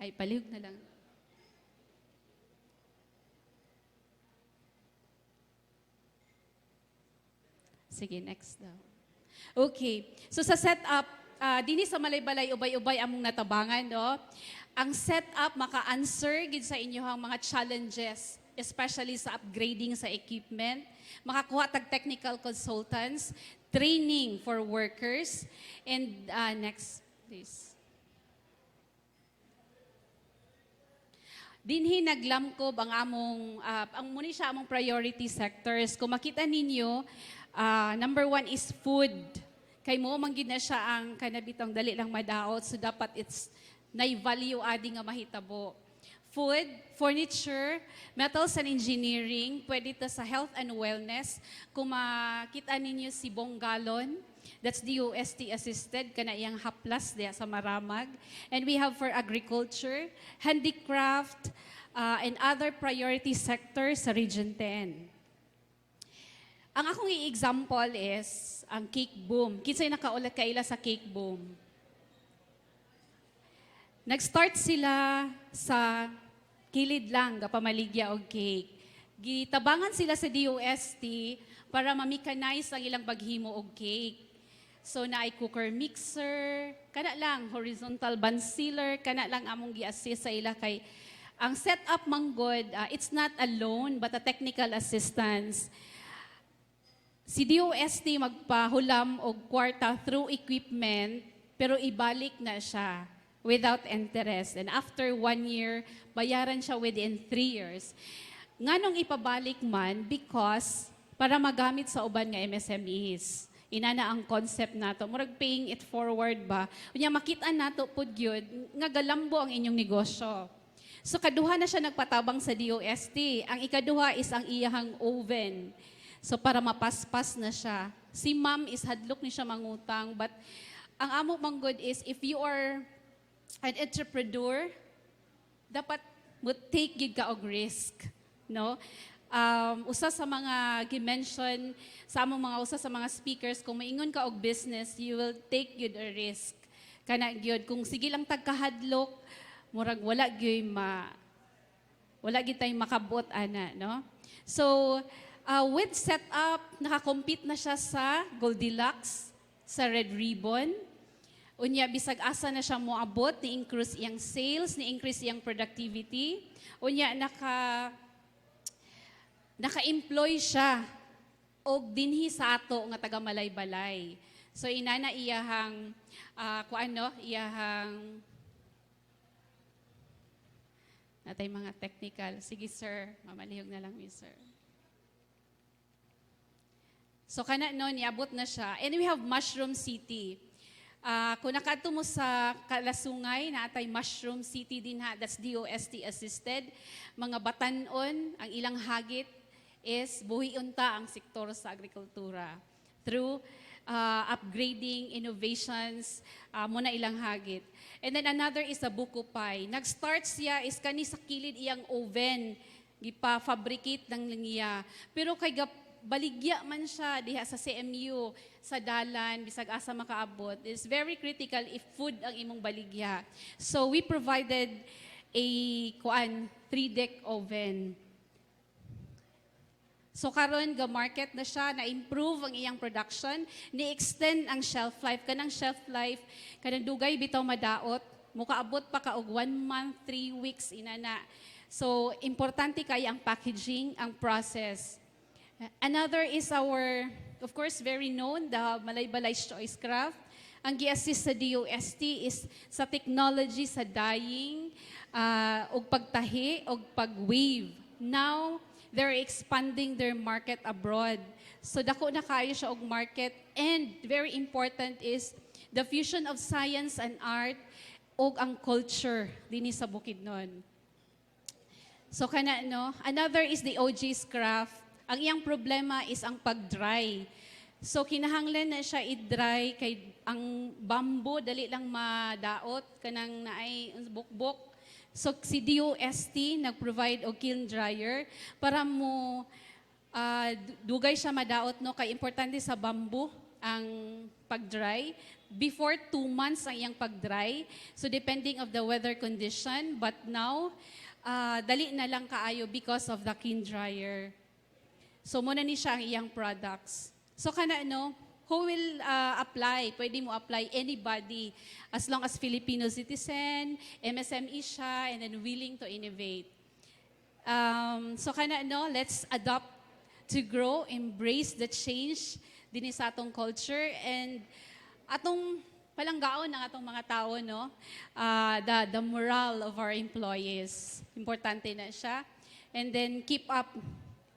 Ay, palihog na lang. Sige, next daw. Okay. So sa setup, dini sa Malaybalay, ubay-ubay among natabangan, no? Ang setup maka-answer gid sa inyong mga challenges, especially sa upgrading sa equipment, makakuha tag technical consultants, training for workers, and next, please. Dinhi naglamkob ang among ang muni siya among priority sectors. Kung makita ninyo, number 1 is food. Kay mo manggid na siya ang kanabitang dali lang madaot, so dapat it's nay value adding nga mahitabo. Food, furniture, metals and engineering, pwede ito sa health and wellness. Kung makita ninyo si Bonggalon, that's DOST assisted, kana iyang haplas diya sa Maramag. And we have for agriculture, handicraft, and other priority sectors sa Region 10. Ang akong i-example is ang cake boom. Kinsay nakaulat kaila sa cake boom? Nag-start sila sa kilid lang, kapamaligya og cake. Gitabangan sila sa DOST para ma-mechanize ang ilang paghimo og cake. So naay cooker mixer, kana lang horizontal band sealer, kana lang among gi-assist sa ila kay ang setup manggod, it's not alone but a technical assistance. Si DOST magpahulam og kwarta through equipment pero ibalik na siya without interest. And after 1 year, bayaran siya within 3 years. Nganong ipabalik man? Because para magamit sa uban nga MSMEs. Inana ang concept nato. Murag paying it forward ba? Unya makita nato pud gyud nga galambo ang inyong negosyo. So kaduha na siya nagpatabang sa DOST. Ang ikaduha is ang iyahang oven. So para mapaspas na siya. Si ma'am is hadlok ni siya mangutang, but ang amo manggod is if you are an entrepreneur, dapat mo take gid ka og risk, no? Usa sa mga gi-mention sa among mga usa sa mga speakers, kung maingon ka og business, you will take gid a risk. Kana gyud kung sige lang tagkahadlok, murag wala gid tay makabot ana, no? So with setup, nakakompete na siya sa Goldilocks, sa Red Ribbon. Unya, bisag asa na siya moabot, ni-increase iyang sales, ni-increase iyang productivity. Unya, naka-employ siya og dinhi sa ato nga taga Malaybalay. So, inana iyahang, natay mga technical. Sige, sir. Mamalihog na lang, sir. So, kana no, niabot na siya. And we have Mushroom City. Kung nakadto mo sa Kalasungay, naatay Mushroom City din ha, that's DOST assisted. Mga batanon, ang ilang hagit is buhiun ta ang sektor sa agrikultura through upgrading, innovations, muna ilang hagit. And then another is a buko pie. Nag-start siya is kani sa kilid iyang oven, gipa-fabricate ng langiya. Pero kay baligya man siya diha sa CMU, sa dalan, bisag asa makaabot. It's very critical if food ang imong baligya. So we provided a 3-deck oven. So karon ga-market na siya, na-improve ang iyang production, ni-extend ang shelf life. Kanang shelf life, kanang dugay bitaw madaot, mukaabot pa ka og 1 month, 3 weeks inana. So importante kay ang packaging, ang process. Another is our, of course, very known, the Malaybalay Choice Craft. Ang gi-assist sa DOST is sa technology, sa dyeing, og pagtahi, og pag-weave. Now, they're expanding their market abroad. So dako na kayo siya og market. And very important is the fusion of science and art og ang culture dinhi sa Bukidnon. So kana no, another is the OG's Craft. Ang iyang problema is ang pag-dry. So kinahanglan na siya i-dry kay ang bamboo dali lang madaot kanang naay bukbok. So si DOST nag-provide og kiln dryer para mo dugay siya madaot no kay importante sa bamboo ang pag-dry. Before 2 months ang iyang pag-dry. So depending of the weather condition, but now dali na lang kaayo because of the kiln dryer. So muna ni siya ang iyang products. So kana who will apply? Pwede mo apply anybody as long as Filipino citizen, MSME siya, and then willing to innovate. So kana let's adopt to grow, embrace the change din sa atong culture, and atong palanggaon ng atong mga tao, the morale of our employees. Importante na siya. And then keep up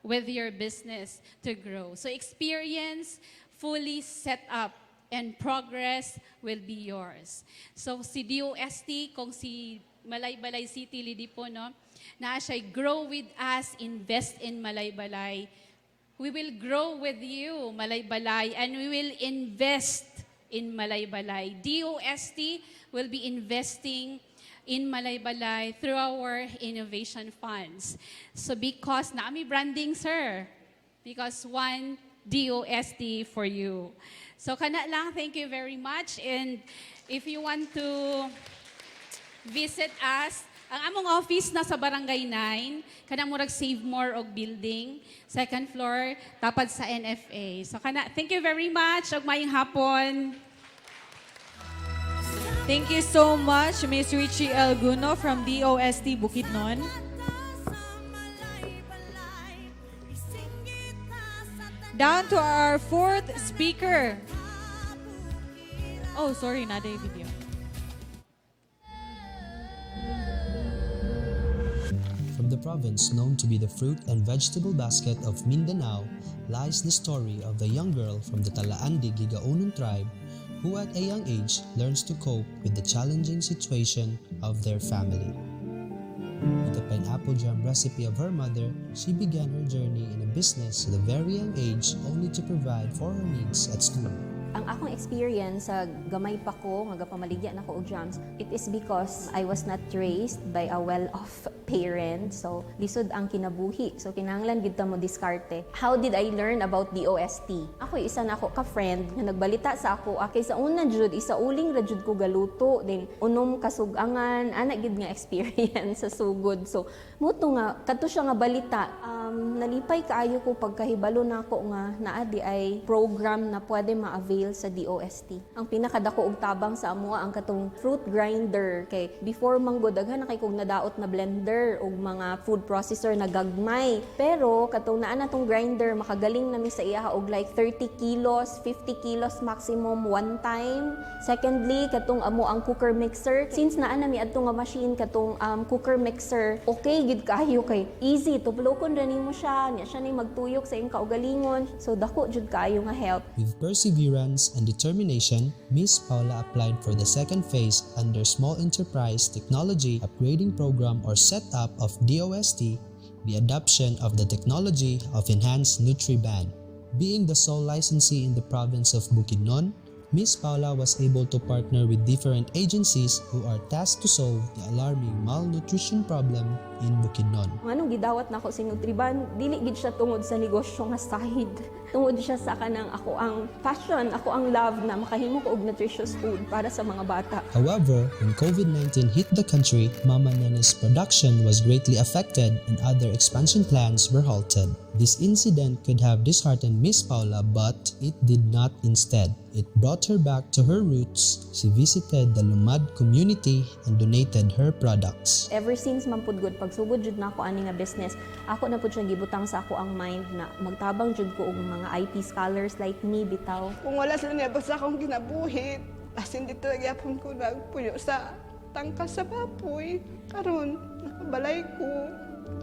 with your business to grow. So experience, fully set up, and progress will be yours. So si DOST, kung si Malaybalay City Lidi po, na siya grow with us, invest in Malaybalay. We will grow with you, Malaybalay, and we will invest in Malaybalay. DOST will be investing in Malaybalay through our innovation funds. So because naami branding, sir, because one DOST for you. So kana lang, thank you very much. And if you want to visit us, ang among office na sa Barangay 9, kanang murag Save More og building, second floor, tapad sa NFA. So kana, thank you very much, og maayong hapon. Thank you so much, Ms. Richie Elguno from DOST Bukidnon. Down to our fourth speaker. Oh, sorry, not a video. From the province known to be the fruit and vegetable basket of Mindanao lies the story of the young girl from the Talaandi Gigaunong tribe who at a young age learns to cope with the challenging situation of their family. With the pineapple jam recipe of her mother, she began her journey in a business at a very young age only to provide for her needs at school. Ang akong experience sa gamay pa ko, nga pamaligya na ko og jams, it is because I was not raised by a well-off parent. So, lisod ang kinabuhi. So, kinahanglan gid ta mo diskarte. How did I learn about DOST? Ako isa na ako ka-friend nga nagbalita sa ako, kay sa una jud, isa uling ra jud ko galuto, then unom kasugangan, ana gid nga experience sa sugod. So, muto nga kadto siya nga balita. Nalipay kaayo ko pagkahibalo nako nga naa di ay program na pwede ma-avail sa DOST. Ang pinakadako og tabang sa amoa ang katong fruit grinder, kay before manggo daghan na kay kog nadaot na blender og mga food processor na gagmay. Pero katong naa na tong grinder, makagaling nami sa iya og like 30 kilos, 50 kilos maximum one time. Secondly, katong amo ang cooker mixer, since naa nami adto nga machine katong cooker mixer, okay gid kaayo kay easy tublokon ra nimo siya, niya siya ni magtuyok sa imong kaugalingon. So dako jud kaayo nga help. With perseverance and determination, Miss Paula applied for the second phase under Small Enterprise Technology Upgrading Program or setup of DOST, the adoption of the technology of Enhanced NutriBand. Being the sole licensee in the province of Bukidnon, Miss Paula was able to partner with different agencies who are tasked to solve the alarming malnutrition problem in Bukidnon. Anong gidawat na ako sa NutriBand, dili gid siya tungod sa negosyo nga side. Tungod siya sa kanang ako ang passion, ako ang love na makahimo ko og nutritious food para sa mga bata. However, when COVID-19 hit the country, Mama Nene's production was greatly affected and other expansion plans were halted. This incident could have disheartened Miss Paula, but it did not instead. It brought her back to her roots. She visited the Lumad community and donated her products. Ever since mampudgod pagsugod jud nako ani nga business, ako na pud siya gibutang sa ako ang mind na magtabang jud ko og mga IT scholars like me bitaw. Kung wala sila niya, basta akong kinabuhi. As in, dito nagyapon ko nagpuyo sa tangkas sa baboy. Karon nakabalay ko.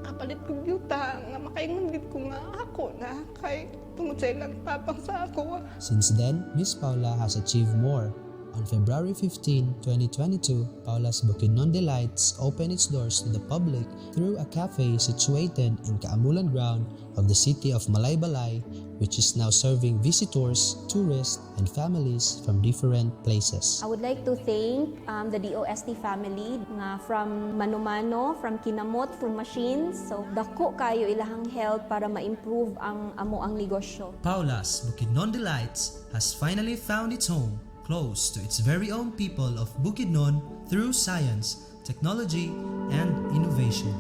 Kapalit ko yuta nga makaingon gid ko nga ako na kay tungod sa ilang tapang sa ako. Since then, Miss Paula has achieved more. On February 15, 2022, Paula's Bukidnon Delights opened its doors to the public through a cafe situated in Kaamulan ground of the city of Malaybalay, which is now serving visitors, tourists, and families from different places. I would like to thank the DOST family nga from Mano-Mano, from Kinamot, from Machines. So, dako kayo ilahang help para ma-improve ang amo ang negosyo. Paula's Bukidnon Delights has finally found its home close to its very own people of Bukidnon through science, technology, and innovation.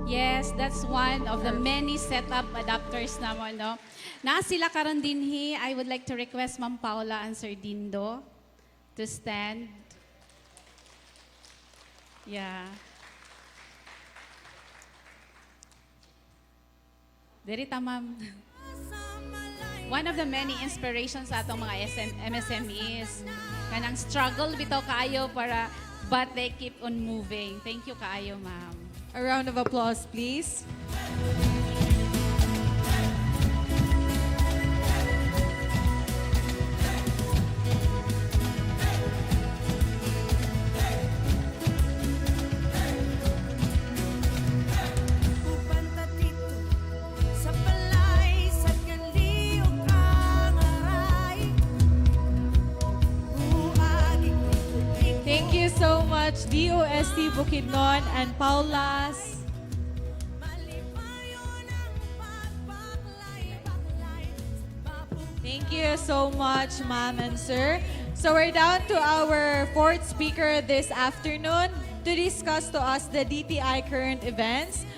Yes, that's one of the many setup adapters naman, no? Na sila karon dinhi, I would like to request Ma'am Paula and Sir Dindo to stand. Yeah. Derita, Ma'am. One of the many inspirations sa atong mga MSMEs, kanang struggle bitaw kaayo para but they keep on moving. Thank you kaayo, Ma'am. A round of applause, please. Thank you so much, DOST Bukidnon and Paula's. Thank you so much, ma'am and sir. So we're down to our fourth speaker this afternoon to discuss to us the DTI current events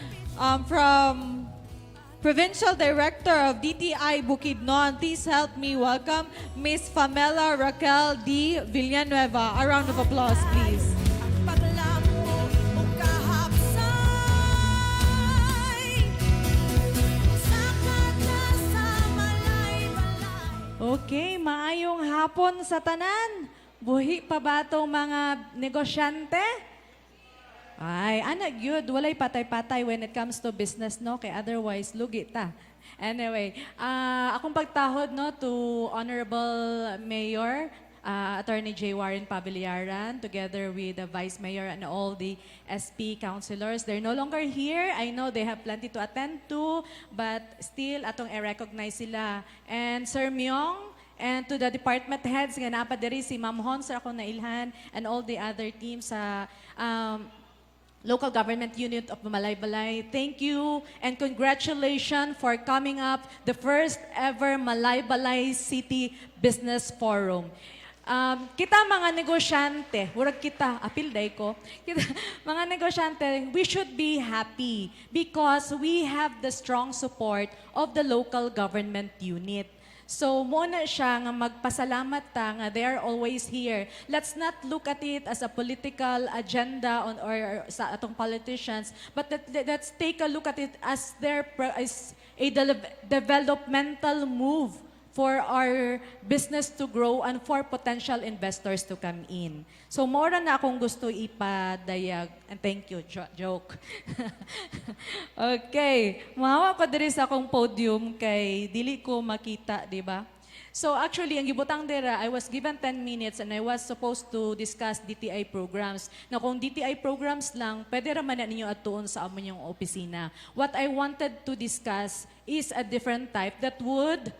from Provincial Director of DTI Bukidnon. Please help me welcome Miss Pamela Raquel D. Villanueva. A round of applause, please. Okay, maayong hapon sa tanan. Buhi pa ba itong mga negosyante? Ay, anak yun, walay patay-patay when it comes to business, no? Kaya otherwise, lugi ta. Anyway, akong pagtahod, no, to Honorable Mayor, Attorney J. Warren Pabiliaran, together with the Vice Mayor and all the SP councilors. They're no longer here. I know they have plenty to attend to, but still, atong i-recognize sila. And Sir Myong, and to the department heads, nga napadiri si Ma'am Hon, Sir ako nailhan, and all the other teams sa local government unit of Malaybalay. Thank you and congratulations for coming up the first ever Malaybalay City Business Forum. Kita mga negosyante, murag kita, apil day ko, kita, mga negosyante, we should be happy because we have the strong support of the local government unit. So, muna siya nga magpasalamat ta nga they are always here. Let's not look at it as a political agenda or sa atong politicians, but let's take a look at it as as a developmental move for our business to grow and for potential investors to come in. So, more na akong gusto ipadayag. And thank you, joke. Okay. Mahawa ko diri sa akong podium kay dili ko makita, di ba? So actually, ang gibutang dira, I was given 10 minutes and I was supposed to discuss DTI programs. Na kung DTI programs lang, pwede raman na ninyo atuon sa amon yung opisina. What I wanted to discuss is a different type that would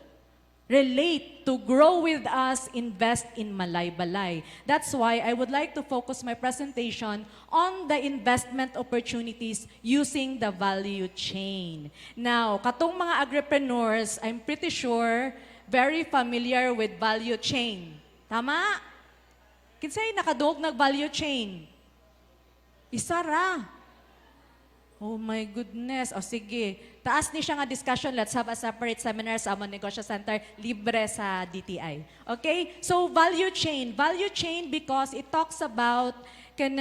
relate to grow with us, invest in Malaybalay. That's why I would like to focus my presentation on the investment opportunities using the value chain. Now, katong mga agripreneurs, I'm pretty sure, very familiar with value chain. Tama? Kinsay nakadog nag value chain? Isa ra. Oh my goodness. O sige, taas ni siya nga discussion. Let's have a separate seminar sa Amon Negosyo Center, libre sa DTI. Okay? So, value chain. Value chain because it talks about it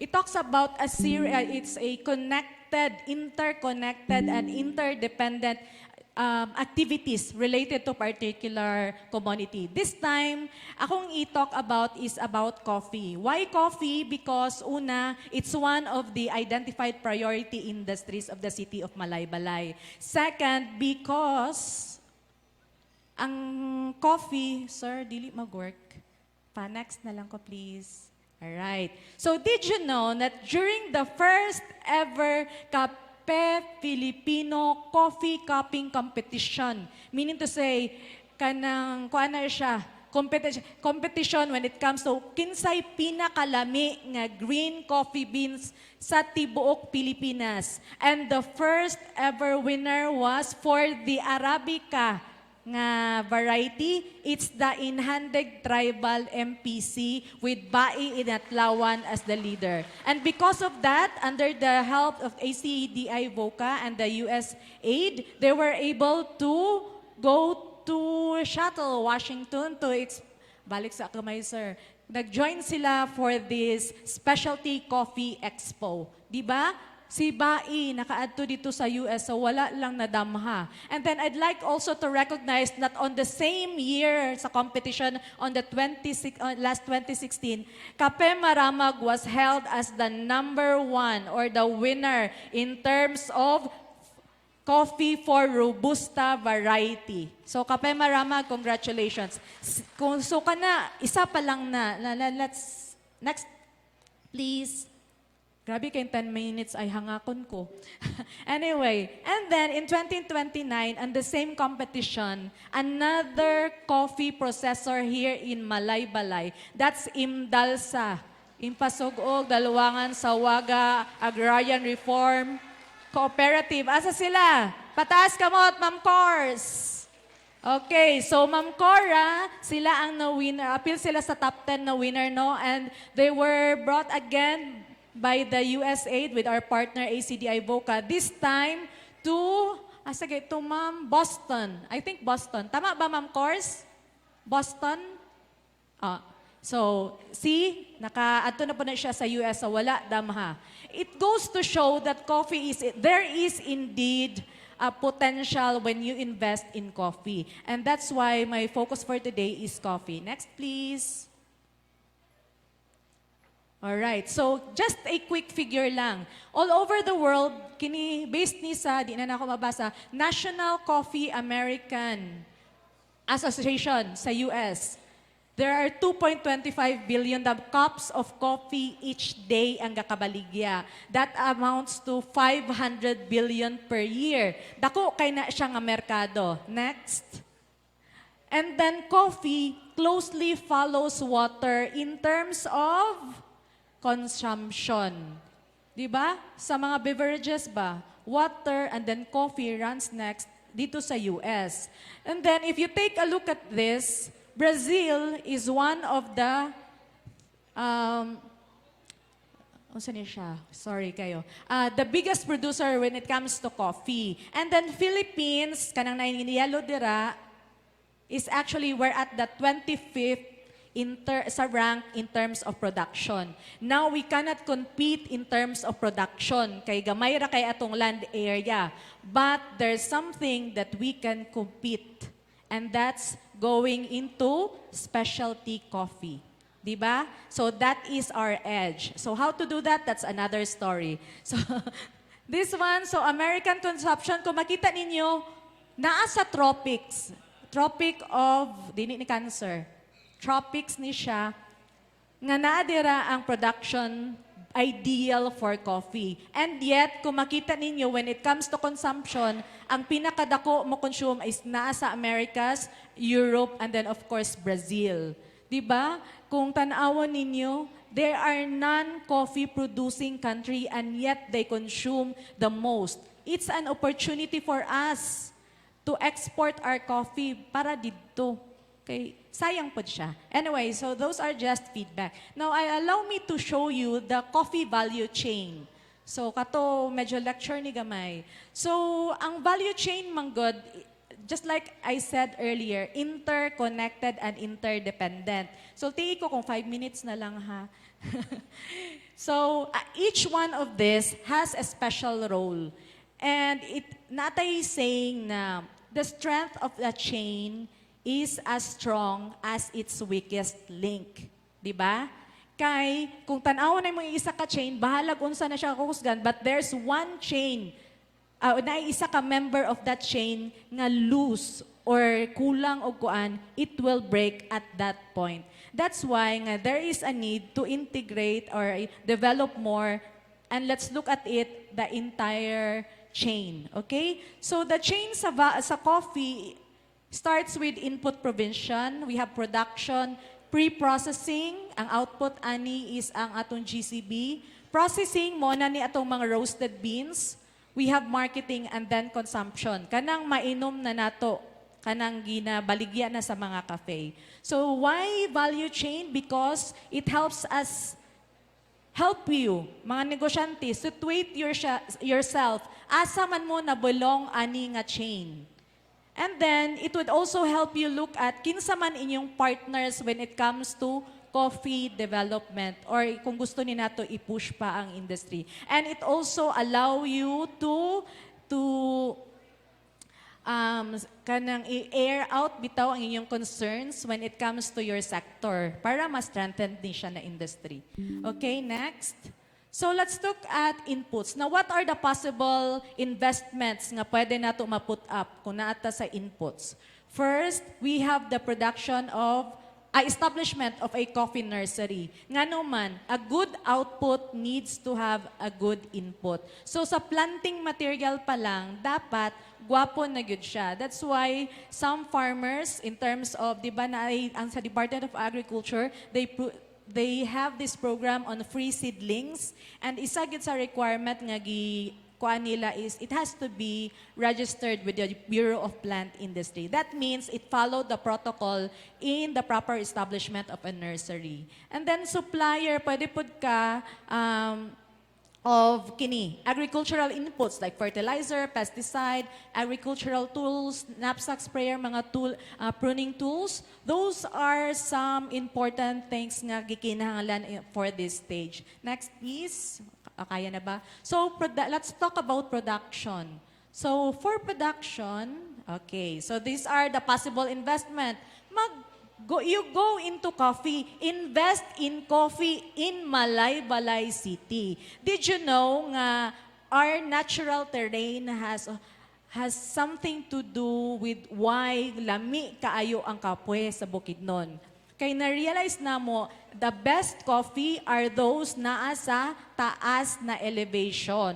talks about a series, it's a connected, interconnected, and interdependent activities related to particular commodity. This time, akong i-talk about is about coffee. Why coffee? Because una, it's one of the identified priority industries of the city of Malaybalay. Second, because Ang coffee, sir, dili mag-work. Next na lang ko, please. Alright. So, did you know that during the first ever Kape Filipino Coffee Cupping Competition, meaning to say, kuha na siya, competition when it comes to kinsay pinakalami nga green coffee beans sa tibuok Pilipinas. And the first ever winner was for the Arabica nga variety. It's the Inhandeg Tribal MPC with Bai Inatlawan as the leader. And because of that, under the help of ACDI VOCA and the US aid, they were able to go to Seattle, Washington balik sa kamay, sir. Nag-join sila for this Specialty Coffee Expo. Di ba? Si Bai, naka-adto dito sa US, so wala lang nadamha. And then I'd like also to recognize that on the same year sa competition, on the last 2016, Kape Maramag was held as the #1 or the winner in terms of coffee for Robusta variety. So, Kape Maramag, congratulations. Kung so ka na, isa pa lang na. Let's, next, please. Grabe kayong 10 minutes ay hangakon ko. Anyway, and then in 2029, on the same competition, another coffee processor here in Malaybalay, that's Imdalsa. Impasugog, Daluwangan, Sawaga, Agrarian Reform, Cooperative. Asa sila? Pataas kamot, Ma'am Cors. Okay, so Ma'am Cora, sila ang na-winner. Appeal sila sa top 10 na winner, no? And they were brought again by the US aid with our partner ACDI VOCA. This time to, to Ma'am, Boston. I think Boston. Tama ba, Ma'am Cors? Boston? So, see, naka-ato na po na siya sa US, so wala damha. It goes to show that there is indeed a potential when you invest in coffee. And that's why my focus for today is coffee. Next, please. All right, so just a quick figure lang. All over the world, based ni sa, di na ako mabasa, National Coffee American Association sa US. There are 2.25 billion cups of coffee each day ang gakabaligya. That amounts to 500 billion per year. Dako kay na siya nga merkado. Next. And then coffee closely follows water in terms of consumption. Di ba? Sa mga beverages ba? Water and then coffee runs next dito sa US. And then if you take a look at this, Brazil is one of the, the biggest producer when it comes to coffee. And then Philippines, kanang nainginiyalo dira, is actually we're at the 25th sa rank in terms of production. Now, we cannot compete in terms of production. Kay gamay ra kay atong land area. But there's something that we can compete. And that's going into specialty coffee. Diba? So that is our edge. So how to do that? That's another story. So this one, so American consumption, kung makita ninyo, naa sa tropics. Tropic of, dini ni cancer. Tropics ni siya, nga naadira ang production ideal for coffee. And yet, kung makita ninyo, when it comes to consumption, ang pinakadako mo consume is naa sa Americas, Europe, and then of course, Brazil. Diba? Kung tanawon ninyo, there are non-coffee producing country and yet they consume the most. It's an opportunity for us to export our coffee para dito. Okay, sayang po siya. Anyway, so those are just feedback. Now, allow me to show you the coffee value chain. So, kato medyo lecture ni gamay. So, ang value chain, manggod, just like I said earlier, interconnected and interdependent. So, tingin ko kung 5 minutes na lang ha. So, each one of this has a special role. And natay saying na the strength of the chain is as strong as its weakest link. Diba? Kay, kung tanaw na mo isa ka chain, bahalag unsa na siya kusgan, but there's one chain, na isa ka member of that chain nga loose or kulang og kuan, it will break at that point. That's why nga there is a need to integrate or develop more, and let's look at it the entire chain, okay? So the chain sa coffee starts with input provision, we have production, pre-processing, ang output ani is ang atong GCB, processing mo na ni atong mga roasted beans, we have marketing and then consumption. Kanang mainom na nato, kanang ginabaligya na sa mga cafe. So why value chain? Because it helps us help you, mga negosyante, situate yourself asa man mo na belong ani nga chain. And then, it would also help you look at kinsa man inyong partners when it comes to coffee development or kung gusto ni nato i-push pa ang industry. And it also allow you to kanang i-air out bitaw ang inyong concerns when it comes to your sector para mas strengthen din siya na industry. Okay, next. So let's look at inputs. Now, what are the possible investments nga pwede nato ma-put up kung naata sa inputs? First, we have the production of establishment of a coffee nursery. Nga naman, a good output needs to have a good input. So sa planting material pa lang, dapat gwapo na gyud siya. That's why some farmers, in terms of, di ba na ang sa Department of Agriculture, they have this program on free seedlings, and isa gid sa requirement nga kuan nila is it has to be registered with the Bureau of Plant Industry. That means it followed the protocol in the proper establishment of a nursery. And then supplier, pwede pud ka of agricultural inputs like fertilizer, pesticide, agricultural tools, knapsack sprayer, mga pruning tools. Those are some important things nga gikinahanglan for this stage. Next please. Kaya na ba? So let's talk about production. So for production, okay, so these are the possible investment. You go into coffee, invest in coffee in Malaybalay City. Did you know nga our natural terrain has something to do with why lami kaayo ang kapwe sa Bukidnon? Kay na-realize na mo, the best coffee are those naa sa taas na elevation.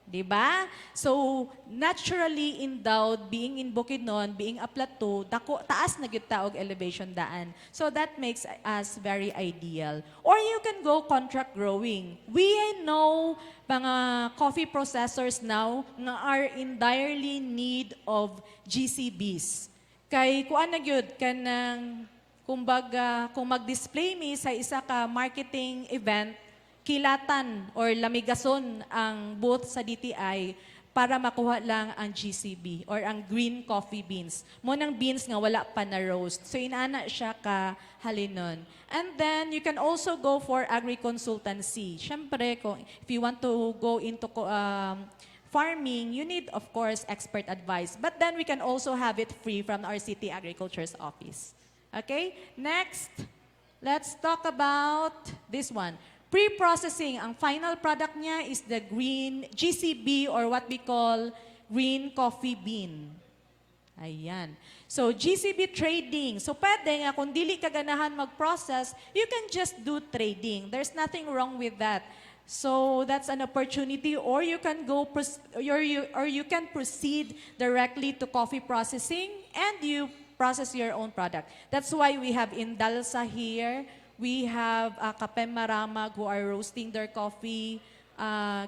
Diba? So, naturally endowed, being in Bukidnon, being a plateau, taas na gyud ta og elevation daan. So, that makes us very ideal. Or you can go contract growing. We know mga coffee processors now nga are in direly need of GCBs. Kay kuan na gyud kanang kumbaga kung mag-display mi sa isa ka marketing event, kilatan or lamigason ang booth sa DTI para makuha lang ang GCB or ang green coffee beans. Mo nang beans nga wala pa na roast. So inana siya ka halinon. And then you can also go for agri-consultancy. Syempre, if you want to go into farming, you need of course expert advice. But then we can also have it free from our city agriculture's office. Okay? Next, let's talk about this one. Pre-processing, ang final product niya is the green GCB or what we call green coffee bean. Ayan. So, GCB trading. So, pwede nga, kung dili ka ganahan mag-process, you can just do trading. There's nothing wrong with that. So, that's an opportunity, or you can you can proceed directly to coffee processing and you process your own product. That's why we have Indalsa here. We have Kapem Maramag who are roasting their coffee.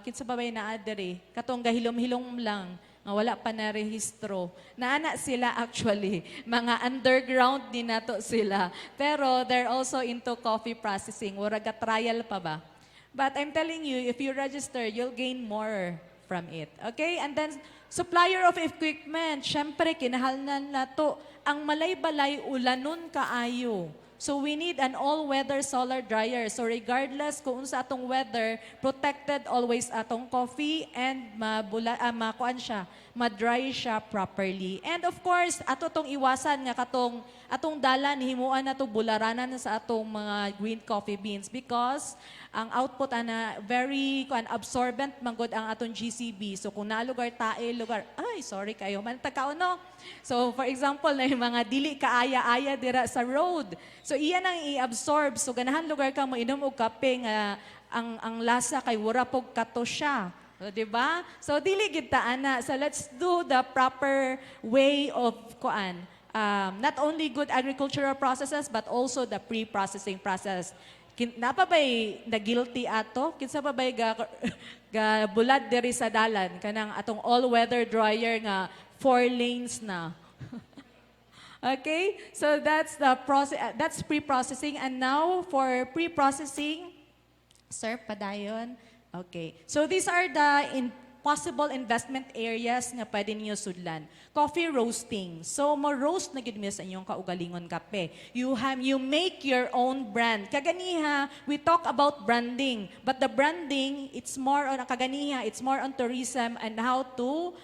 Kinsa ba bay naa diri? Katong gahilom-hilom lang nga wala pa na rehistro. Naana sila actually. Mga underground din nato sila. Pero they're also into coffee processing. Wala ka trial pa ba? But I'm telling you, if you register, you'll gain more from it. Okay? And then supplier of equipment. Syempre kinahanglan nato ang Malaybalay ulanon kaayo. So we need an all-weather solar dryer. So regardless kung sa atong weather, protected always atong coffee and ma-dry siya properly. And of course, ato tong iwasan nga atong dalan himuan nato bularanan sa atong mga green coffee beans because ang output ana very absorbent manggod ang atong GCB. So kung na lugar sorry kayo man no. So for example na yung mga dili kaaya-aya dira sa road. So iyan ang i-absorb. So ganahan lugar ka mo inom og kape nga ang lasa kay wara pog kato siya. So, diba? So, dili gid ta ana. So, let's do the proper way of not only good agricultural processes, but also the pre-processing process. Napabay na guilty ato? Kinsa pa bay ga bulad diri sa dalan? Kanang atong all-weather dryer nga 4 lanes na. Okay? So, that's the process. That's pre-processing. And now, for pre-processing, sir, padayon. Okay. So these are the possible investment areas nga pwede niyo sudlan. Coffee roasting. So mo-roast na gid mi sa inyong kaugalingon kape. You make your own brand. Kaganiha, we talk about branding, but the branding it's more on tourism and how to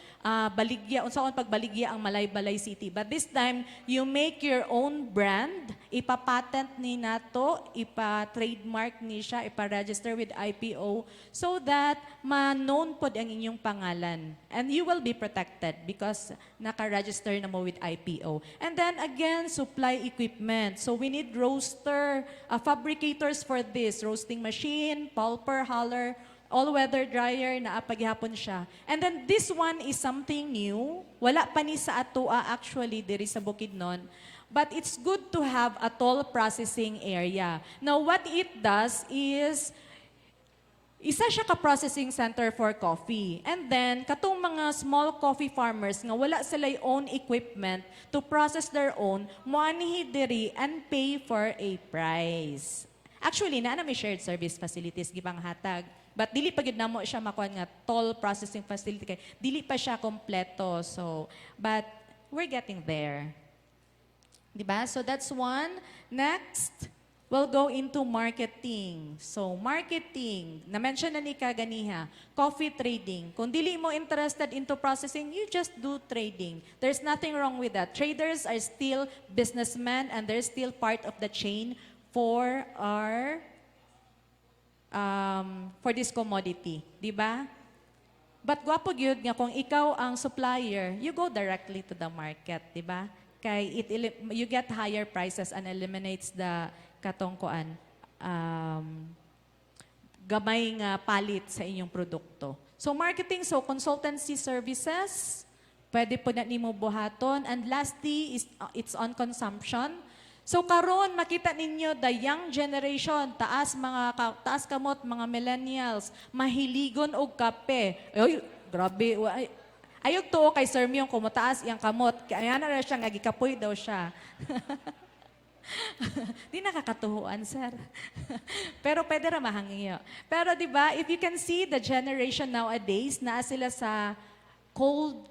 baligya unsaon pagbaligya ang Malaybalay City. But this time, you make your own brand, ipapatent ni nato, ipa-trademark ni siya, ipa-register with IPO so that ma-known pod ang inyong pangalan. And you will be protected because naka-register na mo with IPO. And then again, supply equipment. So we need roaster, fabricators for this, roasting machine, pulper, huller, all-weather dryer na paghihapon siya. And then this one is something new. Wala pa ni sa atoa actually diri sa Bukidnon. But it's good to have a toll processing area. Now what it does is isa siya ka-processing center for coffee. And then, katong mga small coffee farmers nga wala sila own equipment to process their own, moanihi diri and pay for a price. Actually, na may shared service facilities gibang hatag. But dili pa gid namo siya makuha nga toll processing facility kay dili pa siya kompleto. So, but we're getting there. Diba? So that's one. Next, we'll go into marketing. So, marketing, na-mention na ni kaganiha, coffee trading. Kung dili mo interested into processing, you just do trading. There's nothing wrong with that. Traders are still businessmen and they're still part of the chain for our for this commodity, di ba? But gwapo gyud nga kung ikaw ang supplier, you go directly to the market, di ba? Kay you get higher prices and eliminates the katongkuan gamay nga palit sa inyong produkto. So marketing, so consultancy services, pwede po na nimo buhaton. And lastly is it's on consumption. So karon makita ninyo the young generation, taas kamot mga millennials, mahiligon og kape. Ay, grabe. Ayog to kay Sir Myong kumutaas iyang kamot. Kaya na siya nga gikapoy daw siya. Di nakakatuhuan, sir. Pero pwede ra mahangiyo. Pero di ba, if you can see the generation nowadays, naa sila sa cold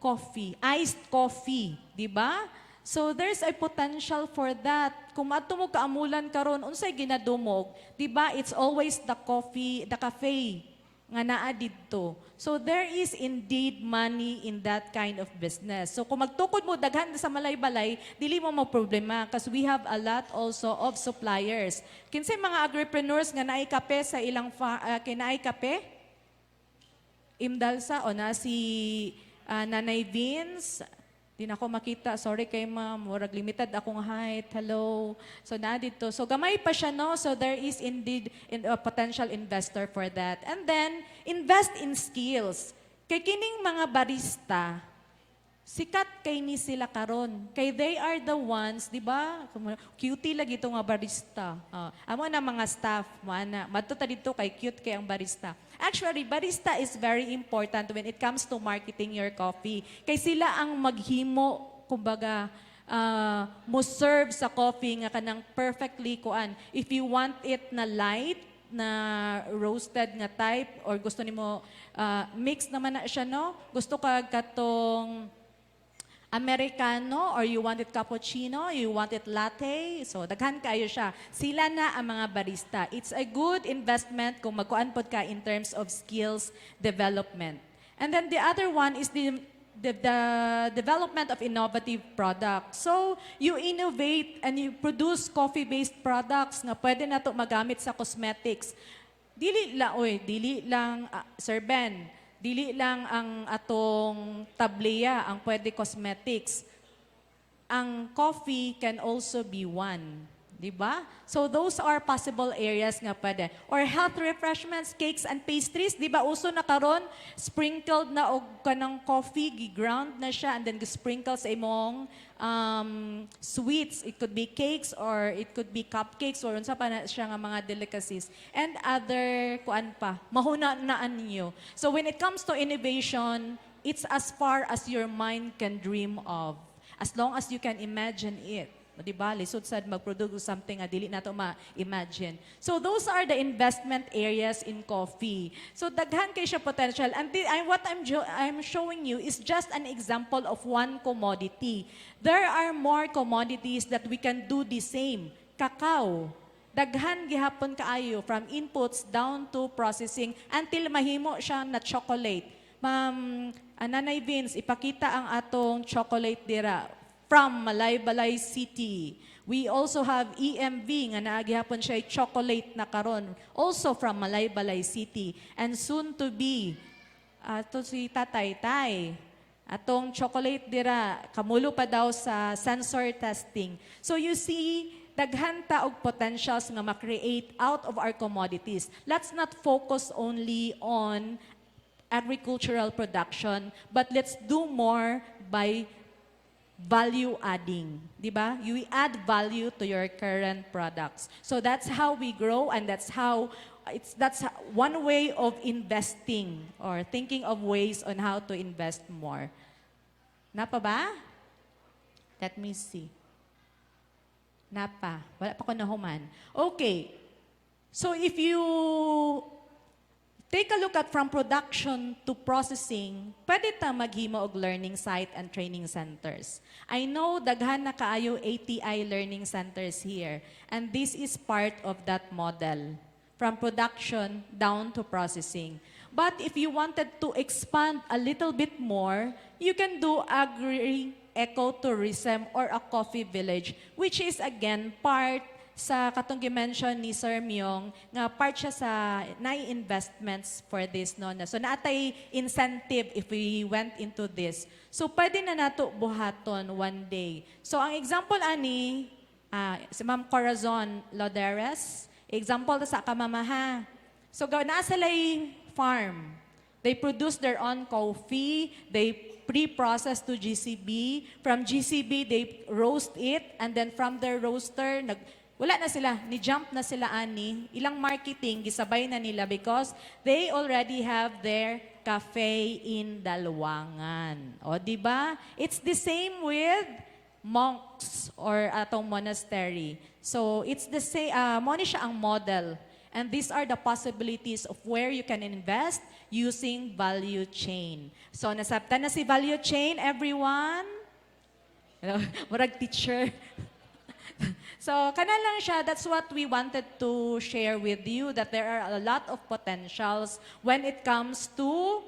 coffee, iced coffee, di ba? So there's a potential for that. Kung matumog kaamulan karon, unsay ginadumog, di ba? It's always the coffee, the cafe nga naa didto. So there is indeed money in that kind of business. So kung magtukod mo daghan sa Malaybalay, dili mo problema because we have a lot also of suppliers. Kinsay mga agripreneurs nga naay kape sa ilang kinaay kape? Imdalsa o na si Nanay Vince. Di na ako makita. Sorry kay ma'am. Murag limited akong height. Hello. So, na dito. So, gamay pa siya, no? So, there is indeed a potential investor for that. And then, invest in skills. Kay kining mga barista, sikat kay ni sila karon. Kay they are the ones, di ba? Cutie lagi ito nga barista. Amo na mga staff, madto dito kay cute kay ang barista. Actually, barista is very important when it comes to marketing your coffee. Kay sila ang maghimo, kumbaga, mo serve sa coffee nga kanang perfectly kuan. If you want it na light, na roasted nga type, or gusto nimo mix naman na siya, no? Gusto ka katong Americano, or you want it cappuccino, you want it latte, so daghan kayo siya. Sila na ang mga barista. It's a good investment kung magkuan pod ka in terms of skills development. And then the other one is the the development of innovative products. So, you innovate and you produce coffee-based products nga pwede na to magamit sa cosmetics. Dili lang, Sir Ben, dili lang ang atong tableya ang pwede cosmetics. Ang coffee can also be one. Di ba? So those are possible areas nga pwede. Or health refreshments, cakes and pastries. Di ba uso na karon sprinkled na og kanang coffee, gi-ground na siya and then gi-sprinkle sa imong sweets. It could be cakes or it could be cupcakes or unsa pa na siya nga mga delicacies. And other, kuan pa, mahuna-naan ninyo. So when it comes to innovation, it's as far as your mind can dream of. As long as you can imagine it. Di ba? Lisod sad mag-produce something nga dili nato ma-imagine. So those are the investment areas in coffee. So daghan kay siya potential. And what I'm showing you is just an example of one commodity. There are more commodities that we can do the same. Cacao. Daghan gihapon kaayo from inputs down to processing until mahimo siya na chocolate. Ma'am Nanay Vince, ipakita ang atong chocolate dira from Malaybalay City. We also have EMV nga naagihapon siya chocolate na karon, also from Malaybalay City. And soon to be, to si Tatay Tay, atong chocolate dira, kamulo pa daw sa sensor testing. So you see, daghan ta og potentials nga ma-create out of our commodities. Let's not focus only on agricultural production, but let's do more by value adding, di ba? You add value to your current products. So that's how we grow and that's one way of investing or thinking of ways on how to invest more. Napa ba? Let me see. Napa. Wala pa ko nahuman. Okay. So if you take a look at from production to processing, pwede ta maghimo og learning site and training centers. I know daghan na kaayo ATI learning centers here, and this is part of that model, from production down to processing. But if you wanted to expand a little bit more, you can do agri-ecotourism or a coffee village, which is again part sa katong gi-mention ni Sir Myong nga part siya sa investments for this no. So naatay incentive if we went into this. So pwede na nato buhaton one day. So ang example ani si Ma'am Corazon Loderes, example sa kamamaha. So naa sila'y farm. They produce their own coffee, they pre-process to GCB. From GCB, they roast it, and then from their roaster, wala na sila, ni-jump na sila ani, ilang marketing, gisabay na nila because they already have their cafe in Dalwangan. O, di ba? It's the same with monks or atong monastery. So, it's the same, mo ni siya ang model. And these are the possibilities of where you can invest using value chain. So, nasabtan na si value chain, everyone? Murag teacher. So, kana lang siya, that's what we wanted to share with you, that there are a lot of potentials when it comes to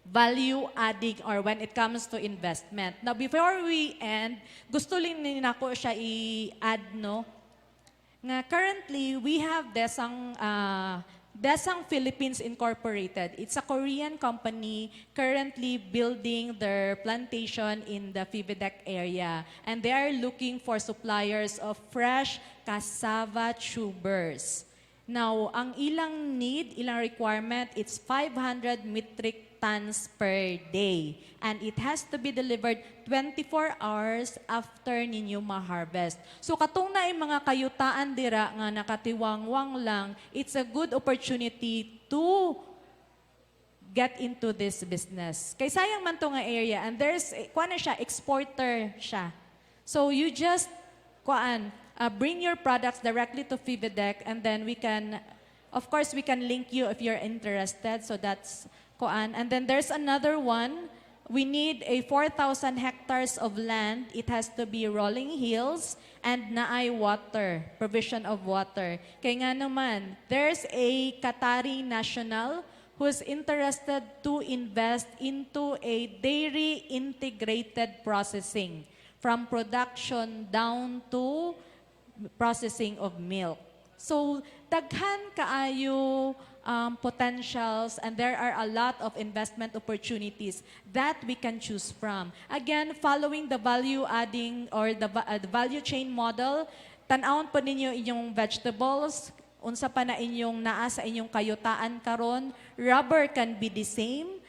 value adding or when it comes to investment. Now, before we end, gusto lang nako siya i-add, no? Nga currently, we have Desang Philippines Incorporated. It's a Korean company currently building their plantation in the Fividec area. And they are looking for suppliers of fresh cassava tubers. Now, ang ilang requirement, it's 500 metric tons per day. And it has to be delivered 24 hours after ninyo ma-harvest. So katong na yung mga kayutaan dira nga nakatiwangwang lang, it's a good opportunity to get into this business. Kay sayang man to nga area, and there's, kuan na siya, exporter siya. So you just, bring your products directly to Fividec, and then we can, of course, we can link you if you're interested. So that's, and then there's another one. We need a 4,000 hectares of land. It has to be rolling hills and naay water, provision of water. Kaya nga naman, there's a Qatari national who's interested to invest into a dairy integrated processing from production down to processing of milk. So, daghan kaayo potentials and there are a lot of investment opportunities that we can choose from. Again, following the value adding or the value chain model, tanawon po ninyo inyong vegetables, unsa pa na inyong naa sa inyong kayutaan karon. Rubber can be the same.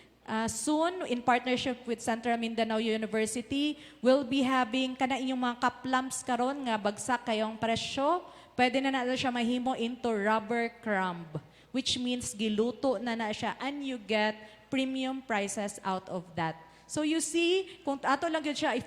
Soon, in partnership with Central Mindanao University, we'll be having kana inyong mga kaplams karon nga bagsak kayong presyo. Pwede na nato siya mahimo into rubber crumb, which means giluto na siya and you get premium prices out of that. So you see, kung ato lang yun siya,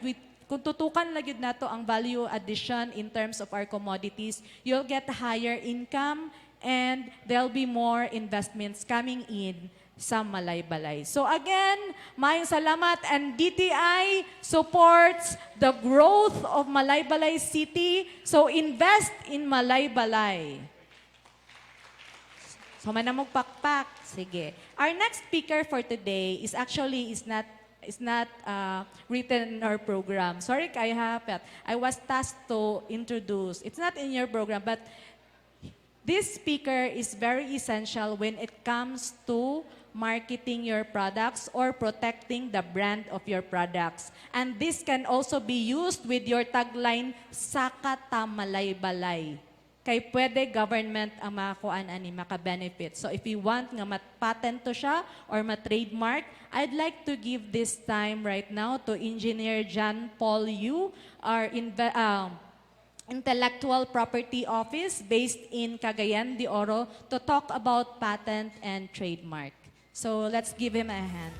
kung tutukan lang yun nato ang value addition in terms of our commodities, you'll get higher income and there'll be more investments coming in sa Malaybalay. So again, mayong salamat and DTI supports the growth of Malaybalay City. So invest in Malaybalay. So manamog pakpak. Sige. Our next speaker for today is not written in our program. Sorry, Kaya, but I was tasked to introduce. It's not in your program, but this speaker is very essential when it comes to marketing your products or protecting the brand of your products. And this can also be used with your tagline, Saka ta Malaybalay. Kay pwede government ang makakuan ani maka-benefit. So if you want nga mat-patent to siya or ma-trademark, I'd like to give this time right now to Engineer John Paul Yu, our Intellectual Property Office based in Cagayan de Oro to talk about patent and trademark. So let's give him a hand.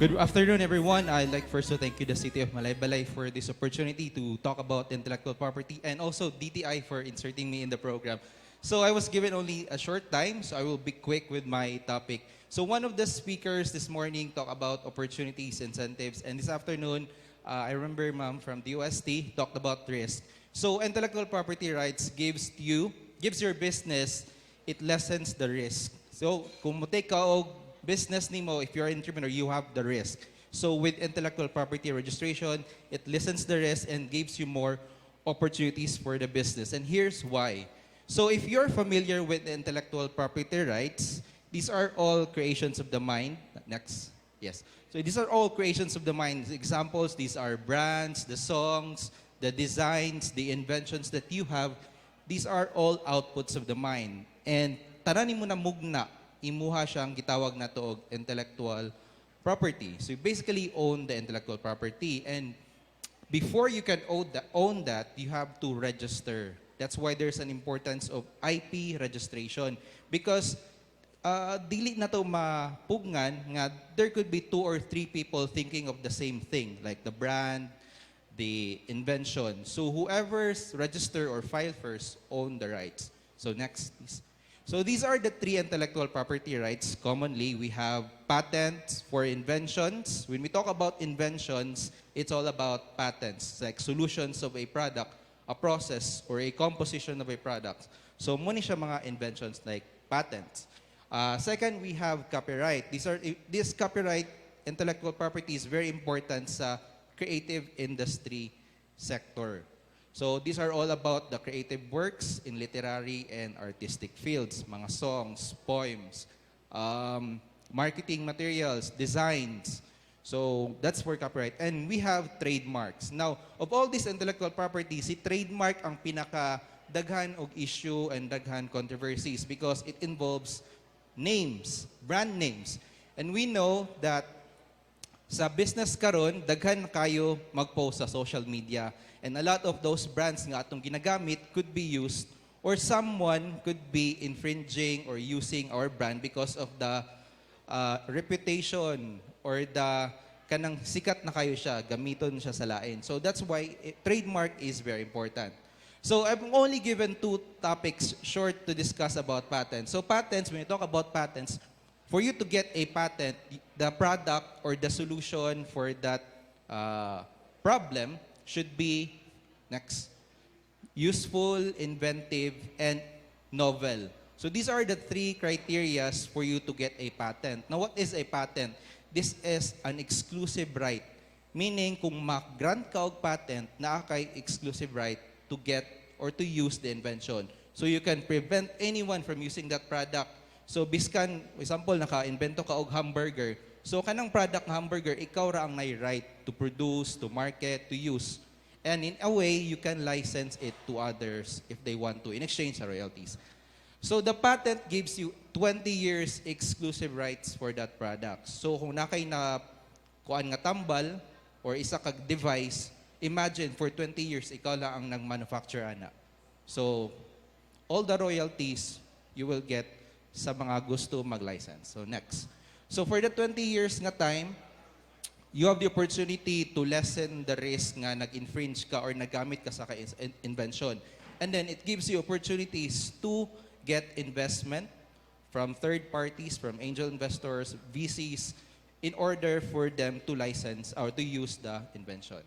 Good afternoon, everyone. I'd like first to thank you, the City of Malaybalay, for this opportunity to talk about intellectual property and also DTI for inserting me in the program. So I was given only a short time, so I will be quick with my topic. So one of the speakers this morning talked about opportunities, incentives, and this afternoon, I remember ma'am from the UST talked about risk. So intellectual property rights gives your business, it lessens the risk. So kung mo take ka og business nimo, if you're an entrepreneur, you have the risk. So with intellectual property registration, it lessens the risk and gives you more opportunities for the business. And here's why. So if you're familiar with intellectual property rights, these are all creations of the mind. Next. Yes. So these are all creations of the mind. Examples, these are brands, the songs, the designs, the inventions that you have. These are all outputs of the mind. And tanan mo na mugna, imuha siyang gitawag na to og intellectual property. So you basically own the intellectual property. And before you can own that, you have to register. That's why there's an importance of IP registration. Because dili na to mapugngan nga there could be 2 or 3 people thinking of the same thing, like the brand, the invention. So whoever's register or file first own the rights. So next, please. So these are the 3 intellectual property rights. Commonly, we have patents for inventions. When we talk about inventions, it's all about patents, like solutions of a product, a process, or a composition of a product. So muna siya mga inventions like patents. Second, we have copyright. This copyright intellectual property is very important sa creative industry sector. So these are all about the creative works in literary and artistic fields, mga songs, poems, marketing materials, designs. So that's for copyright. And we have trademarks. Now, of all these intellectual properties, si trademark ang pinaka daghan og issue and daghan controversies because it involves names, brand names. And we know that sa business karon daghan kayo mag-post sa social media, and a lot of those brands nga atong ginagamit could be used or someone could be infringing or using our brand because of the reputation or the kanang sikat na kayo siya, gamiton siya sa lain. So that's why trademark is very important. So I've only given 2 topics short to discuss about patents. So patents, when you talk about patents, for you to get a patent, the product or the solution for that problem should be, next, useful, inventive, and novel. So these are the three criterias for you to get a patent. Now, what is a patent? This is an exclusive right. Meaning, kung mag-grant ka og patent, naa kay exclusive right to get or to use the invention. So you can prevent anyone from using that product. So biskan, example, naka-invento ka og hamburger. So kanang product ng hamburger, ikaw ra ang may right to produce, to market, to use. And in a way, you can license it to others if they want to in exchange sa royalties. So the patent gives you 20 years exclusive rights for that product. So kung nakay na kuan nga tambal or isa kag device, imagine for 20 years ikaw lang ang nag-manufacture ana. So all the royalties you will get sa mga gusto mag-license. So next. So for the 20 years nga time, you have the opportunity to lessen the risk nga nag-infringe ka or nagamit ka sa invention. And then it gives you opportunities to get investment from third parties, from angel investors, VCs, in order for them to license or to use the invention.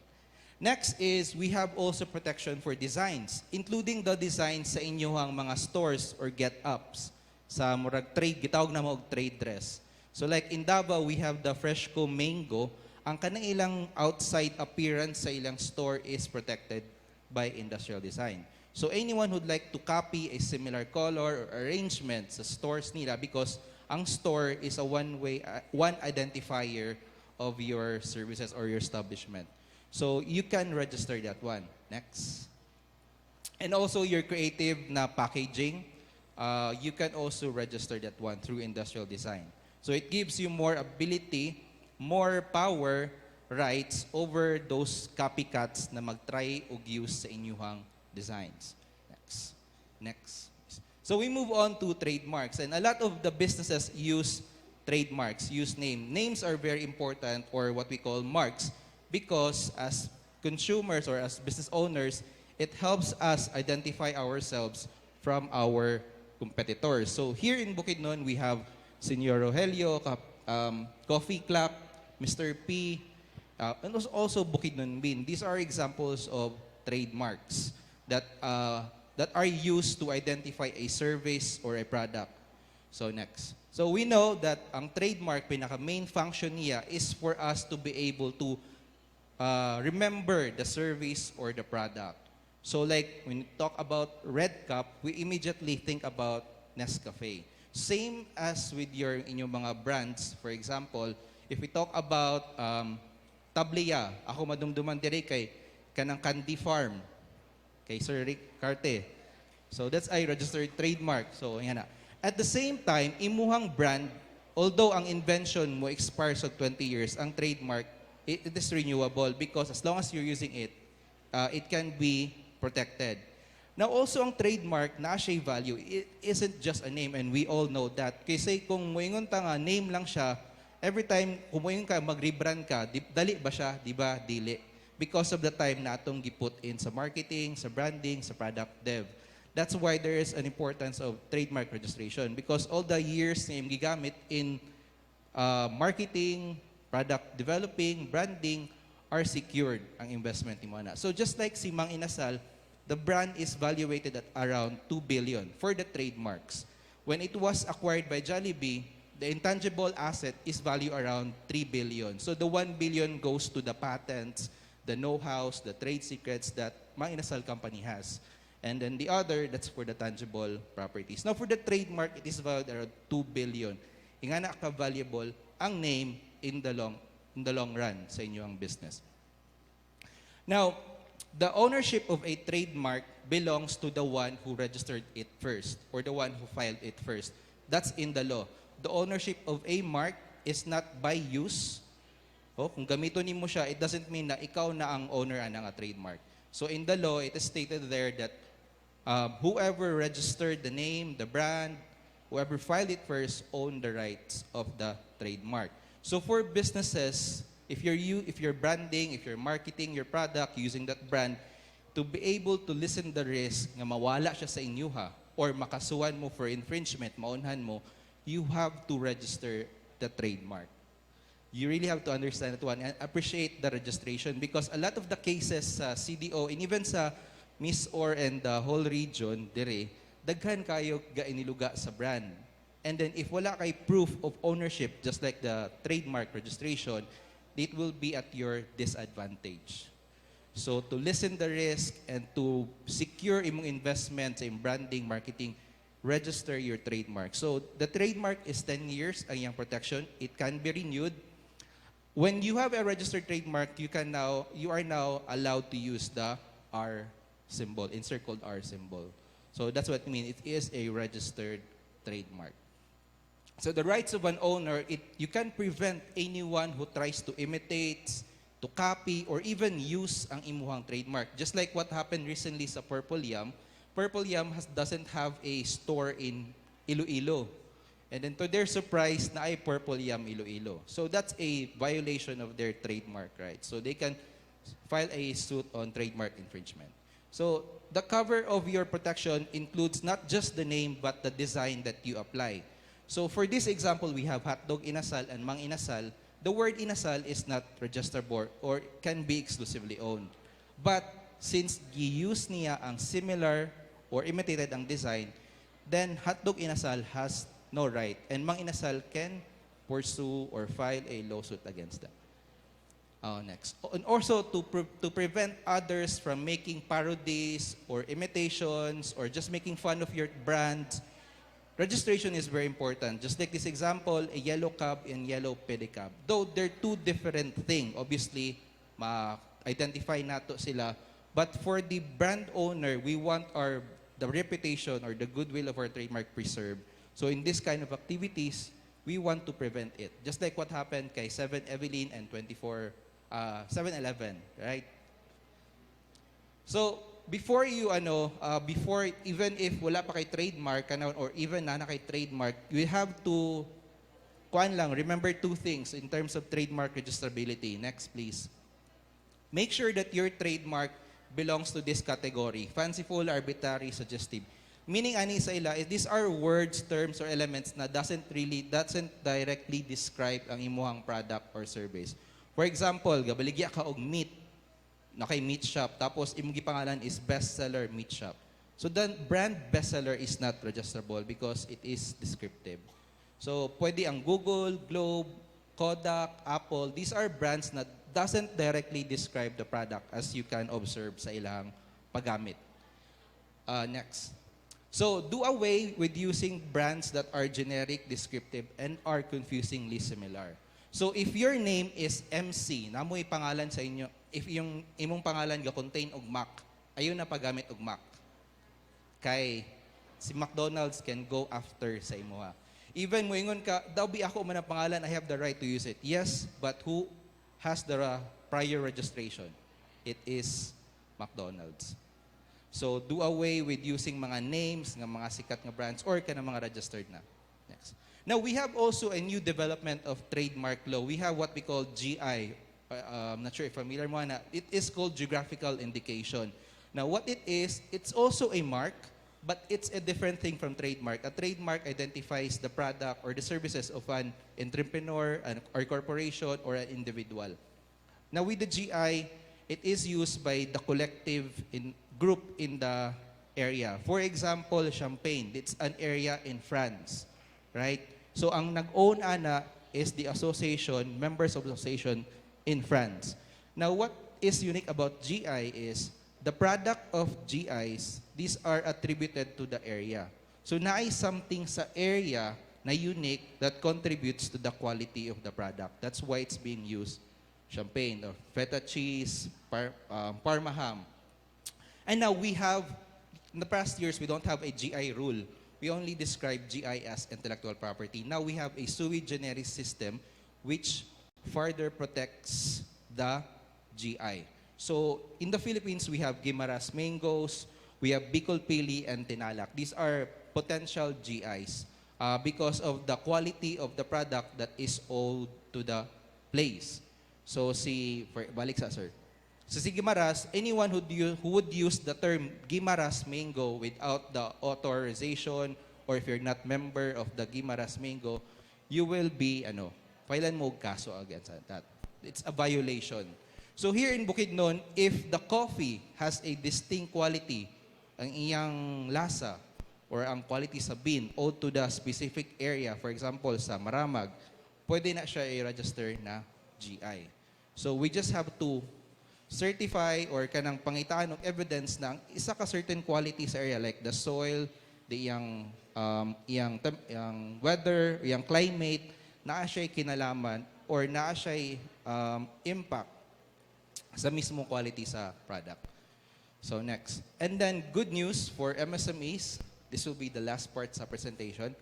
Next is we have also protection for designs, including the designs sa inyong mga stores or get-ups. Sa murag trade, gitawag na mo og trade dress. So like in Davao, we have the Freshco Mango. Ang kanang ilang outside appearance sa ilang store is protected by industrial design. So anyone who'd like to copy a similar color or arrangement sa stores nila, because ang store is a one identifier of your services or your establishment. So you can register that one. Next. And also your creative na packaging, you can also register that one through industrial design. So it gives you more ability, more power, rights over those copycats na mag-try o use sa inyong designs. Next. So we move on to trademarks. And a lot of the businesses use trademarks, use name. Names are very important, or what we call marks, because as consumers or as business owners, it helps us identify ourselves from our competitors. So here in Bukidnon, we have Senor Rogelio, Coffee Clock, Mr. P, and also Bukidnon Bean. These are examples of trademarks that are used to identify a service or a product. So next. So we know that ang trademark, pinaka-main function niya is for us to be able to remember the service or the product. So like when we talk about Red Cup, we immediately think about Nescafe. Same as with inyong mga brands. For example, if we talk about Tablia, ako madumduman dire kay kanang Candy Farm, kay Sir Rick Carte. So that's a registered trademark. So yan na. At the same time, imuhang brand, although ang invention mo expires of 20 years, ang trademark, it is renewable because as long as you're using it, it can be protected. Now also ang trademark, na siya value, it isn't just a name, and we all know that. Kasi kung moingon ta nga, name lang siya, every time kung moingon ka, mag-rebrand ka, dali ba siya? Di ba? Dili. Because of the time na atong giput in sa marketing, sa branding, sa product dev. That's why there is an importance of trademark registration, because all the years na yung gigamit in marketing, product developing, branding, are secured ang investment ni Mona. So just like si Mang Inasal, the brand is valuated at around 2 billion for the trademarks. When it was acquired by Jollibee, the intangible asset is valued around 3 billion. So the 1 billion goes to the patents, the know-hows, the trade secrets that Mang Inasal company has. And then the other, that's for the tangible properties. Now for the trademark, it is valued around 2 billion. Ingana ka-valuable ang name in the long run sa inyong business. Now, the ownership of a trademark belongs to the one who registered it first or the one who filed it first. That's in the law. The ownership of a mark is not by use. Kung gamiton mo siya, it doesn't mean na ikaw na ang owner ng trademark. So in the law, it is stated there that whoever registered the name, the brand, whoever filed it first own the rights of the trademark. So for businesses, if you're branding, if you're marketing your product using that brand, to be able to lessen the risk nga mawala siya sa inyo or makasuhan mo for infringement, maunhan mo, you have to register the trademark. You really have to understand that one and appreciate the registration, because a lot of the cases sa CDO and even sa Miss Or and the whole region, dire, daghan kayo ga iniluga sa brand. And then if wala kay proof of ownership, just like the trademark registration, it will be at your disadvantage. So to lessen the risk and to secure imong investments in branding, marketing, register your trademark. So the trademark is 10 years ang iyang protection. It can be renewed. When you have a registered trademark, you are now allowed to use the R symbol, encircled R symbol. So that's what I mean. It is a registered trademark. So the rights of an owner, you can prevent anyone who tries to imitate, to copy, or even use ang imuhang trademark. Just like what happened recently sa Purple Yam. Purple Yam doesn't have a store in Iloilo. And then to their surprise, na ay Purple Yam Iloilo. So that's a violation of their trademark rights. So they can file a suit on trademark infringement. So the cover of your protection includes not just the name, but the design that you apply. So for this example, we have hotdog inasal and mang inasal. The word inasal is not registerable or can be exclusively owned. But since gi-use niya ang similar or imitated ang design, then hotdog inasal has no right. And mang inasal can pursue or file a lawsuit against them. Next. And also to prevent others from making parodies or imitations or just making fun of your brand, registration is very important. Just like this example, a yellow cab and yellow pedicab. Though they're two different things, obviously, ma-identify nato sila. But for the brand owner, we want the reputation or the goodwill of our trademark preserved. So in this kind of activities, we want to prevent it. Just like what happened kay 7-Evelyn and 7-Eleven, right? So, before even if wala pa kay trademark or even na kay trademark, you have to remember two things in terms of trademark registrability. Next, please. Make sure that your trademark belongs to this category: fanciful, arbitrary, suggestive. Meaning ani sa ila, these are words, terms, or elements na doesn't directly describe ang imuhang product or service. For example, gabaligya ka og meat na kay meat shop, tapos imong gipangalan is bestseller meat shop. So the brand bestseller is not registerable because it is descriptive. So pwede ang Google, Globe, Kodak, Apple, these are brands na doesn't directly describe the product as you can observe sa ilang paggamit. Next. So do away with using brands that are generic, descriptive, and are confusingly similar. So if your name is MC, namoy pangalan sa inyo, if yung imong pangalan ga-contain og Mac, ayun na paggamit og Mac. Kay si McDonald's can go after sa imuha. Even mo ingon ka, daw bi ako man ang pangalan, I have the right to use it. Yes, but who has the prior registration? It is McDonald's. So do away with using mga names ng mga sikat nga brands or kanang mga registered na. Next. Now we have also a new development of trademark law. We have what we call GI. I'm not sure if familiar mo na. It is called geographical indication. Now what it is, it's also a mark, but it's a different thing from trademark. A trademark identifies the product or the services of an entrepreneur, or corporation, or an individual. Now with the GI, it is used by the collective group in the area. For example, Champagne, it's an area in France, right? So ang nag-own ana is the association, members of the association in France. Now, what is unique about GI is the product of GIs, these are attributed to the area. So, naay something sa area na unique that contributes to the quality of the product. That's why it's being used. Champagne, or feta cheese, Parma ham. And now we have, in the past years, we don't have a GI rule. We only describe GI as intellectual property. Now we have a sui generis system which further protects the GI. So in the Philippines, we have Guimaras mangoes, we have Bicol Pili, and Tinalak. These are potential GIs because of the quality of the product that is owed to the place. So balik sa sir. So si Guimaras, anyone who would use the term Guimaras mango without the authorization, or if you're not member of the Guimaras mango, you will be filean mo kaso against that. It's a violation. So here in Bukidnon, if the coffee has a distinct quality, ang iyang lasa, or ang quality sa bean owed to the specific area, for example, sa Maramag, pwede na siya i-register na GI. So we just have to certify or kanang pangitaan ng evidence na ang isa ka certain quality sa area like the soil, the iyang weather, iyang climate, naa siya'y kinalaman or naa siya'y impact sa mismong quality sa product. So next. And then good news for MSMEs, this will be the last part sa presentation.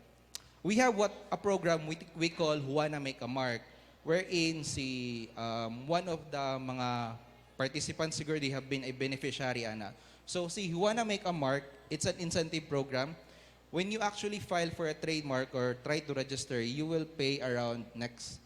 We have a program we call Juana Make a Mark, wherein one of the mga participants siguro they have been a beneficiary ana. So si Juana Make a Mark, it's an incentive program. When you actually file for a trademark or try to register, you will pay around next.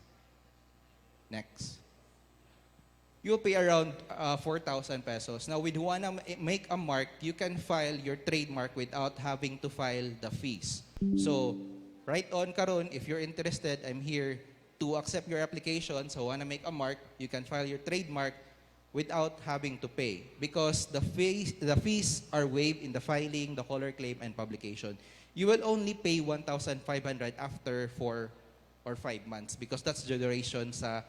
You will pay around 4,000 pesos. Now with Juana Make a Mark, you can file your trademark without having to file the fees. So right on karon, if you're interested, I'm here to accept your application. So Juana Make a Mark, you can file your trademark without having to pay because the fees are waived in the filing, the color claim, and publication. You will only pay 1,500 after 4 or 5 months because that's the duration sa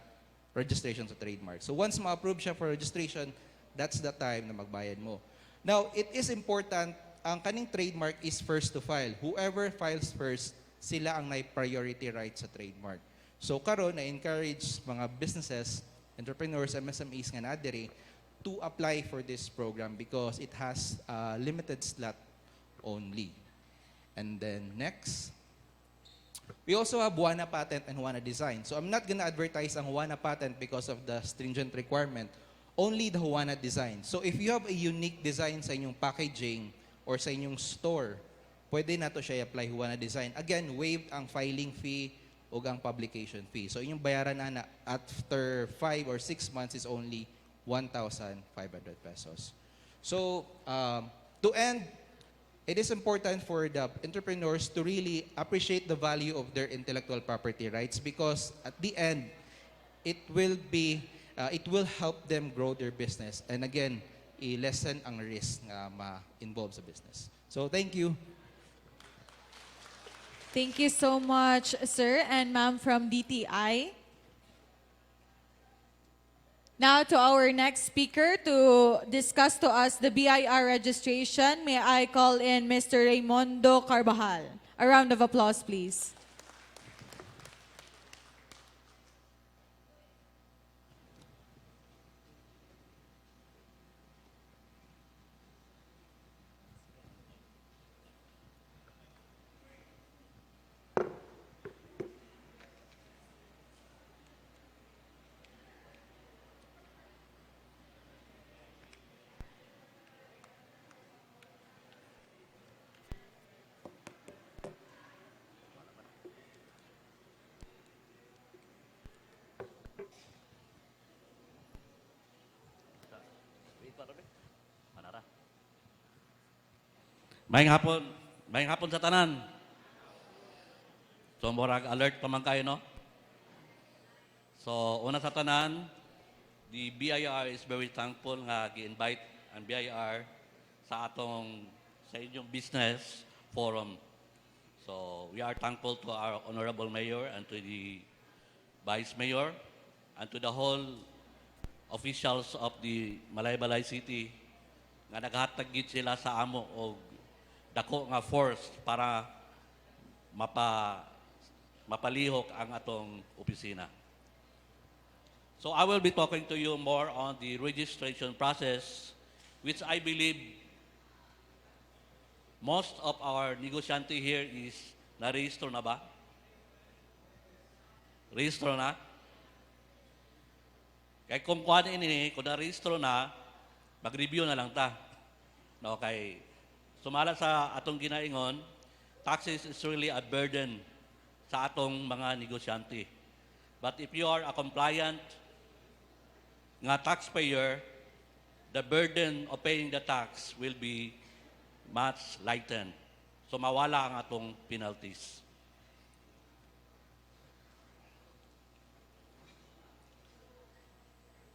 registration sa trademark. So once ma-approve siya for registration, that's the time na magbayad mo. Now, it is important, ang kaning trademark is first to file. Whoever files first, sila ang may priority right sa trademark. So karon na-encourage mga businesses, entrepreneurs, MSMEs nga nadiri to apply for this program because it has a limited slot only. And then next, we also have Juana Patent and Juana Design. So I'm not gonna advertise ang Juana Patent because of the stringent requirement, only the Juana Design. So if you have a unique design sa inyong packaging or sa inyong store, pwede na to siya i-apply Juana Design. Again, waived ang filing fee o ang publication fee. So inyong bayaran na after 5 or 6 months is only 1,500 pesos. So to end, it is important for the entrepreneurs to really appreciate the value of their intellectual property rights because at the end, it will help them grow their business. And again, i-lessen ang risk na ma-involve sa business. So thank you. Thank you so much, sir and ma'am from DTI. Now to our next speaker to discuss to us the BIR registration, may I call in Mr. Raimundo Carbajal. A round of applause, please. Maayong hapon sa tanan. So, murag alert pa man kayo, no? So, una sa tanan, the BIR is very thankful nga gi-invite ang BIR sa inyong business forum. So, we are thankful to our Honorable Mayor and to the Vice Mayor and to the whole officials of the Malaybalay City nga naghatag gid sila sa amo og dako nga force para mapalihok ang atong opisina. So I will be talking to you more on the registration process, which I believe most of our negosyante here is na-register na ba? Register na? Kaya kung kuhaan ini, kung na-register na, mag-review na lang ta. No, kay sumala sa atong ginaingon, taxes is really a burden sa atong mga negosyante. But if you are a compliant nga taxpayer, the burden of paying the tax will be much lightened. So mawala ang atong penalties.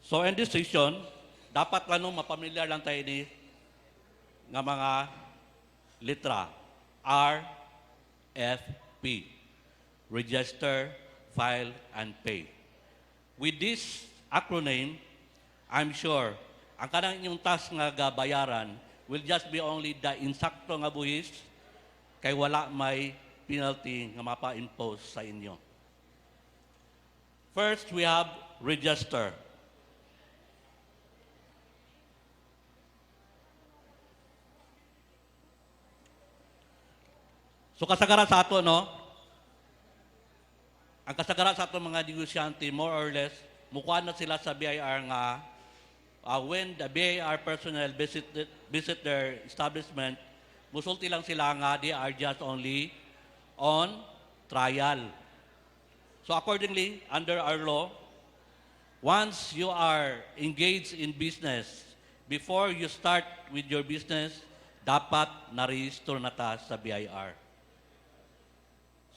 So in this session, dapat lang mapamilyar lang tayo ni nga mga litra. RFP. Register, File, and Pay. With this acronym, I'm sure ang kanang inyong task nga gabayaran will just be only the insakto nga buhis kay wala may penalty nga mapa-impose sa inyo. First, we have register. So kasagaran sa ato, no? Ang kasagaran sa ato mga negosyante, more or less, mukha na sila sa BIR nga when the BIR personnel visit their establishment, musulti lang sila nga they are just only on trial. So accordingly, under our law, once you are engaged in business, before you start with your business, dapat na-register na ta sa BIR.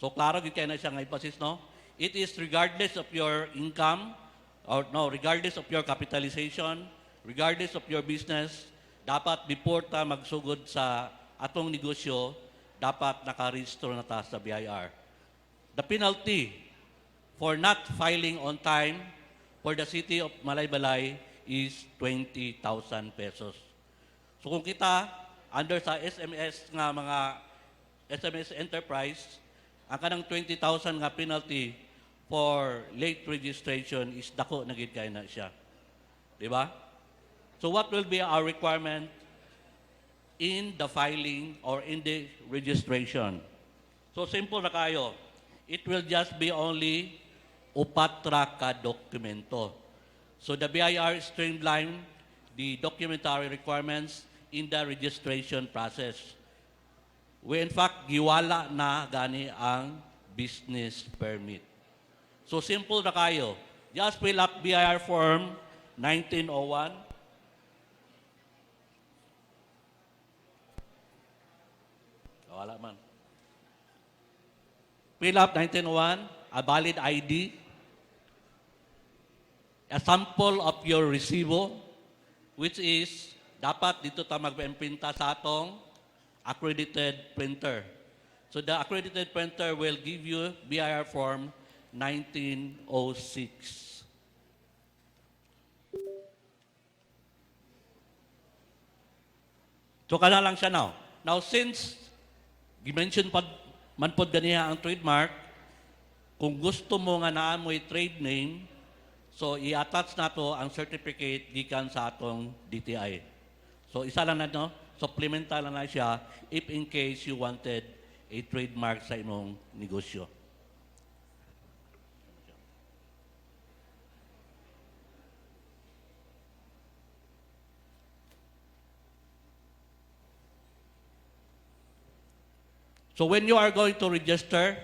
So klaro, yun kayo na siya nga emphasis, no? It is regardless of your income, or no, regardless of your capitalization, regardless of your business, dapat before ta magsugod sa atong negosyo, dapat naka-register na ta sa BIR. The penalty for not filing on time for the city of Malaybalay is 20,000 pesos. So kung kita, under sa SMS nga mga SMS enterprise, ang kanang 20,000 nga penalty for late registration is dako na gid kay na siya. Di ba? So what will be our requirement in the filing or in the registration? So simple na kayo. It will just be only upatra ka dokumento. So the BIR streamlined the documentary requirements in the registration process. We in fact giwala na gani ang business permit. So simple na kayo. Just fill up BIR form 1901. Wala man. Fill up 1901, a valid ID, a sample of your resibo, which is dapat dito ta mag-imprinta sa atong accredited printer. So the accredited printer will give you BIR form 1906. So kana lang siya now. Now since gi-mention man pod ganiya ang trademark, kung gusto mo nga naamoy trade name, so i-attach na to ang certificate gikan sa atong DTI. So isa lang na no, supplemental na siya if in case you wanted a trademark sa imong negosyo. So when you are going to register,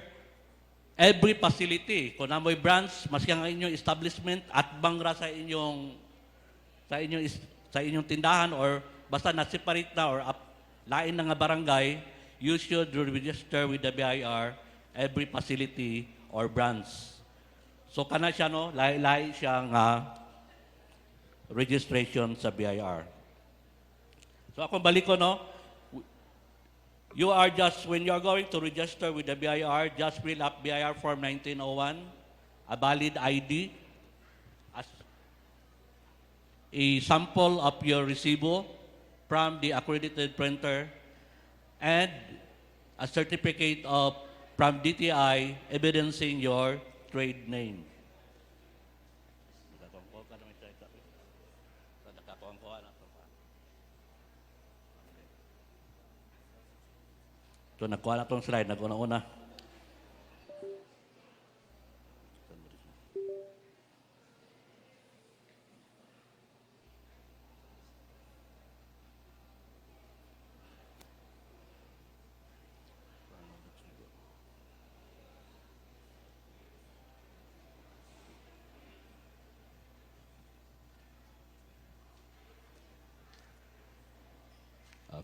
every facility, kung namoy branch, maski ang inyong establishment at bangra sa inyong tindahan or basta na-separate na or lain na nga barangay, you should register with the BIR every facility or branch. So kana siya no, lahi-lahi siya nga registration sa BIR. So akong balik ko no, you are just, when you are going to register with the BIR, just fill up BIR form 1901, a valid ID, as a sample of your resibo from the accredited printer, and a certificate of from DTI evidencing your trade name. So nagkuha na itong slide, naguna-una.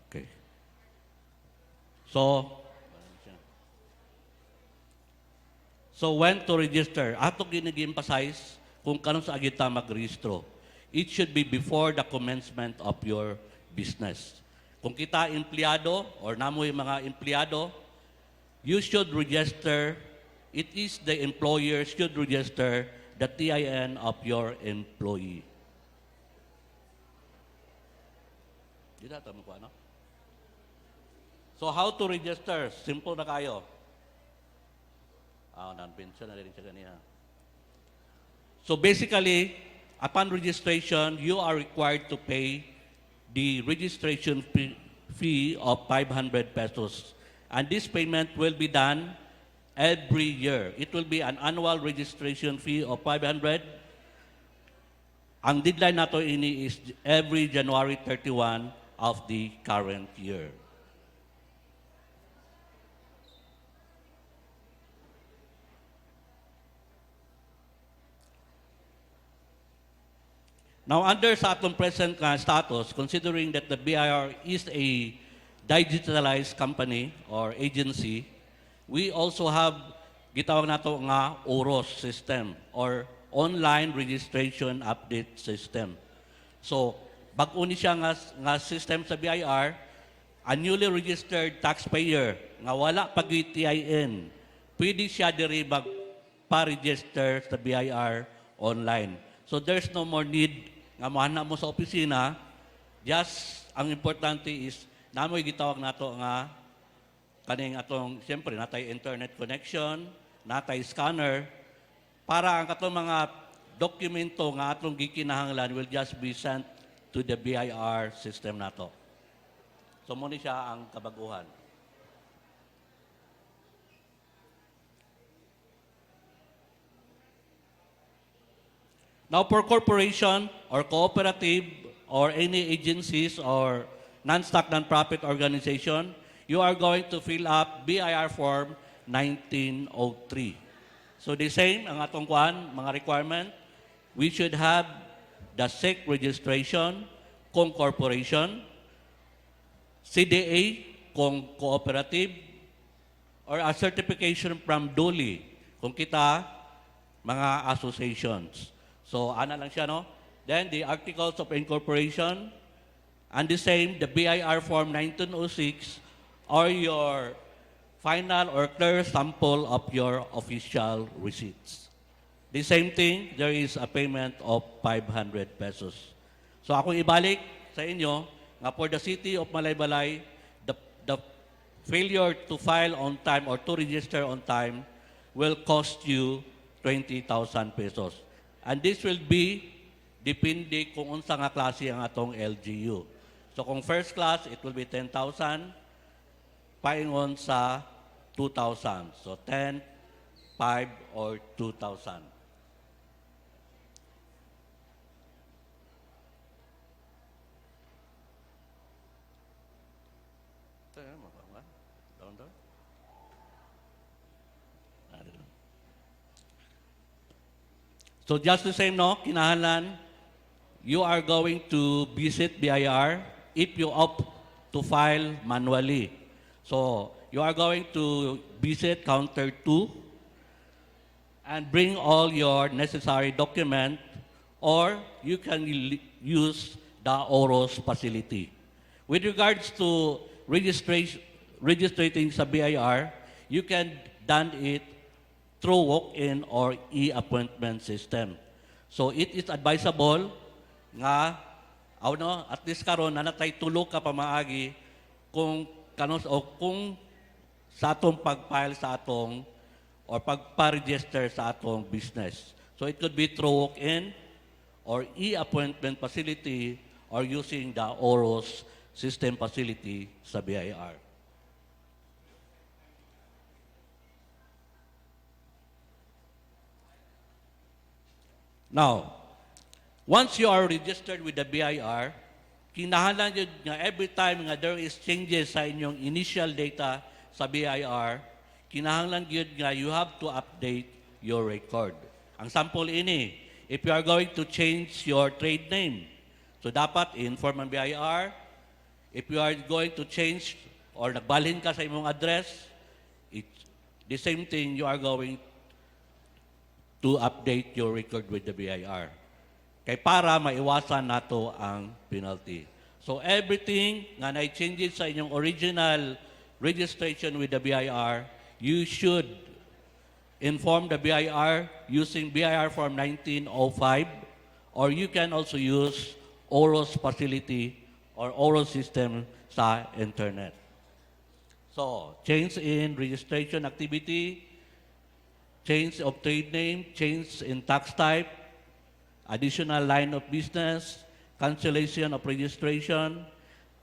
Okay. So when to register? Ato ginag-emphasize kung kanong sa agita mag-registro. It should be before the commencement of your business. Kung kita empleyado or namoy mga empleyado, you should register, it is the employer should register the TIN of your employee. Di na tama ko, ano? So how to register? Simple na kayo. Non-pension na rin siya ganina. So basically, upon registration, you are required to pay the registration fee of 500 pesos. And this payment will be done every year. It will be an annual registration fee of 500. Ang deadline nato ini is every January 31 of the current year. Now, under sa atong present status, considering that the BIR is a digitalized company or agency, we also have gitawag nato nga OROS system or online registration update system. So, bag-o ni siya nga system sa BIR, a newly registered taxpayer nga wala pag TIN, pwede siya diri pa-register sa BIR online. So there's no more need nga mahanap mo sa opisina. Just ang importante is namoy gitawag nato nga kaning atong siyempre natay internet connection, natay scanner para ang katong mga dokumento nga atong gikinahanglan will just be sent to the BIR system nato. So mo ni siya ang kabaguhan. Now, for corporation or cooperative or any agencies or non-stock non-profit organization, you are going to fill up BIR Form 1903. So the same, ang atong kuan, mga requirement, we should have the SEC registration kung corporation, CDA kung cooperative, or a certification from DOLI kung kita mga associations. So, ana lang siya, no? Then, the Articles of Incorporation, and the same, the BIR Form 1906, or your final or clear sample of your official receipts. The same thing, there is a payment of 500 pesos. So, akong ibalik sa inyo, nga for the city of Malaybalay, the failure to file on time or to register on time will cost you 20,000 pesos. And this will be depende kung unsa nga klase ang atong LGU. So kung first class, it will be 10,000, paingon sa 2,000. So 10, 5, or 2,000. So just the same, no, kinahanglan, you are going to visit BIR if you opt to file manually. So you are going to visit counter 2 and bring all your necessary document, or you can use the OROS facility. With regards to registering sa BIR, you can done it through walk-in or e-appointment system. So it is advisable nga at least karon na natay tulo ka pamaagi kung kanos o kung sa atong pag-file sa atong or pagpa-register sa atong business. So it could be through walk-in or e-appointment facility or using the OROS system facility sa BIR. Now, once you are registered with the BIR, kinahanglan yun nga every time nga there is changes sa inyong initial data sa BIR, kinahanglan yun nga you have to update your record. Ang sample ini, if you are going to change your trade name, so dapat inform ang BIR. If you are going to change or nagbalhin ka sa imong address, it's the same thing, you are going to update your record with the BIR. Kay para maiwasan nato ang penalty. So everything nga na-changes sa inyong original registration with the BIR, you should inform the BIR using BIR Form 1905, or you can also use OROS facility or OROS system sa internet. So, change in registration activity, change of trade name, change in tax type, additional line of business, cancellation of registration,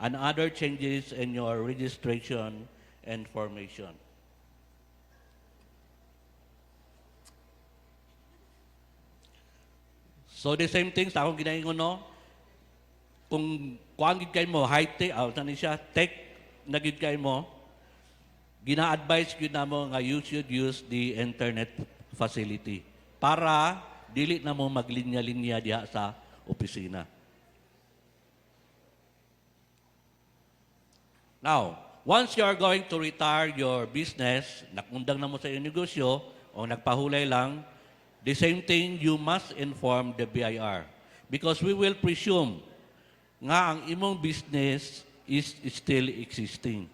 and other changes in your registration information. So the same thing sa akong ginaingon, no? Kung kuang gid kay mo high tech, tani siya tech na gid kay mo, gina-advise gid namo nga you should use the internet facility para dili na mo maglinya-linya diha sa opisina. Now, once you are going to retire your business, nakundang na mo sa iyong negosyo o nagpahulay lang, the same thing, you must inform the BIR. Because we will presume nga ang imong business is still existing.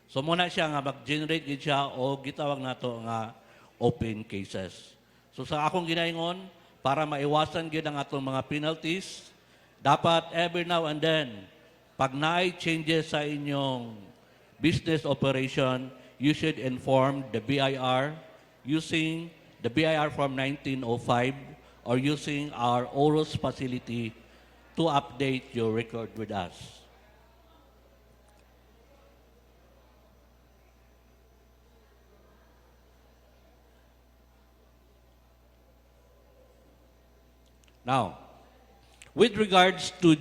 So muna siya nga mag-generate gid siya o gitawag nato nga open cases. So sa akong ginaingon, para maiwasan gid ang atong mga penalties, dapat every now and then, pag naay changes sa inyong business operation, you should inform the BIR using the BIR Form 1905 or using our OROS facility to update your record with us. Now, with regards to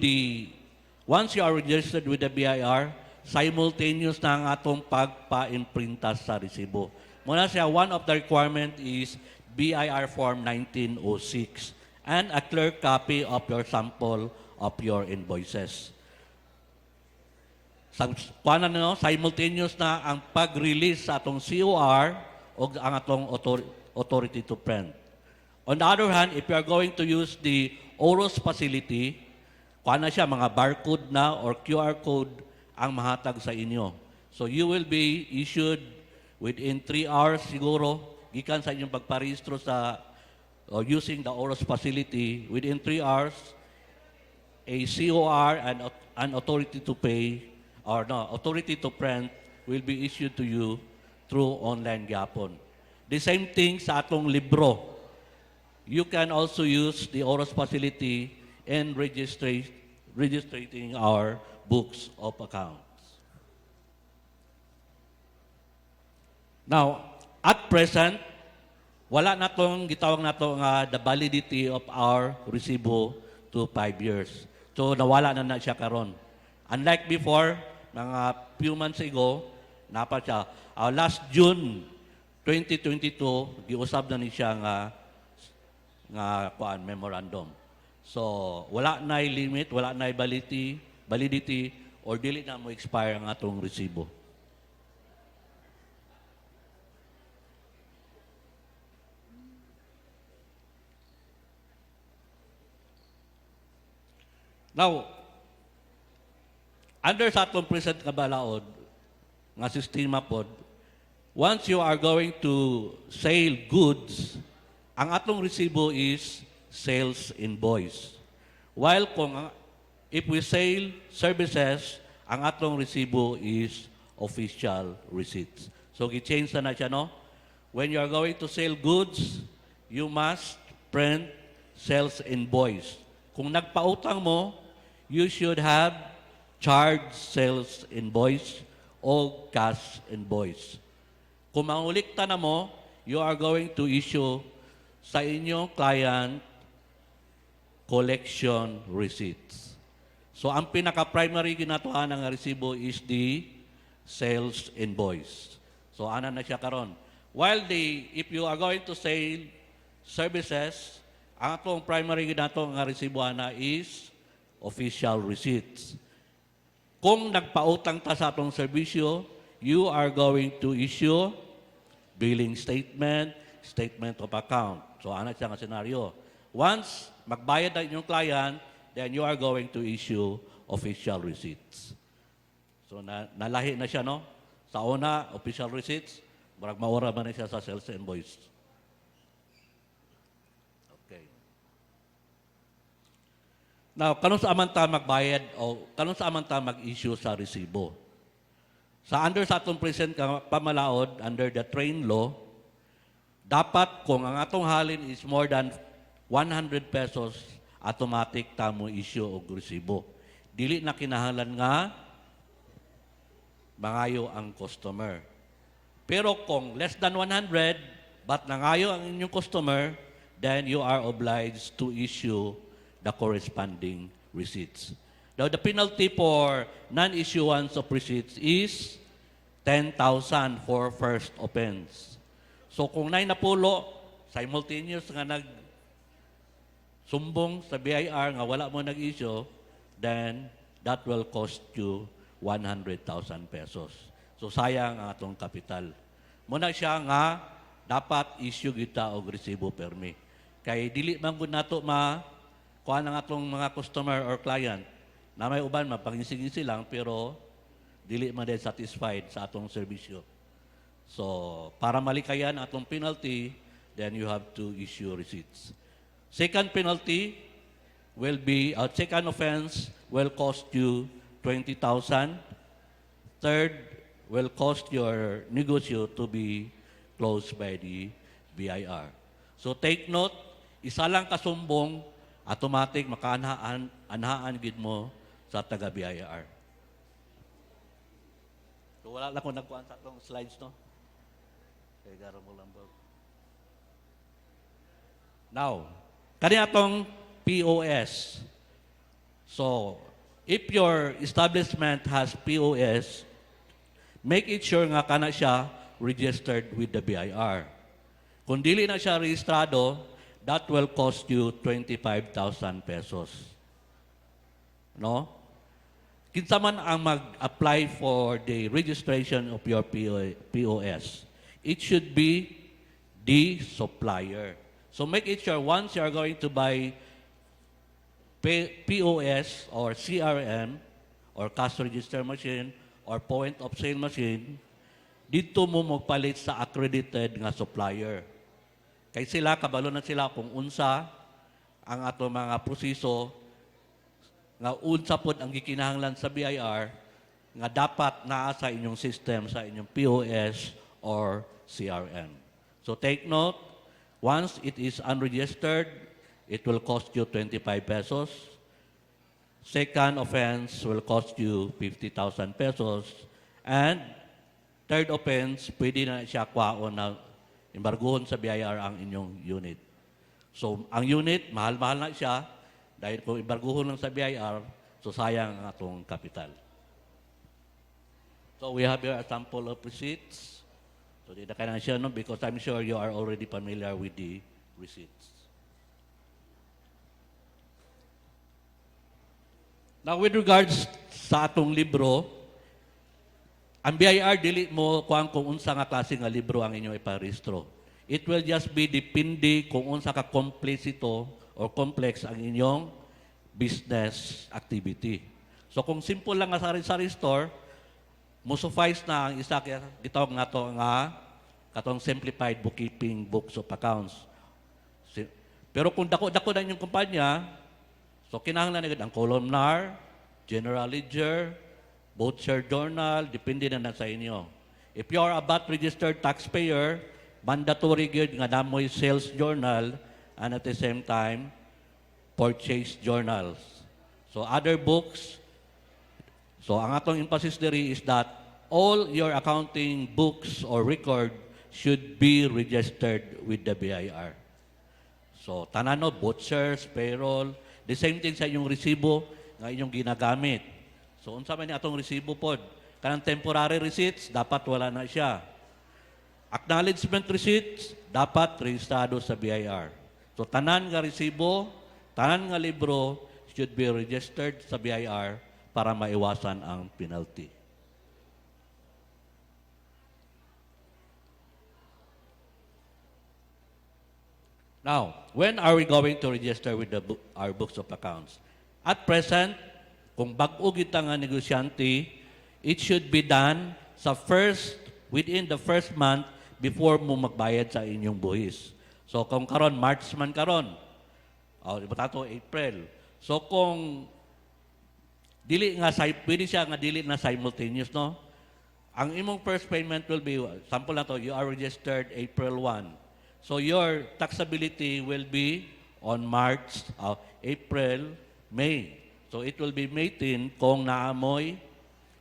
once you are registered with the BIR, simultaneous na ang atong pagpa-imprinta sa resibo. Muna siya, one of the requirement is BIR Form 1906 and a clear copy of your sample of your invoices. Simultaneous na ang pag-release sa atong COR o ang atong authority to print. On the other hand, if you are going to use the OROS facility, kuha na siya, mga barcode na or QR code ang mahatag sa inyo. So you will be issued within 3 hours siguro, gikan sa inyong pagparehistro sa using the OROS facility, within 3 hours, a COR and an authority to pay, or no, authority to print will be issued to you through online gapon. The same thing sa atong libro. You can also use the OROS facility in registering our books of accounts. Now, at present, wala na tong gitawag na to nga the validity of our resibo to 5 years. So nawala na siya karon. Unlike before, mga few months ago, napa siya. Last June 2022, giusab na ni siya nga memorandum. So wala na limit, wala na validity or dili na mo expire ang atong resibo. Now, under sa atong present kabalaod, nga sistema pod, once you are going to sell goods, ang atong resibo is sales invoice. While if we sell services, ang atong resibo is official receipts. So, gi-change na siya, no? When you are going to sell goods, you must print sales invoice. Kung nagpautang mo, you should have charged sales invoice o cash invoice. Kung mangulikta na mo, you are going to issue sa inyong client collection receipts. So ang pinaka-primary ginatuhan ng resibo is the sales invoice. So ana na siya karon. While if you are going to sell services, ang atong primary ginato nga resibo ana is official receipts. Kung nagpautang ta sa atong serbisyo, you are going to issue billing statement, statement of account. So, ana siya nga senaryo. Once magbayad ang inyong client, then you are going to issue official receipts. So nalahi na siya, no? Sa una, official receipts, marag maura man na siya sa sales invoice. Okay. Now, kanong sa amanta magbayad o kanong sa amanta mag-issue sa resibo? Sa under sa atong present pamalaod, under the train law, dapat kung ang atong halin is more than 100 pesos, automatic tamo issue og resibo. Dili na kinahanglan nga mangayo ang customer. Pero kung less than 100, but nangayo ang inyong customer, then you are obliged to issue the corresponding receipts. Now, the penalty for non-issuance of receipts is 10,000 for first offense. So kung napulo, simultaneous nga sumbong sa BIR nga wala mo nag-issue, then that will cost you 100,000 pesos. So sayang ang atong kapital. Muna siya nga dapat issue kita og resibo permi. Kay dili man gud nato kuan ang atong mga customer or client na may uban mapangisig-isig lang pero dili man din satisfied sa atong serbisyo. So para malikayan atong penalty, then you have to issue receipts. Second penalty will be, second offense will cost you 20,000. Third will cost your negosyo to be closed by the BIR. So take note, isa lang kasumbong, automatic makaanhaan gid mo sa taga BIR. So wala lang ko nagkuhan sa atong slides, no? Kaya garo mo lang ba? Now, kani atong POS. So, if your establishment has POS, make it sure nga kana siya registered with the BIR. Kung dili na siya rehistrado, that will cost you 25,000 pesos. No? Kinsa man ang mag-apply for the registration of your POS, it should be the supplier. So make it sure once you are going to buy POS or CRM or cash register machine or point of sale machine, dito mo magpalit sa accredited nga supplier. Kay sila, kabalo na sila kung unsa ang ato mga proseso nga unsa pod ang gikinahanglan sa BIR nga dapat naa sa inyong system, sa inyong POS or CRM. So take note, once it is unregistered, it will cost you 25 pesos. Second offense will cost you 50,000 pesos. And third offense, pwede na siya kwaon na embargohon sa BIR ang inyong unit. So ang unit, mahal-mahal na siya dahil kung embargohon lang sa BIR, so sayang ang atong kapital. So we have here a sample of receipts. So di na kailangan siya, no? Because I'm sure you are already familiar with the receipts. Now with regards sa atong libro, ang BIR dili mo kung unsa nga klase nga libro ang inyo iparehistro. It will just be depende kung unsa ka complex ito or complex ang inyong business activity. So kung simple lang nga sari-sari store, mo suffice na ang isa kaya gitawag nato nga katong simplified bookkeeping books of accounts. Pero kung dako-dako na inyong kumpanya, so kinahanglan na ang columnar, general ledger, both share journal, depende na sa inyo. If you are a VAT registered taxpayer, mandatory gyud nga namoy sales journal and at the same time purchase journals. So other books, so ang atong emphasis diri is that all your accounting books or record should be registered with the BIR. So tanano, butchers, payroll, the same thing sa inyong resibo nga inyong ginagamit. So unsa man ni atong resibo pod? Kanang temporary receipts dapat wala na siya. Acknowledgement receipts dapat rehistrado sa BIR. So tanan nga resibo, tanan nga libro should be registered sa BIR para maiwasan ang penalty. Now, when are we going to register with our books of accounts? At present, kung bag-o kita nga negosyante, it should be done within the first month before mo magbayad sa inyong buhis. So kung karon March man karon, iba tato April. So kung pwede siya nga dili na simultaneous, no? Ang imong first payment will be, sample na to, you are registered April 1. So your taxability will be on March, April, May. So it will be May 10 kung naamoy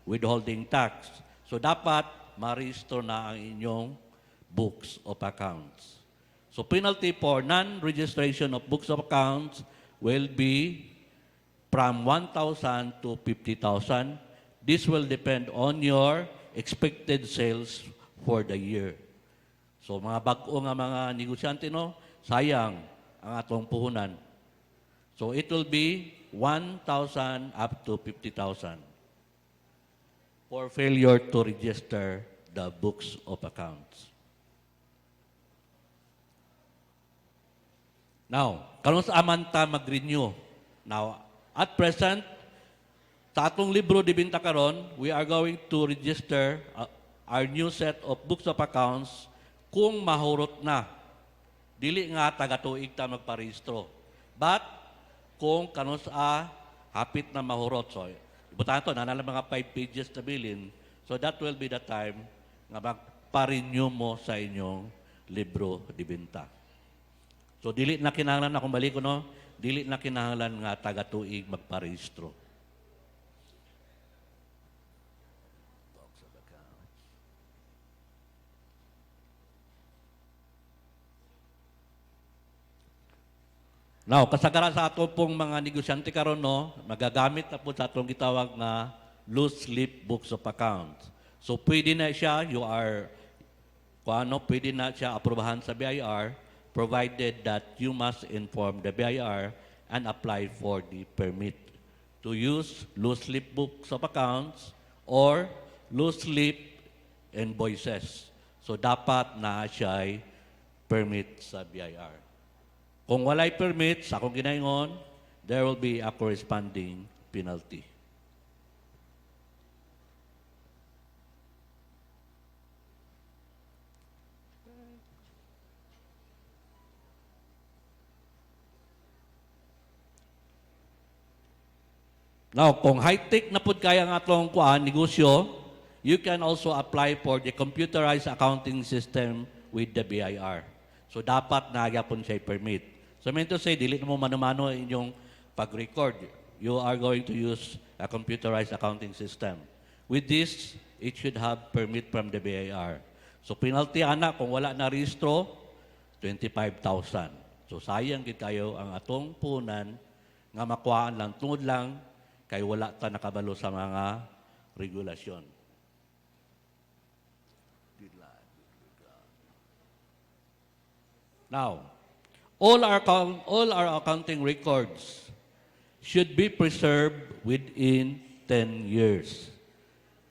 withholding tax. So dapat ma-register na ang inyong books of accounts. So penalty for non-registration of books of accounts will be from 1,000 to 50,000. This will depend on your expected sales for the year. So mga bag-o nga mga negosyante, no, sayang ang atong puhunan. So it will be 1,000 up to 50,000 for failure to register the books of accounts. Now, karon sa amanta mag-renew. Now, at present, sa atong libro di binta karon, we are going to register our new set of books of accounts kung mahurot na. Dili nga taga-tuig ta magparehistro. But kung kanon sa hapit na mahurot, so ibutan to na mga 5 pages na bilin, so that will be the time nga magpa-renew mo sa inyong libro di binta. So dili na kinahanglan akong balik ko, no? Dili na kinahanglan nga taga-tuig magparehistro. Now, kasagaran sa ato pong mga negosyante karon, no, magagamit na po sa atong gitawag na loose slip books of accounts. So pwede na siya, pwede na siya aprobahan sa BIR, provided that you must inform the BIR and apply for the permit to use loose slip books of accounts or loose slip invoices. So dapat na siya permit sa BIR. Kung walay permit, sa akong ginaingon, there will be a corresponding penalty. Now, kung high-tech na po kaya ang atong negosyo, you can also apply for the computerized accounting system with the BIR. So, dapat nagyapon siya permit. So, I mean to say, dili mo mano-mano inyong pag-record. You are going to use a computerized accounting system. With this, it should have permit from the BIR. So, penalty, anak, kung wala na rehistro, 25,000. So, sayang gid kayo ang atong punan nga makuhaan lang, tungod lang, kay wala ta nakabalo sa mga regulasyon. Now, all our accounting records should be preserved within 10 years.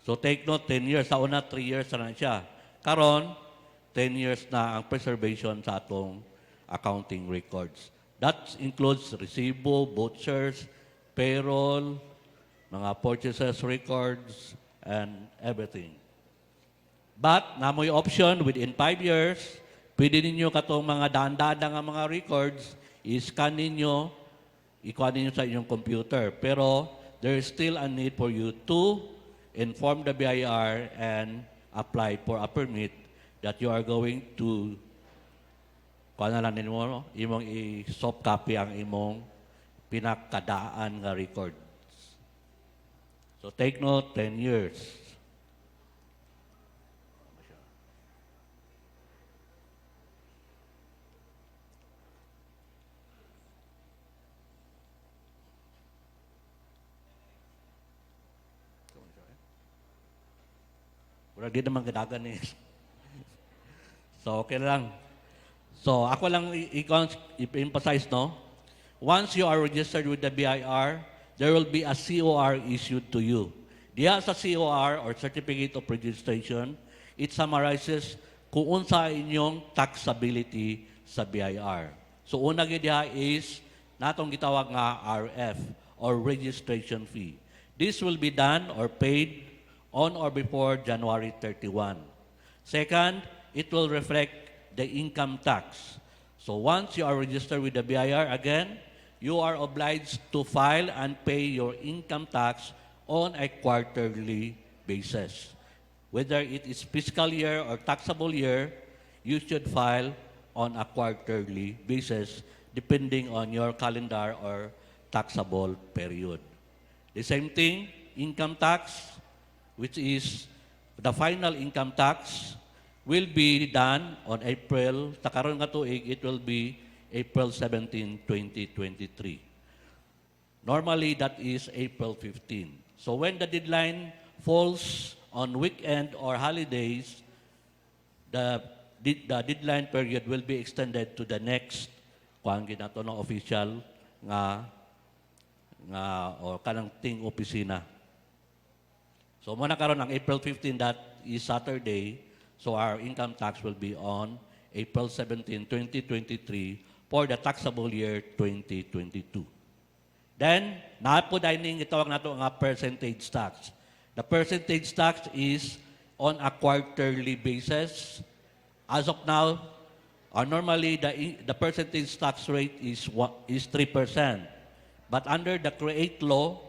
So take note, 10 years. Sa una, 3 years na siya. Karon, 10 years na ang preservation sa atong accounting records. That includes resibo, vouchers, payroll, mga purchases records, and everything. But, namoy option, within 5 years, pwede ninyo katong mga daan-daan nga mga records, i-scan ninyo, ikuha ninyo sa inyong computer. Pero, there is still a need for you to inform the BIR and apply for a permit that you are going to, kuha na lang ninyo, no? Imong i-soft copy ang imong pinakadaan nga record. So take note, 10 years. Wala di naman kadagan eh. So okay lang. So ako lang i-emphasize, no? Once you are registered with the BIR, there will be a COR issued to you. Diya sa COR or Certificate of Registration, it summarizes kung unsa inyong taxability sa BIR. So una gid diha is natong gitawag nga RF or registration fee. This will be done or paid on or before January 31. Second, it will reflect the income tax. So once you are registered with the BIR, again, you are obliged to file and pay your income tax on a quarterly basis. Whether it is fiscal year or taxable year, you should file on a quarterly basis depending on your calendar or taxable period. The same thing, income tax, which is the final income tax, will be done on April, sa karon nga tuig, it will be April 17, 2023. Normally, that is April 15. So when the deadline falls on weekend or holidays, the deadline period will be extended to the next kuan ginato ng official nga or kanang ting opisina. So muna karon ang April 15, that is Saturday, so our income tax will be on April 17, 2023 for the taxable year 2022. Then, napo dining itawag nato nga percentage tax. The percentage tax is on a quarterly basis. As of now, normally the percentage tax rate is 3%. But under the CREATE law,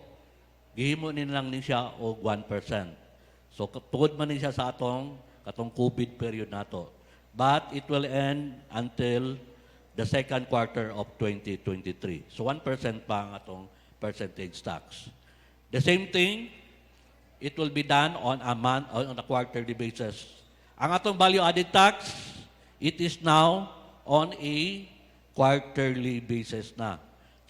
gihimo nilang ni siya og 1%. So tuod man ni siya sa katong COVID period nato. But it will end until the second quarter of 2023. So 1% pa ang atong percentage tax. The same thing, it will be done on a quarterly basis. Ang atong value added tax, it is now on a quarterly basis na.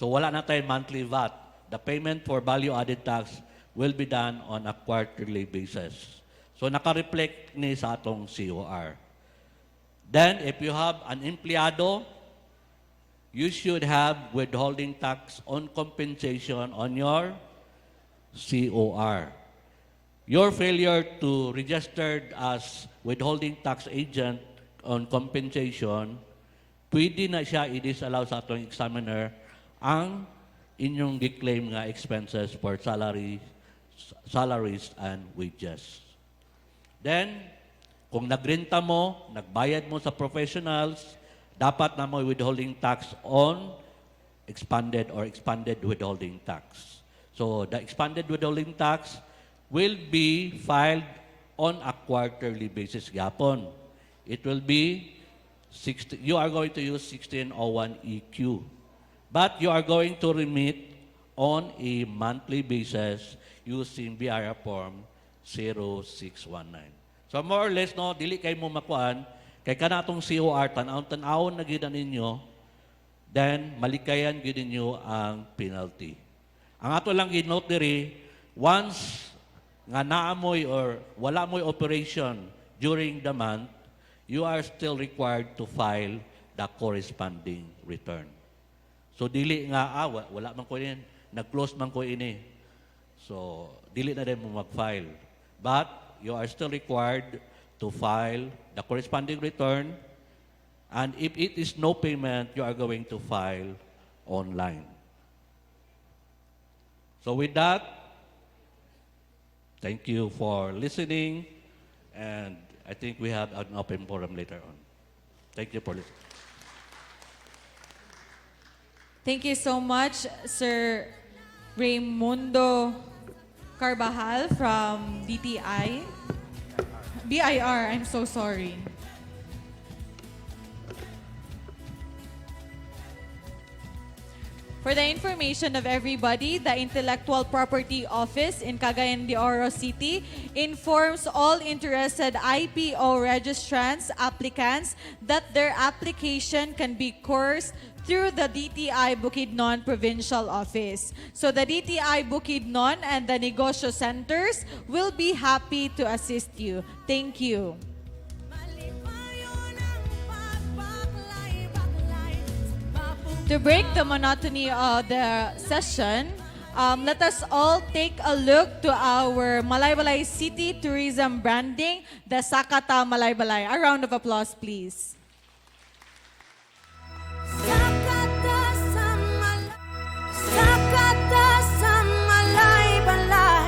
So wala na tayong monthly VAT. The payment for value added tax will be done on a quarterly basis. So naka-reflect ni sa atong COR. Then if you have an empleyado, you should have withholding tax on compensation on your COR. Your failure to register as withholding tax agent on compensation, pwede na siya i-disallow sa atong examiner ang inyong gi-claim nga expenses for salaries and wages. Then, kung nagrenta mo, nagbayad mo sa professionals, dapat na mo withholding tax on expanded withholding tax. So, the expanded withholding tax will be filed on a quarterly basis gapon. It will be, you are going to use 1601 EQ. But you are going to remit on a monthly basis using BIR form 0619. So more or less, no, dili kay mo makuan, kay kanatong COR, tanawon na gid ninyo, then malikayan gid ninyo ang penalty. Ang ato lang ginote diri, once nga naamoy or wala moy operation during the month, you are still required to file the corresponding return. So dili nga wala man ko ini, nag-close man ko ini. So dili na din mo mag-file. But you are still required to file the corresponding return, and if it is no payment, you are going to file online. So with that, thank you for listening, and I think we have an open forum later on. Thank you for listening. Thank you so much, Sir Raimundo Carbajal from DTI. BIR, I'm so sorry. For the information of everybody, the Intellectual Property Office in Cagayan de Oro City informs all interested IPO registrants, applicants, that their application can be coursed through the DTI Bukidnon Provincial Office. So the DTI Bukidnon and the Negosyo Centers will be happy to assist you. Thank you. To break the monotony of the session, let us all take a look to our Malaybalay City Tourism branding, the Sakata Malaybalay. A round of applause, please. Sakata sa Malaybalay.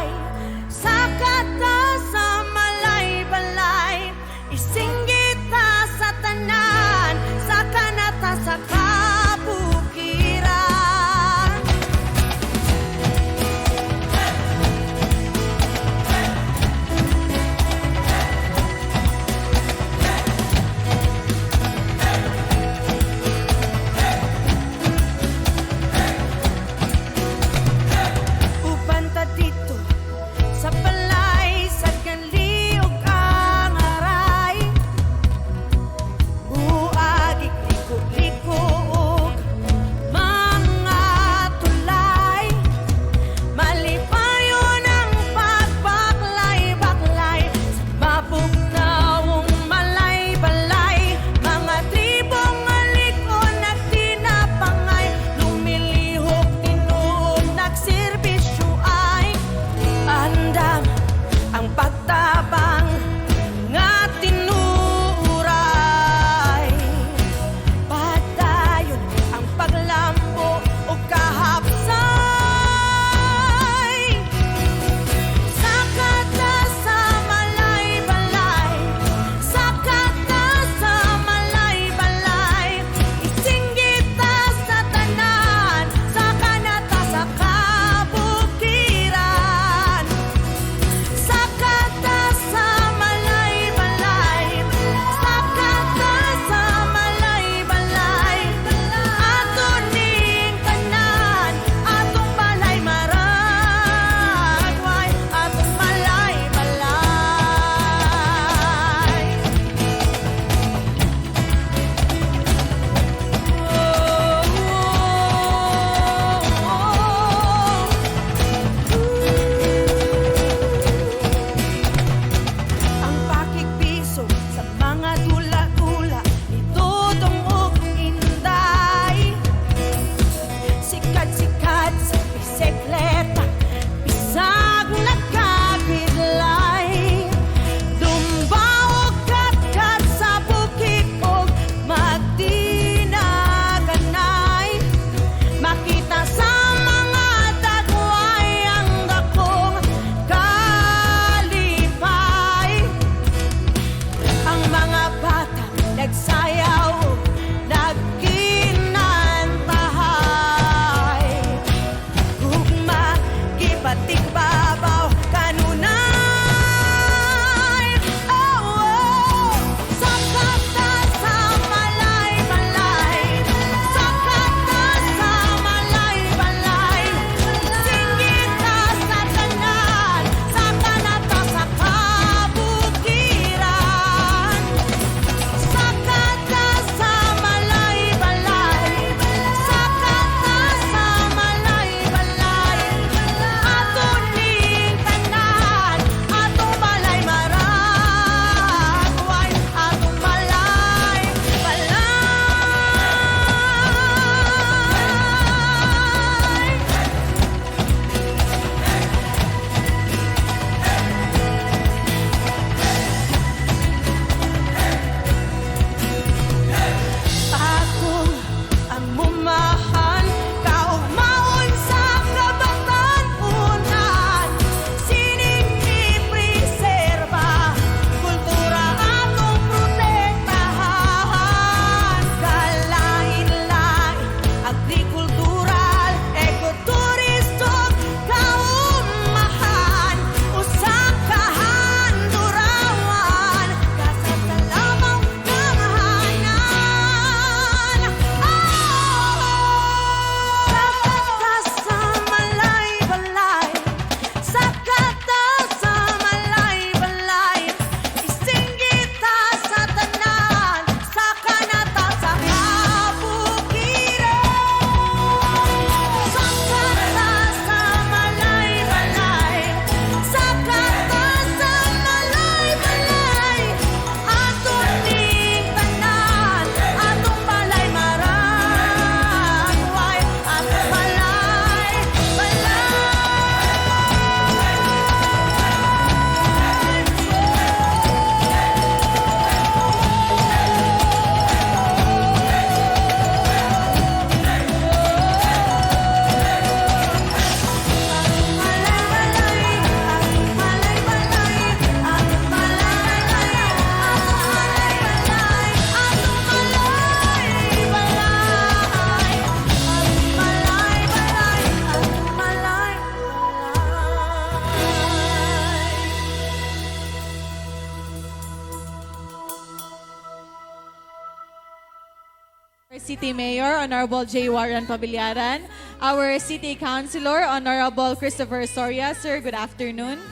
City Mayor, Honorable J. Warren Pabiliaran, our City Councilor, Honorable Christopher Soria. Sir, good afternoon.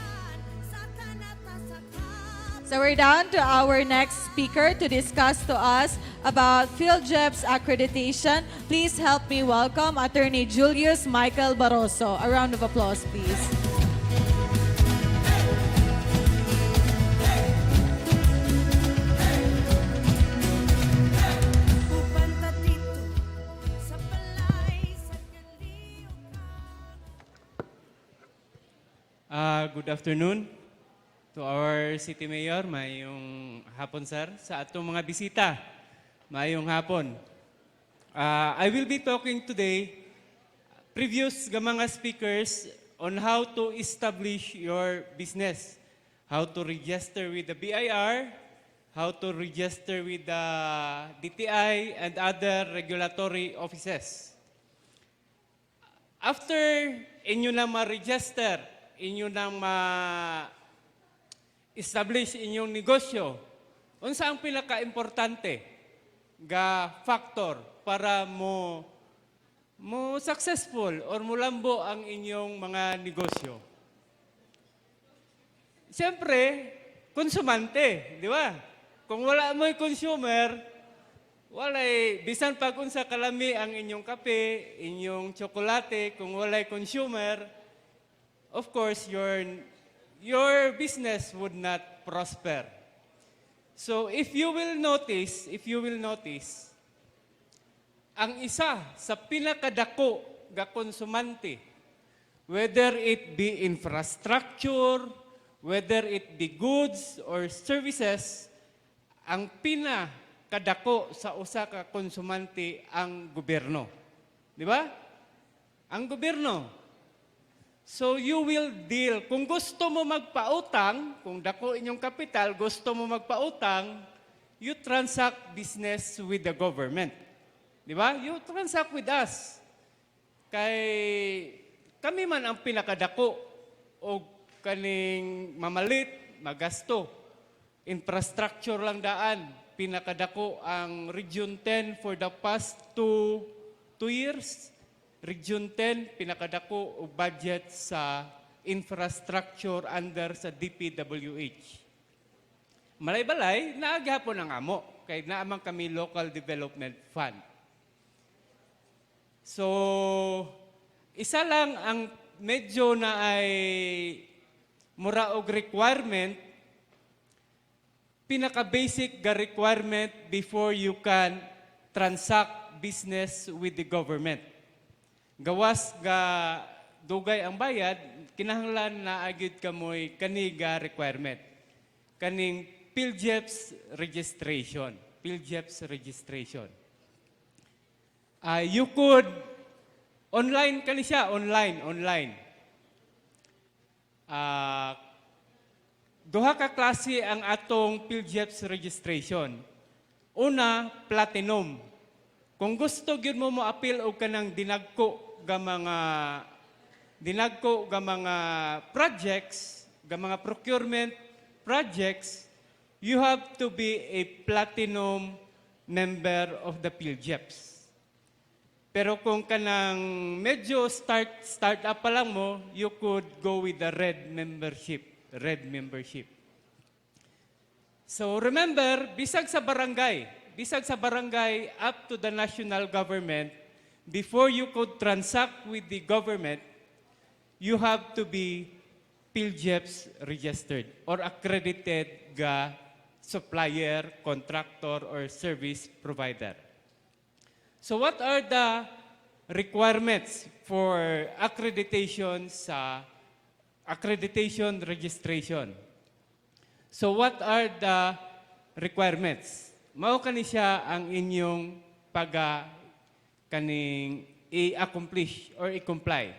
So we're down to our next speaker to discuss to us about PhilJEP's accreditation. Please help me welcome Attorney Julius Michael Barroso. A round of applause, please. Good afternoon to our City Mayor, mayong hapon sir. Sa atong mga bisita, mayong hapon. I will be talking today, previous ga mga speakers, on how to establish your business, how to register with the BIR, how to register with the DTI and other regulatory offices. After inyo na ma-register, inyo nang ma-establish inyong negosyo, unsa ang pinaka-importante ga factor para mo successful or mulambo ang inyong mga negosyo? Siyempre, konsumante, di ba? Kung wala mo'y consumer, walay, bisan pag unsa kalami ang inyong kape, inyong tsokolate, kung walay consumer, of course, your business would not prosper. So if you will notice, ang isa sa pinakadako ga konsumante, whether it be infrastructure, whether it be goods or services, ang pinakadako sa usa ka konsumante ang gobyerno. Di ba? Ang gobyerno. So you will deal, kung gusto mo magpautang, kung dako inyong kapital, gusto mo magpautang, you transact business with the government. Di ba? You transact with us. Kay kami man ang pinakadako o kaning mamalit, magasto. Infrastructure lang daan. Pinakadako ang Region 10 for the past 2 years. Region 10, pinakadako o budget sa infrastructure under sa DPWH. Malaybalay, naagihapon ang amo, kay naamang kami local development fund. So, isa lang ang medyo na ay mura og requirement, pinaka-basic ga requirement before you can transact business with the government. Gawas ga dugay ang bayad, kinahanglan na agid kamoy kaniga requirement. Kaning PhilJEP's registration. PhilJEP's registration. You could, online kani siya, online. Duha ka klase ang atong PhilJEP's registration. Una, platinum. Kung gusto gyud mo mo-appeal og kanang dinagko ga mga projects, ga mga procurement projects, you have to be a platinum member of the PhilJEPs. Pero kung kanang medyo start up pa lang mo, you could go with the red membership. So remember, bisag sa barangay up to the national government, before you could transact with the government, you have to be PhilJEPs registered or accredited ga supplier, contractor, or service provider. So what are the requirements for accreditation sa accreditation registration? So what are the requirements? Mao kani siya ang inyong kaning i-accomplish or i-comply.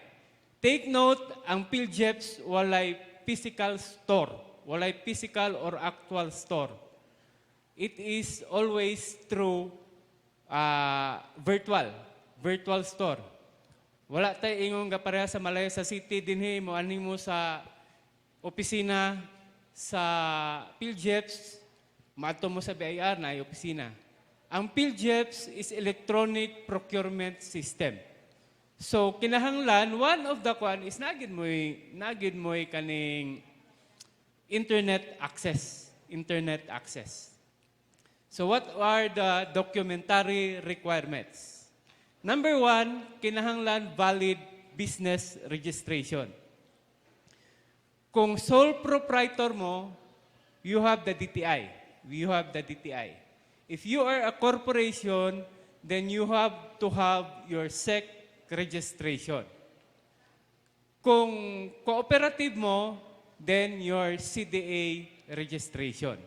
Take note, ang PhilJEPs walay physical store, walay physical or actual store. It is always through virtual store. Wala tayo ingong kapareha sa Malaya sa city dinhi mo ani mo sa opisina sa PhilJEPs, maato mo sa BIR na opisina. Ang PhilJeps is electronic procurement system. So kinahanglan one of the kwan is nagid mo'y kaning internet access. So what are the documentary requirements? Number 1, kinahanglan valid business registration. Kung sole proprietor mo, you have the DTI. If you are a corporation, then you have to have your SEC registration. Kung cooperative mo, then your CDA registration.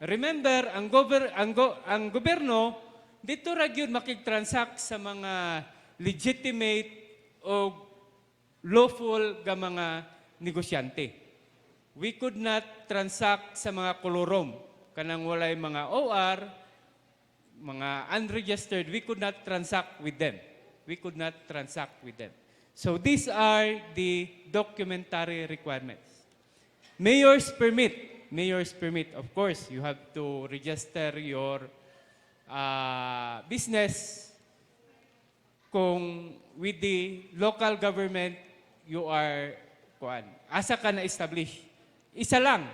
Remember, ang gobyerno, dito ra gyud makig-transact sa mga legitimate o lawful ga mga negosyante. We could not transact sa mga kolorom, kanang walay mga OR, mga unregistered, we could not transact with them. So these are the documentary requirements. Mayor's permit, of course, you have to register your business. Kung with the local government, you are asa ka na-establish. Isa lang.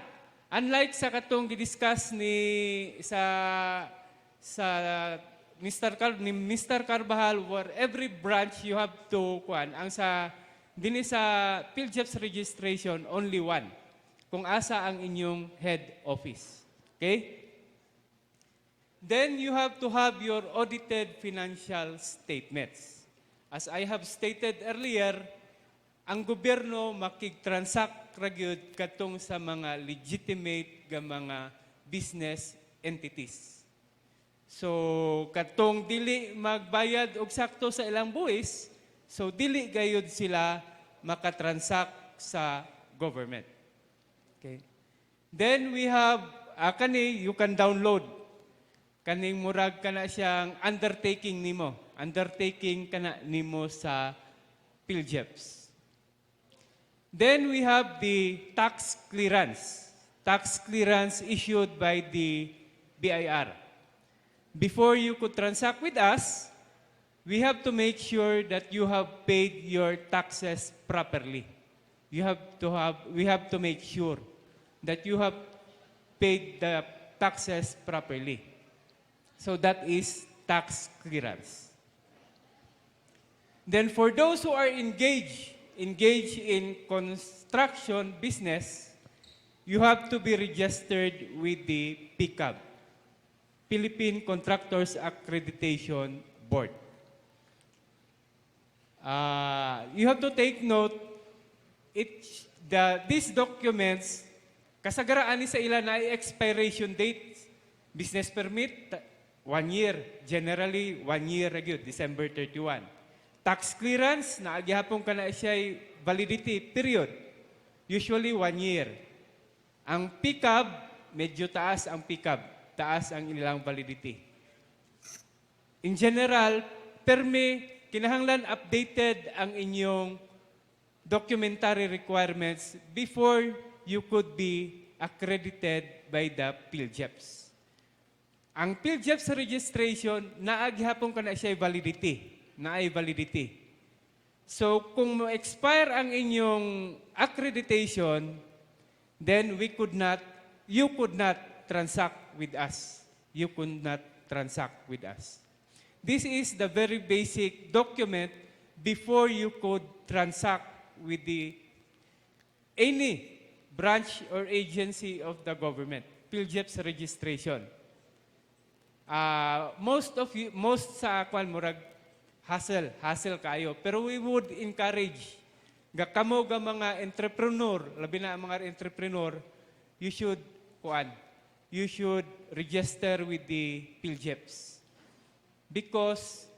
Unlike sa katong gidiscuss ni Mr. Carbajal, where every branch you have to ang sa dinhi sa PhilJeps registration, only one. Kung asa ang inyong head office. Okay? Then you have to have your audited financial statements. As I have stated earlier, ang gobyerno makig-transact ra gyud katong sa mga legitimate nga mga business entities. So katong dili magbayad og sakto sa ilang buwis, so dili gayud sila makatransact sa government. Okay. Then we have kani you can download kaning murag kana siyang undertaking kana nimo sa PhilJeps. Then we have the tax clearance issued by the BIR. Before you could transact with us, we have to make sure that you have paid your taxes properly. We have to make sure that you have paid the taxes properly. So that is tax clearance. Then for those who are engaged in construction business, you have to be registered with the PCAB, Philippine Contractors Accreditation Board. You have to take note, these documents, kasagaraan ni sa ila na expiration date. Business permit, 1 year. Generally, 1 year agad, December 31. Tax clearance, naagihapon ka na siya validity period. Usually 1 year. Ang PCAB, medyo taas ang PCAB. Taas ang ilang validity. In general, kinahanglan updated ang inyong documentary requirements before you could be accredited by the PhilJeps. Ang PhilJeps registration, naagihapon ka na siya validity. So kung ma-expire ang inyong accreditation, then you could not transact with us. This is the very basic document before you could transact with any branch or agency of the government. PhilJeps registration. Most sa murag hassle kayo. Pero we would encourage kamo ga mga entrepreneur, labi na ang mga entrepreneur, you should register with the PhilJeps. Because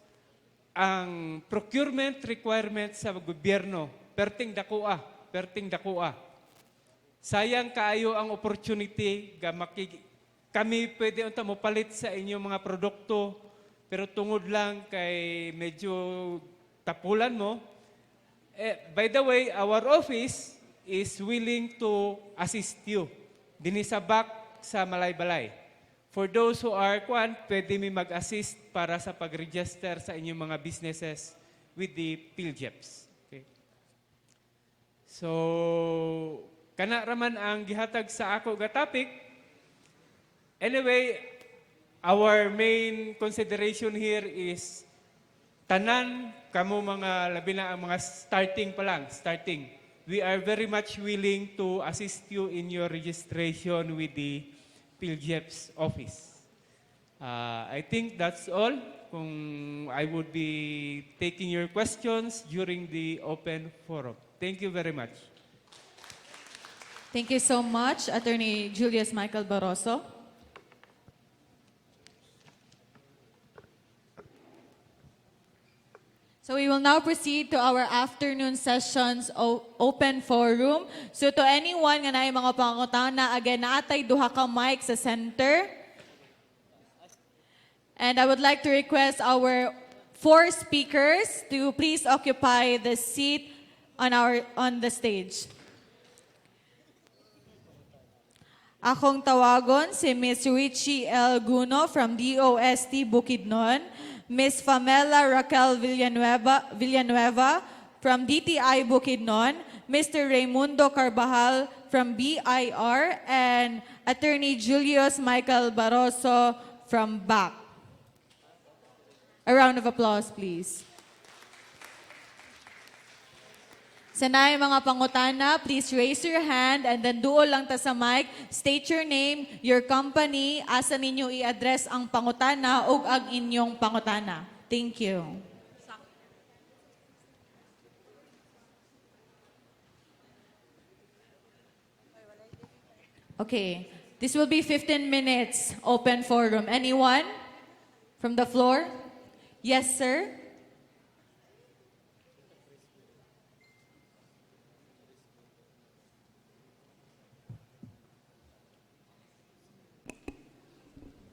ang procurement requirements sa gobyerno, perting dakua. Sayang kaayo ang opportunity kami pwede unta mo palit sa inyong mga produkto, pero tungod lang kay medyo tapulan mo. By the way, our office is willing to assist you. Dinhi sa back sa Malaybalay. For those who are pwede mi mag-assist para sa pag-register sa inyong mga businesses with the PhilJeps. Okay. So, kana raman ang gihatag sa ako ga topic. Anyway, our main consideration here is tanan kamo mga labi na ang mga starting pa lang, starting. We are very much willing to assist you in your registration with the PhilJeps office. I think that's all. Kung I would be taking your questions during the open forum. Thank you very much. Thank you so much, Attorney Julius Michael Barroso. So we will now proceed to our afternoon sessions open forum. So to anyone nga naay mga pangutana, again, naatay duha ka mic sa center. And I would like to request our 4 speakers to please occupy the seat on the stage. Akong tawagon si Ms. Richie L. Guno from DOST Bukidnon, Ms. Pamela Raquel Villanueva from DTI Bukidnon, Mr. Raimundo Carbajal from BIR, and Attorney Julius Michael Barroso from BAC. A round of applause, please. Sanay mga pangutana, please raise your hand and then duol lang ta sa mic. State your name, your company, asa ninyo i-address ang pangutana o ang inyong pangutana. Thank you. Okay, this will be 15 minutes open forum. Anyone from the floor? Yes, sir.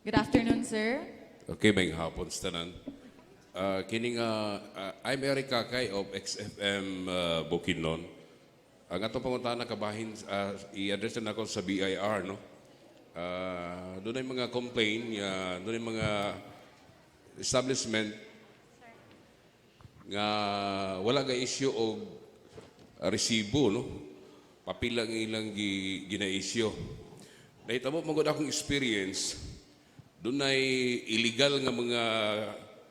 Good afternoon, sir. Okay, may hapon sa tanan. I'm Eric Kakay of XFM Bukidnon. Ang atong pangutana kabahin, i-address na ako sa BIR, no? Doon ay mga complaint, doon ay mga establishment nga wala ga issue o resibo, no? Papilang ilang gina-issue. Nahitabo magod akong experience. Doon ay illegal nga mga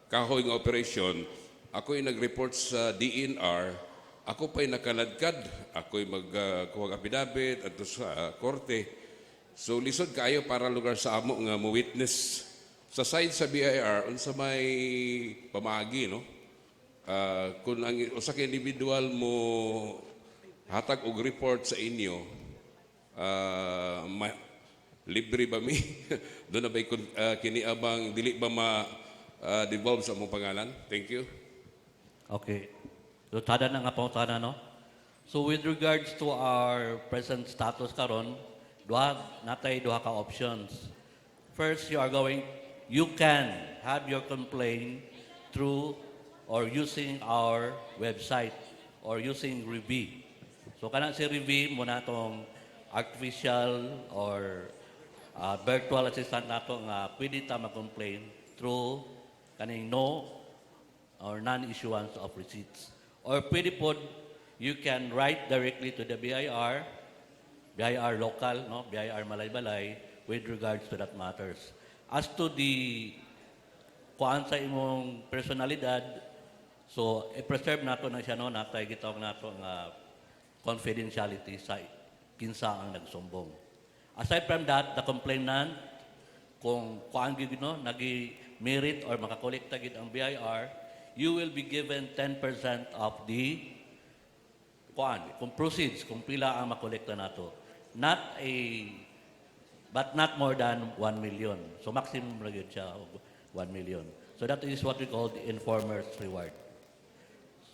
kahoy nga operation. Ako'y nag-report sa DNR. Ako pa'y nakaladkad. Ako'y magkuha affidavit at sa korte. So lisod kayo para lugar sa amo nga mo-witness. Sa side sa BIR, unsa may pamagi, no? Kung ang usa ka individual mo hatag og report sa inyo, libre ba mi? Doon na ba'y kiniabang, dili ba ma-devolve sa mong pangalan? Thank you. Okay. So, tada na nga po, tada, no? So, with regards to our present status karon, natay duha ka options. First, you can have your complaint through or using our website or using Revi. So, kana si Revi, muna itong artificial or virtual assistant nato nga pwede ta mag-complain through kaning no or non-issuance of receipts. Or pwede po, you can write directly to the BIR local, no, BIR Malaybalay, with regards to that matters. As to the kuan sa imong personalidad, so i-preserve nato na siya, no, natay gitawag nato nga confidentiality sa kinsa ang nagsumbong. Aside from that, the complainant, kung kuan gid, no, nagi-merit or makakolekta gid ang BIR, you will be given 10% of the kuan, kung proceeds, kung pila ang makolekta nato. But not more than 1 million. So maximum ra gyud siya 1 million. So that is what we call the informer's reward.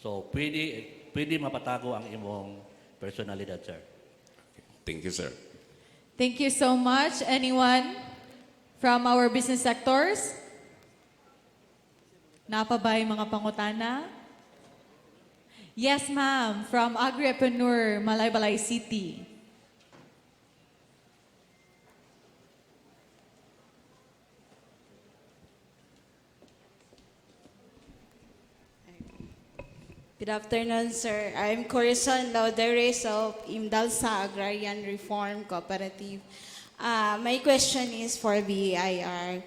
So pwede mapatago ang imong personalidad, sir. Thank you, sir. Thank you so much. Anyone from our business sectors? Napabay mga pangutana? Yes, ma'am. From Agripreneur, Malaybalay City. Good afternoon, sir. I'm Corazon Lauderes of Imdalsa Agrarian Reform Cooperative. My question is for BIR.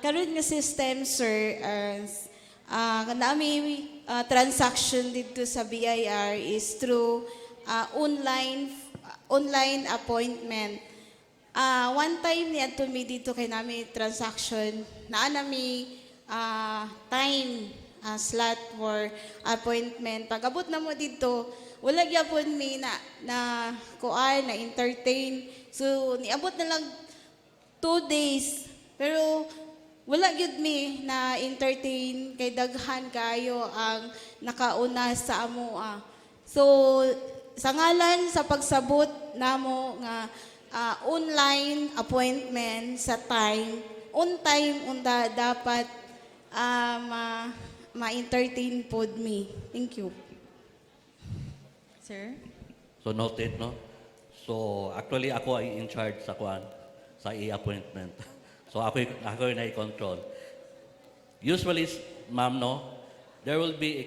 Karon nga system, sir, nami transaction dito sa BIR is through online appointment. One time niya to me dito kay nami transaction na nami time slot for appointment. Pag abot na mo dito, wala gyapon mi na kuan na entertain. So niabot na lang 2 days. Pero wala gyud mi na entertain kay daghan kayo ang nakauna sa amoa. So sa ngalan sa pagsabot namo nga online appointment sa time, on time unda dapat ma-entertain pod me. Thank you. Sir? So noted, no? So actually ako ay in charge sa kwan, sa e-appointment. So ako yung na-control. Usually, ma'am, no, there will be a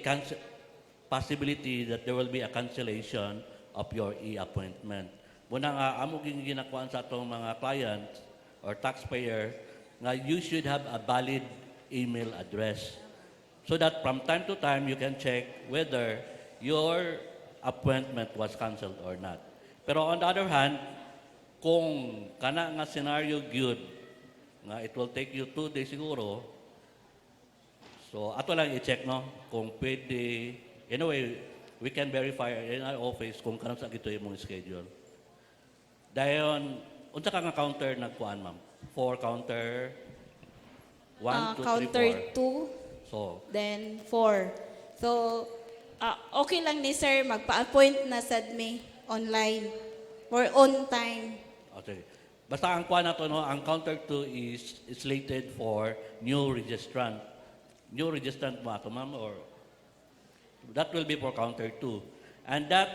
possibility that there will be a cancellation of your e-appointment. Muna nga, amo ginakuan sa atong mga clients or taxpayer nga you should have a valid email address so that from time to time you can check whether your appointment was canceled or not. Pero on the other hand, kung kana nga scenario gyud nga it will take you 2 days siguro, so ato lang i-check, no, kung pwede. Anyway, we can verify in our office kung kanang sa gito imong schedule. Dayon, unsa ka nga counter nagkuan, ma'am? 4 counter 1, 2, 3, 4. Counter 2, So, then 4. So, okay lang ni sir, magpa-appoint na sad me online or on time. okay. Basta ang kuan nato, no, ang counter 2 is slated for new registrant. New registrant mo ato, ma'am, or that will be for counter 2. And that,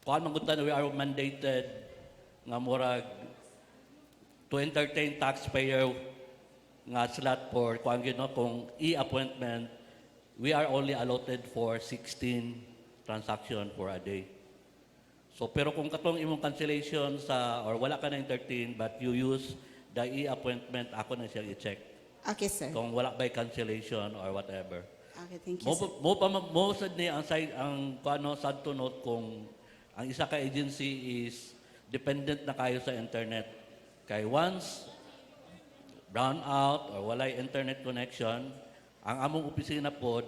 kuan mangutan, we are mandated nga murag to entertain taxpayer nga slot for kuan gyud, no, kung e-appointment, we are only allotted for 16 transaction for a day. So pero kung katong imong cancellation sa or wala ka na entertain but you use the e-appointment, ako na siya i-check. Okay, sir. Kung wala by cancellation or whatever. Okay, thank you, sir. Mo sad ni ang side ang kuano sad to note kung ang isa ka agency is dependent na kayo sa internet. Kay once brown out or walay internet connection, ang among opisina pod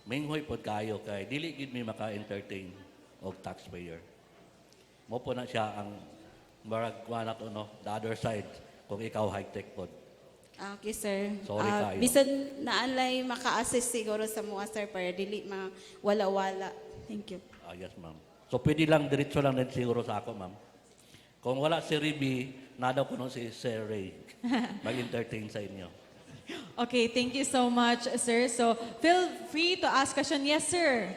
minghoy pod kayo kay dili gid mi maka-entertain og taxpayer. Mo po na siya ang marag kuan nato, no, the other side kung ikaw high-tech pod. Okay, sir. Sorry kayo. Bisan naanlay maka-assist siguro sa mga sir para dili wala-wala. Thank you. Yes, ma'am. So pwede lang diretso lang din siguro sa ako, ma'am. Kung wala si Riby, nadaw ko no si Sir Ray mag-entertain sa inyo. Okay, thank you so much, sir. So feel free to ask question. Yes, sir.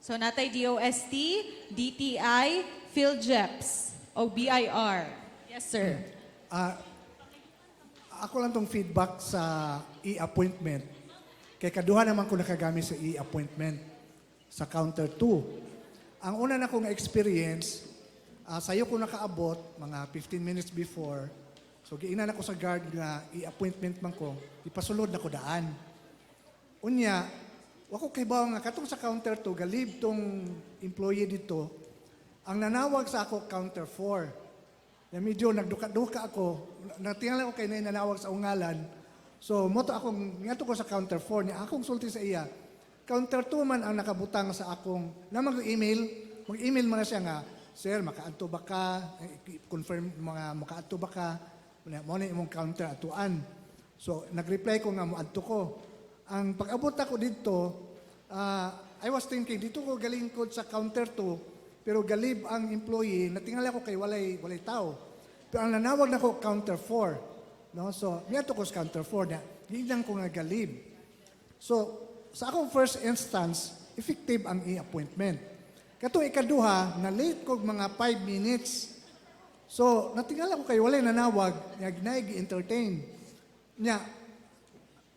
So natay DOST, DTI, PhilJeps, o BIR. Yes, sir. Ako lang tong feedback sa e-appointment. Kay kaduha naman ko nakagamit sa e-appointment sa counter 2. Ang una na kong experience, sayo ko nakaabot mga 15 minutes before. So giinan ako sa guard nga e-appointment man ko, ipasulod na ko daan. Unya, wako kay bawa nga katong sa counter 2, galib tong employee dito, ang nanawag sa ako counter 4. Na medyo nagduka-duka ako, natingala ko kay nanawag sa ungalan. So moto akong ngato ko sa counter 4 niya, akong sulti sa iya. Counter 2 man ang nakabutang sa akong na mag-email man na siya nga, sir, makaadto ba ka? Confirm mga makaadto ba ka? Mo na imong counter atuan. So nag-reply ko nga moadto ko. Ang pag-abot ako dito, I was thinking, dito ko galing ko sa counter 2, pero galib ang employee, natingala ko kay walay tao. Pero ang nanawag na ko, counter 4. No? So, niya to ko sa counter 4 na, hinang ko nga galib. So, sa akong first instance, effective ang e-appointment. Katong ikaduha, na late ko mga 5 minutes. So, natingala ko kayo, walay nanawag, nag-entertain. Nya,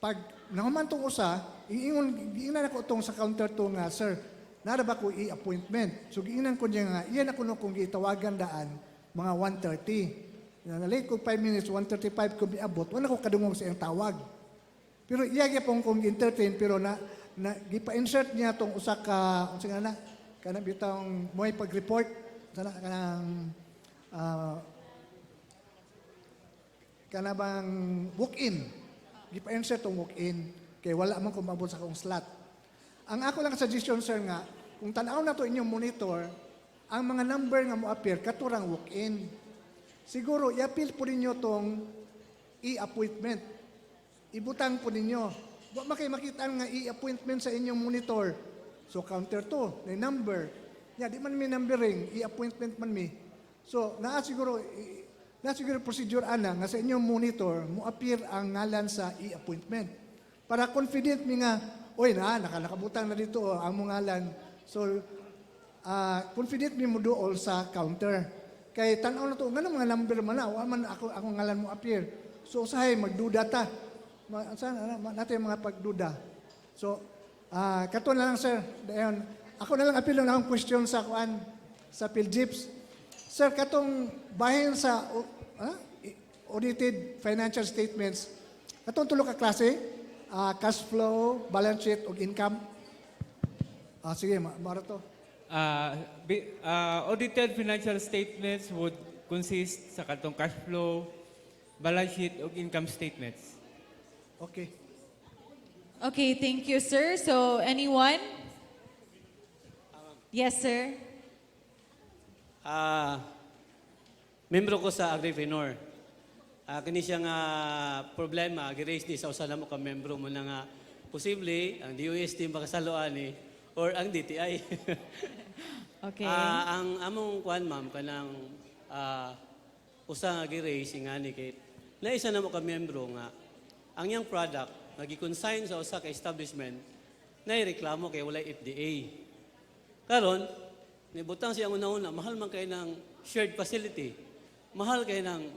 pag nahuman tong usa, giingnan ako tong sa counter to nga, sir, nara ba ko i-appointment? So, giingnan ko niya nga, iyan ako no kung gitawagan daan, mga 1:30. Na-late ko 5 minutes, 1:35 ko biabot, wala ko kadungog sa iyang tawag. Pero iya pong kung entertain, pero gipa-insert niya tong usa ka, unsa nga na, kanang bitang mo'y pag-report, sana kanabang walk-in. Gipa-insert tong walk-in. Kaya wala man kumabot sa akong slot. Ang ako lang suggestion, sir, nga, kung tanaw na to inyong monitor, ang mga number nga mo appear, katurang walk-in. Siguro, i-appeal po ninyo tong e-appointment. Ibutang po ninyo. Wa makita nga e-appointment sa inyong monitor. So, counter to, may number. Di man may numbering, e-appointment man may. So, siguro procedure ana nga sa inyong monitor mo appear ang ngalan sa e-appointment. Para confident mi nga, nakabutang na dito ang mong ngalan. So, confident mi mo dool sa counter. Kay tanaw na to, nga mga number man na, man ako ngalan mo appear. So, usahay, magduda ta. Natin mga pagduda. So, kato na lang, sir. Dayon, ako na lang appeal na akong question sa PhilGips. Sir, katong bahin sa audited financial statements, katong tulo ka klase, cash flow, balance sheet, o income. Sige, mara to. Audited financial statements would consist sa katong cash flow, balance sheet, o income statements. Okay. Okay, thank you, sir. So, anyone? Yes, sir. Membro ko sa Agripreneur. Kini siya nga problema, gi-raise ni sa usa na mo ka membro mo na nga posible ang DOST makasaloan ni or ang DTI. Okay. Ang among kuan ma'am kanang usa nga gi-raise nga ni kay na isa na mo ka membro nga ang yang product nga gi-consign sa usa ka establishment na reklamo kay walay FDA. Karon nibutang siya una-una, mahal man kayo ng shared facility. Mahal kayo ng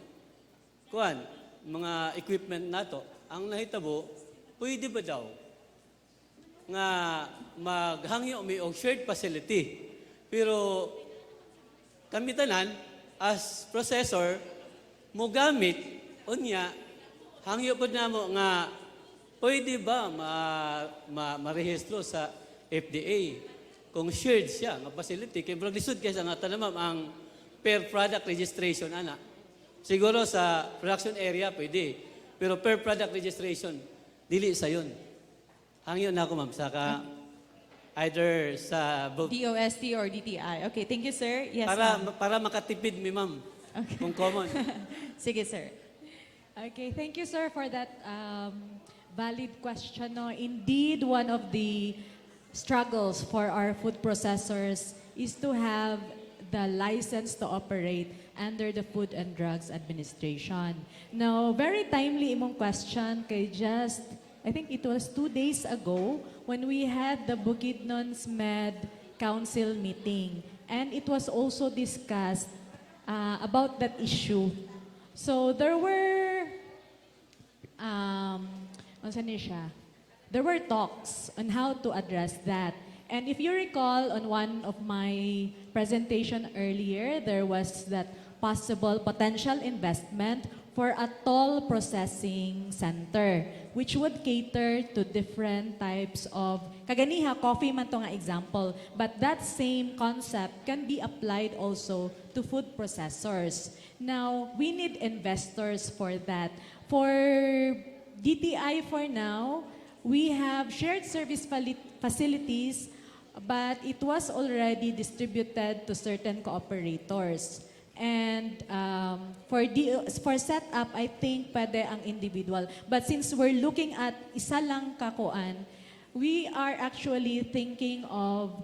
mga equipment nato. Ang nahitabo, pwede ba daw nga maghangyo mi og shared facility. Pero kami tanan, as processor, mo gamit, unya, hangyo po na mo nga pwede ba marehistro sa FDA kung shared siya nga facility kay brag lisod kaysa nga tanamam ang per product registration ana siguro sa production area pwede pero per product registration dili sa yun hangyo na ako ma'am saka either sa DOST or DTI. Okay, thank you, sir. Yes, ma'am. para makatipid mi ma'am kung common. Sige, sir. Okay, thank you, sir, for that valid question. No? Indeed, one of the struggles for our food processors is to have the license to operate under the Food and Drugs Administration. Now, very timely imong question kay just, I think it was 2 days ago when we had the Bukidnon's Med Council meeting. And it was also discussed about that issue. So there were, ano ni siya? There were talks on how to address that. And if you recall, on one of my presentation earlier, there was that possible potential investment for a toll processing center, which would cater to different types of, kaganiha, coffee man to nga example, but that same concept can be applied also to food processors. Now, we need investors for that. For DTI for now, we have shared service facilities, but it was already distributed to certain cooperators. And for setup, I think pwede ang individual. But since we're looking at isa lang kakuan, we are actually thinking of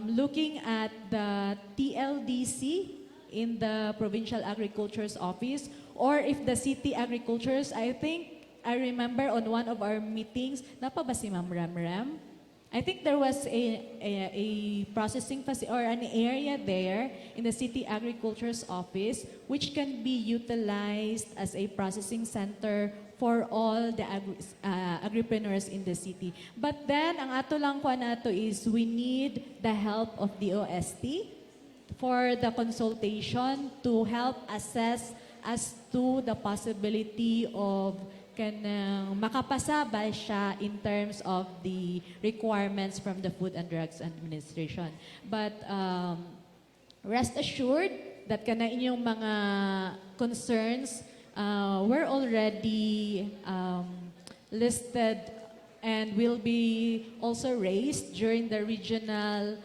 looking at the TLDC in the Provincial Agriculture's Office, or if the City Agriculture's, I think, I remember on one of our meetings, napa ba si Ma'am Ram Ram? I think there was a processing facility or an area there in the city agriculture's office which can be utilized as a processing center for all the agripreneurs in the city. But then, ang ato lang ko nato is we need the help of the OST for the consultation to help assess as to the possibility of kanang makapasa ba siya in terms of the requirements from the Food and Drugs Administration. But rest assured that kana inyong mga concerns were already listed and will be also raised during the Regional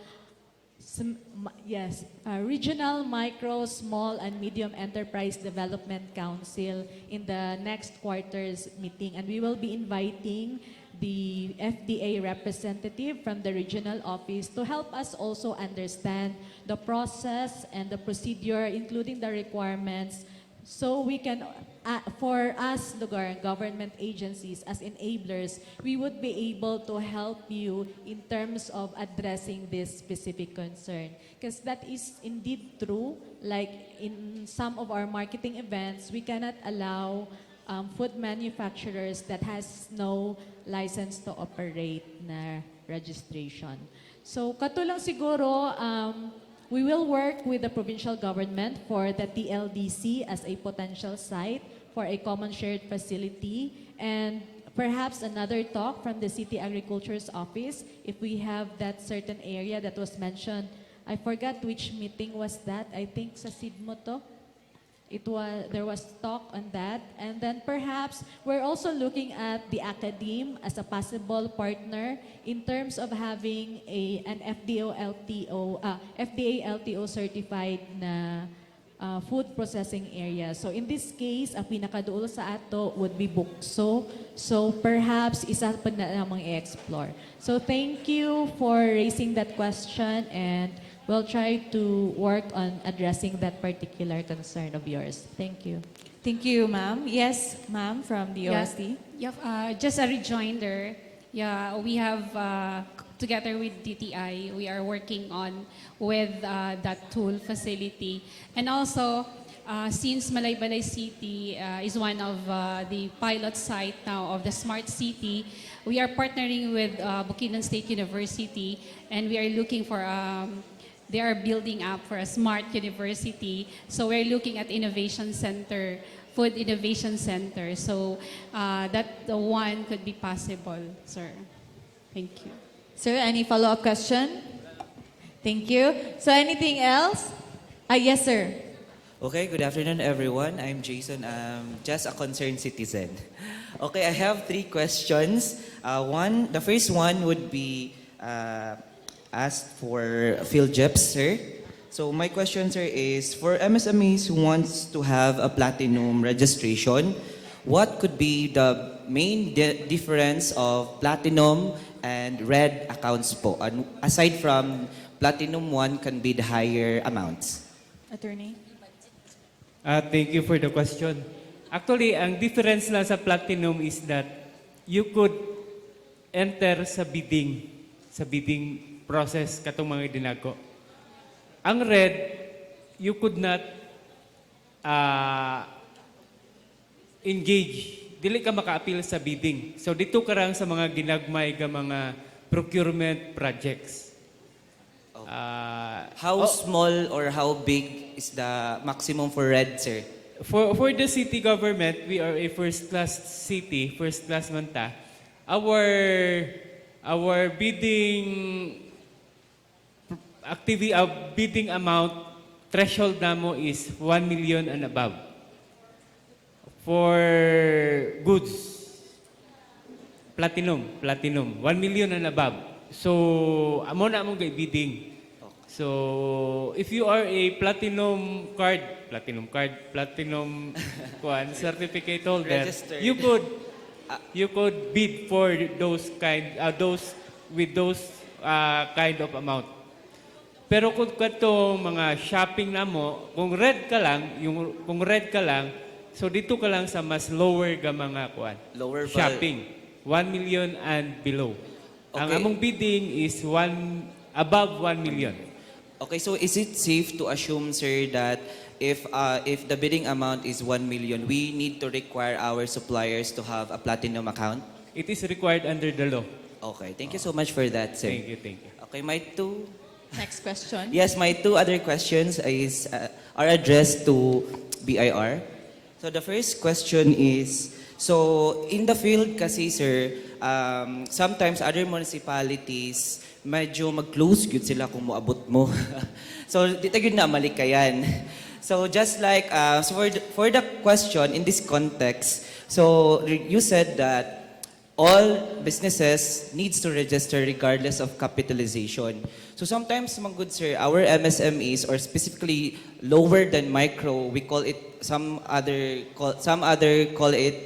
Micro, Small and Medium Enterprise Development Council in the next quarter's meeting. And we will be inviting the FDA representative from the regional office to help us also understand the process and the procedure, including the requirements, so we can, for us, the government agencies, as enablers, we would be able to help you in terms of addressing this specific concern. Because that is indeed true. Like in some of our marketing events, we cannot allow food manufacturers that has no license to operate na registration. So katulang siguro, we will work with the provincial government for the TLDC as a potential site for a common shared facility, and perhaps another talk from the City Agriculture's office if we have that certain area that was mentioned. I forgot which meeting was that. I think sa SIDMO to. There was talk on that. And then perhaps we're also looking at the academe as a possible partner in terms of having an FDA LTO certified na food processing area. So in this case, ang pinakadulo sa ato would be Bukso. So perhaps isa pa na namang i-explore. So thank you for raising that question, and we'll try to work on addressing that particular concern of yours. Thank you. Thank you, ma'am. Yes, ma'am, from the OST. Just a rejoinder. Yeah, we have together with DTI, we are working on with that tool facility, and also since Malaybalay City is one of the pilot site now of the Smart City, we are partnering with Bukidnon State University, and we are looking for. They are building up for a smart university. So we're looking at innovation center, food innovation center. So that the one could be possible, sir. Thank you. Sir, any follow-up question? Thank you. So anything else? Yes, sir. Okay, good afternoon, everyone. I'm Jason. I'm just a concerned citizen. Okay, I have 3 questions. The first one would be asked for PhilJeps, sir. So my question, sir, is for MSMEs who wants to have a platinum registration, what could be the main difference of platinum and red accounts po? And aside from platinum, one can be the higher amounts. Attorney? Thank you for the question. Actually, ang difference lang sa platinum is that you could enter sa bidding process katong mga dinako. Ang red, you could not engage. Dili ka maka-appeal sa bidding. So dito ka lang sa mga ginagmay ka mga procurement projects. How small or how big is the maximum for red, sir? For the city government, we are a first-class city, first-class manta. Our bidding bidding amount threshold namo is 1 million and above. For goods, platinum, 1 million and above. So, amo na among bidding. So, if you are a platinum certificate holder, Registered. you could bid for those kind of amount. Pero kung kato mga shopping namo, kung red ka lang, so dito ka lang sa mas lower ga mga Lower shopping, 1 million and below. Ang Okay. among bidding is above 1 million. Okay, so is it safe to assume, sir, that if the bidding amount is 1 million, we need to require our suppliers to have a platinum account? It is required under the law. Okay, thank you so much for that, sir. Thank you. Okay, my two Next question. Yes, my two other questions are addressed to BIR. So the first question is, so in the field kasi sir, sometimes other municipalities, medyo mag-close yun sila kung moabot mo. So di tayo na malikayan. So just like, so for the question in this context, so you said that all businesses needs to register regardless of capitalization. So sometimes, mga good sir, our MSMEs, or specifically lower than micro, we call it, some other call it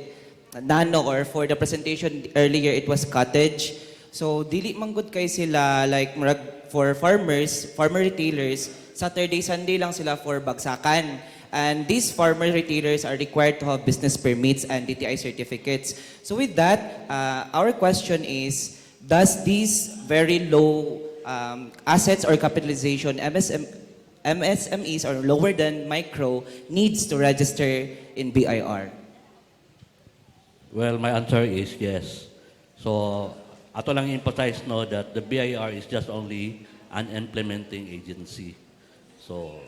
nano, or for the presentation earlier, it was cottage. So dili man good kay sila, like for farmer retailers, Saturday, Sunday lang sila for bagsakan. And these farmer retailers are required to have business permits and DTI certificates. So with that, our question is, does these very low assets or capitalization MSMEs or lower than micro needs to register in BIR? Well, my answer is yes. So, ato lang emphasize no that the BIR is just only an implementing agency. So,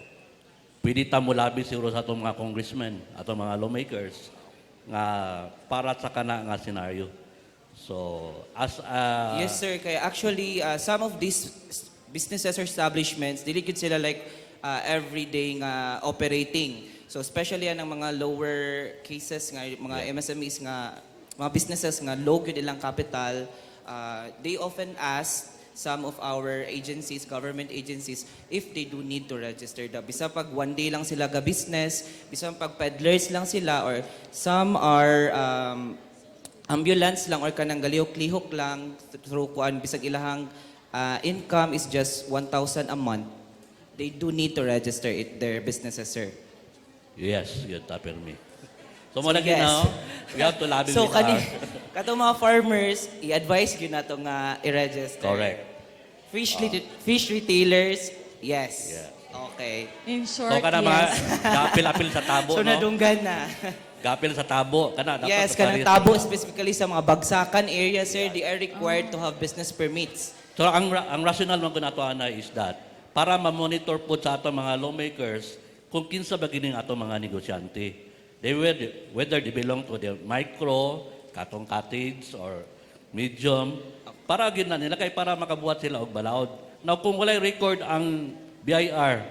pwede ta mo labi siguro sa atong mga congressmen, atong mga lawmakers nga para sa kana nga scenario. So, as a... Yes, sir. Kaya actually, some of these businesses or establishments, dili gid sila like everyday nga operating. So, especially ang mga lower cases nga, mga MSMEs nga, mga businesses nga low gid ilang capital, they often ask some of our agencies, government agencies, if they do need to register the. Bisa pag one day lang sila ga business, bisa pag peddlers lang sila, or some are ambulance lang or kanang galihok-lihok lang through kuan bisag ilahang income is just 1,000 a month, they do need to register their businesses, sir. Yes, yun tapir me. So, So, mo lagi yes. na, we have to lobby So with katong mga farmers, i-advise gyud nato nga i-register. Correct. Fish retailers, yes. Yeah. Okay. In So, short, kana mga yes. gapil-apil sa tabo, So no? nadunggan na. Gapil sa tabo, kana dapat Yes, sa kanang pares- tabo specifically sa mga bagsakan area, sir, they are required to have business permits. So, ang rational man ko nato ana is that para ma-monitor po sa ato mga lawmakers kung kinsa ba gining ato mga negosyante. Whether they belong to the micro, katong cottage, or medium, para gid na nila kay para makabuhat sila og balaod. Now kung walay record ang BIR,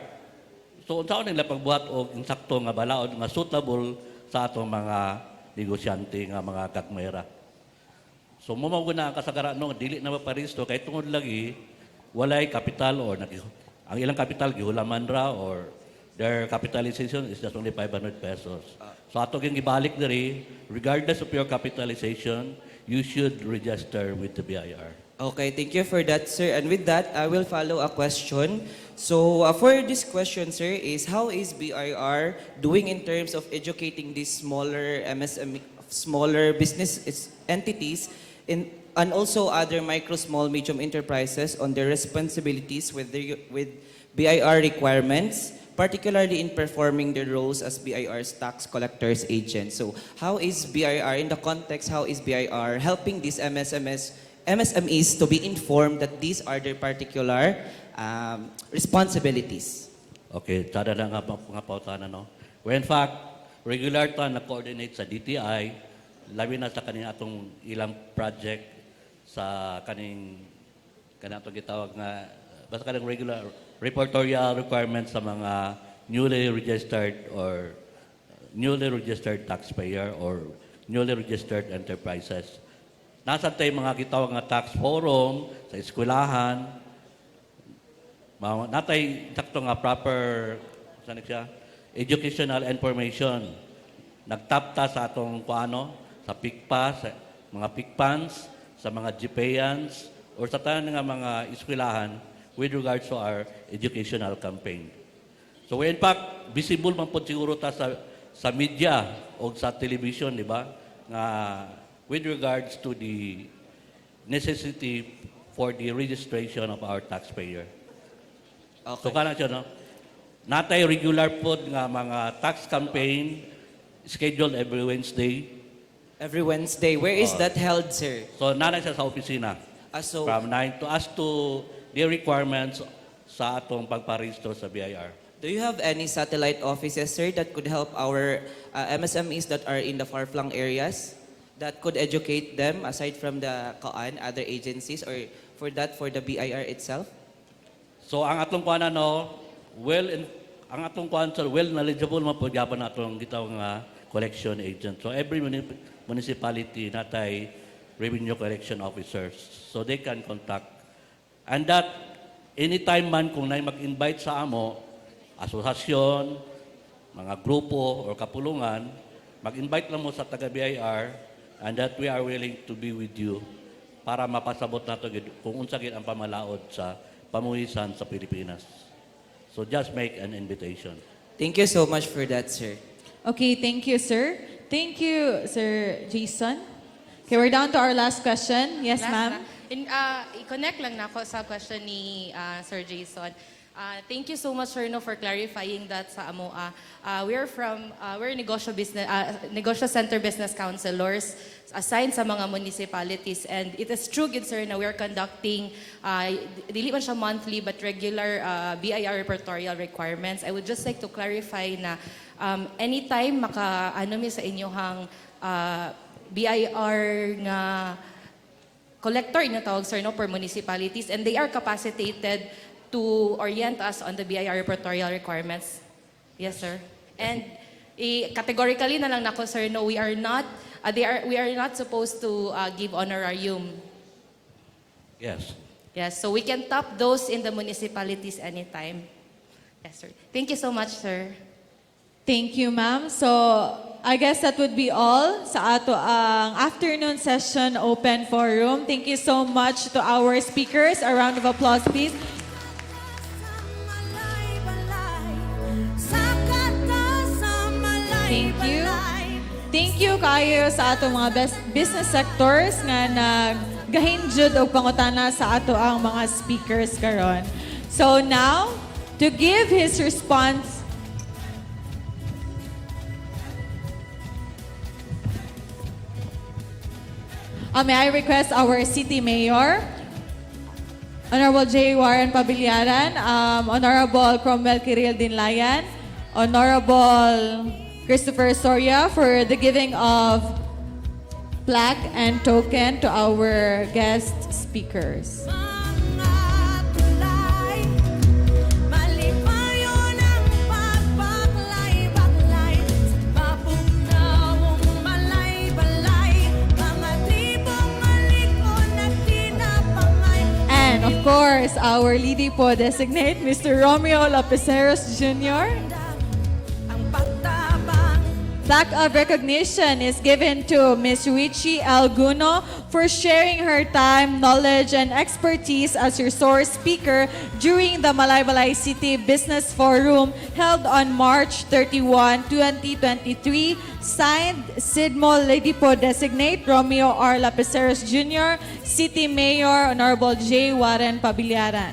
so unsaon nila pagbuhat og insakto nga balaod nga suitable sa atong mga negosyante nga mga gagmayra. So mo mao na ang kasagaran no dili na maparisto kay tungod lagi walay capital or ang ilang capital gihulaman ra or their capitalization is just only 500 pesos. So ato gyud gibalik diri regardless of your capitalization, you should register with the BIR. Okay, thank you for that, sir. And with that, I will follow a question. So for this question, sir, is how is BIR doing in terms of educating these smaller MSME, smaller business entities and also other micro, small, medium enterprises on their responsibilities with BIR requirements, particularly in performing their roles as BIR's tax collectors agent. So how is BIR, in the context, how is BIR helping these MSMEs to be informed that these are their particular responsibilities? Okay, tada na nga pautana no. Well, in fact, regular ta na coordinate sa DTI, labi na sa kaning atong ilang project sa kaning atong gitawag nga basta kanang regular reportorial requirements sa mga newly registered taxpayer or newly registered enterprises. Nasa tayo mga gitawag nga tax forum sa eskwelahan. Natay sakto nga proper educational information. Nagtapta sa atong sa PICPA, sa mga PICPANs, sa mga GPANs, or sa tanan nga mga eskwelahan with regards to our educational campaign. So in fact, visible man po siguro ta sa media o sa television, di ba? Nga with regards to the necessity for the registration of our taxpayer. Okay. So kana siya, no? Natay regular po nga mga tax campaign scheduled every Wednesday. Every Wednesday. Where is that held, sir? So nanay siya sa opisina. So, From 9 to as to the requirements sa atong pagparehistro sa BIR. do you have any satellite offices, sir, that could help our MSMEs that are in the far-flung areas, that could educate them aside from the other agencies, or for the BIR itself? So ang atong kuan ang atong kuan sir, well knowledgeable man po gyapon atong gitaw nga collection agent. So every municipality natay revenue collection officers. So they can contact. And that anytime man kung nay mag-invite sa amo, asosasyon, mga grupo or kapulungan, mag-invite lang mo sa taga-BIR, and that we are willing to be with you para mapasabot nato kung unsa gid ang pamalaod sa pamuhisan sa Pilipinas. So just make an invitation. Thank you so much for that, sir. Okay, thank you, sir. Thank you, Sir Jason. Okay, we're down to our last question. Yes, ma'am. I-connect lang na ako sa question ni Sir Jason. Thank you so much, sir, no, for clarifying that sa AMOA. We're Negosyo Center Business Counselors assigned sa mga municipalities. And it is true, good sir, na we're conducting, dili man siya monthly, but regular BIR repertorial requirements. I would just like to clarify na anytime maka-ano mi sa inyohang BIR nga collector inatawag sir no per municipalities, and they are capacitated to orient us on the BIR repertorial requirements. Yes, sir. And categorically na lang nako sir, no, we are not supposed to give honorarium. Yes. Yes, so we can tap those in the municipalities anytime. Yes, sir. Thank you so much, sir. Thank you, ma'am. So, I guess that would be all sa ato ang afternoon session open forum. Thank you so much to our speakers. A round of applause, please. Thank you. Thank you kayo sa ato mga business sectors nga nagahinjud og pangutana sa ato ang mga speakers karon. So now, to give his response, may I request our City Mayor, Honorable J. Warren Pabiliaran, Honorable Cromwell Kiril Dinlayan, Honorable Christopher Soria for the giving of plaque and token to our guest speakers. And of course, our Lidipo designate, Mr. Romeo Lapiceros Jr. Plaque of recognition is given to Ms. Richie Alguno for sharing her time, knowledge, and expertise as resource speaker during the Malaybalay City Business Forum held on March 31, 2023. Signed, Sidmo Lidipo Designate Romeo R. Lapiceros Jr., City Mayor Honorable J. Warren Pabiliaran.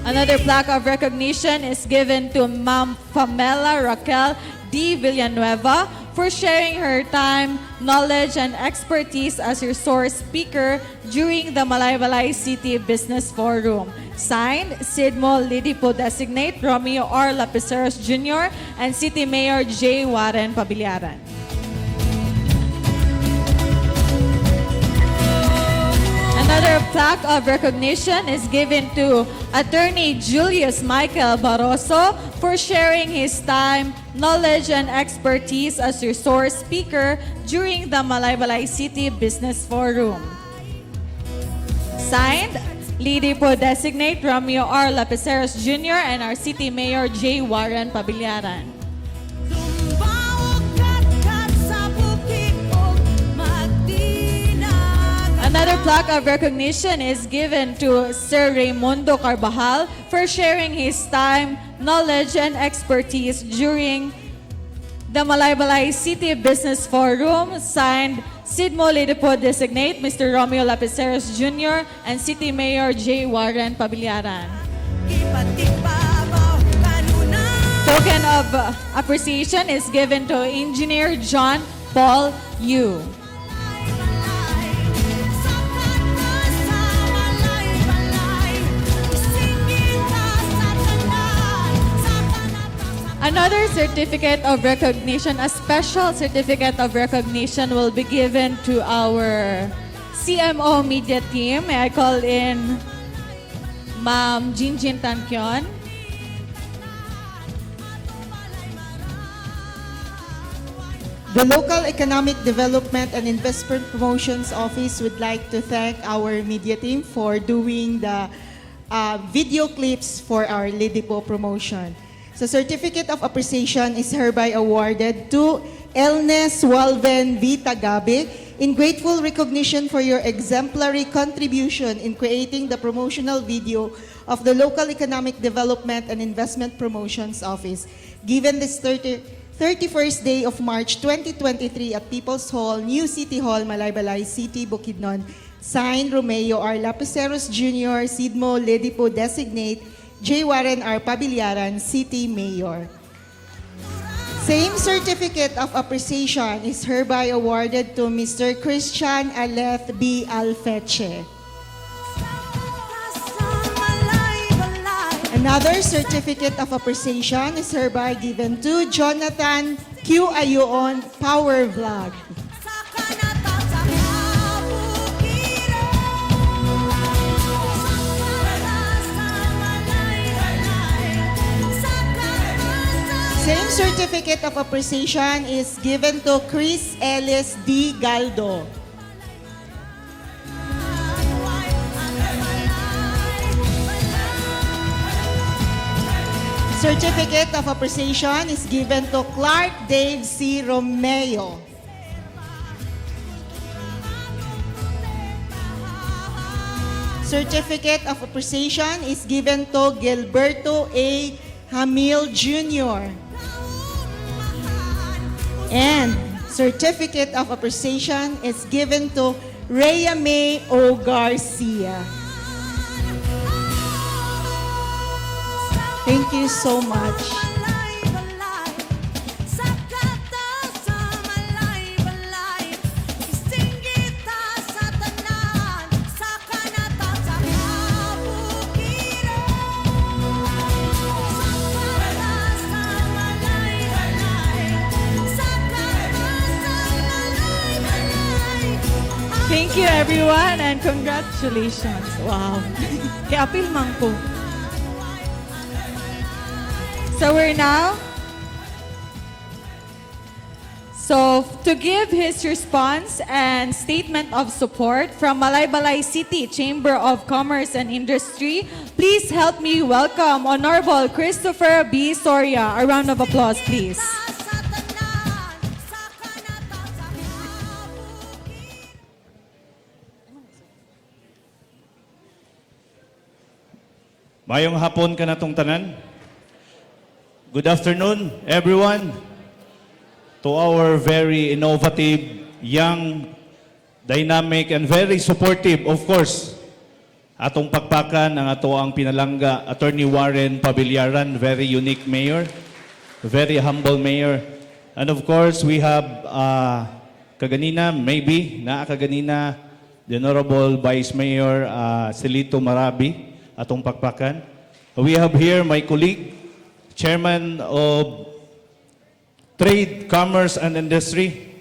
Another plaque of recognition is given to Ma'am Pamela Raquel D. Villanueva for sharing her time, knowledge, and expertise as resource speaker during the Malaybalay City Business Forum. Signed, Sidmo Lidipo Designate Romeo R. Lapiceros Jr. and City Mayor J. Warren Pabiliaran. Another plaque of recognition is given to Attorney Julius Michael Barroso for sharing his time, knowledge, and expertise as resource speaker during the Malaybalay City Business Forum. Signed, Lidipo Designate Romeo R. Lapiceros Jr. and our City Mayor J. Warren Pabiliaran. Another plaque of recognition is given to Sir Raimundo Carbajal for sharing his time, knowledge, and expertise during the Malaybalay City Business Forum. Signed, Sidmo Ledipo Designate, Mr. Romeo Lapiceros Jr., and City Mayor J. Warren Pabiliaran. Token of appreciation is given to Engineer John Paul Yu. Another certificate of recognition, a special certificate of recognition will be given to our CMO media team. May I call in Ma'am Jinjin Tankyon. The Local Economic Development and Investment Promotions Office would like to thank our media team for doing the video clips for our Ledipo promotion. So certificate of appreciation is hereby awarded to Elnes Walven V. Tagabe in grateful recognition for your exemplary contribution in creating the promotional video of the Local Economic Development and Investment Promotions Office, given this 31st day of March 2023 at People's Hall, New City Hall, Malaybalay City, Bukidnon. Signed, Romeo R. Lapiceros Jr., Sidmo Ledipo Designate, J. Warren R. Pabiliaran, City Mayor. Same certificate of appreciation is hereby awarded to Mr. Christian Aleth B. Alfeche. Another certificate of appreciation is hereby given to Jonathan Q. Ayuon, Power Vlog. Same certificate of appreciation is given to Chris Ellis D. Galdo. Certificate of appreciation is given to Clark Dave C. Romeo. Certificate of appreciation is given to Gilberto A. Hamil Jr. And certificate of appreciation is given to Rhea May O. Garcia. Thank you so much. Thank you everyone and congratulations. Wow. Kaya apil man ko. So to give his response and statement of support from Malaybalay City Chamber of Commerce and Industry, please help me welcome Honorable Christopher B. Soria. A round of applause, please. Mayong hapon ka na tong tanan. Good afternoon, everyone. To our very innovative, young, dynamic, and very supportive, of course, atong pagpakan ang ato ang pinalangga, Attorney Warren Pabiliaran, very unique mayor, very humble mayor. And of course, we have kaganina, the Honorable Vice Mayor Celito Marabi, atong pagpakan. We have here my colleague, Chairman of Trade, Commerce, and Industry.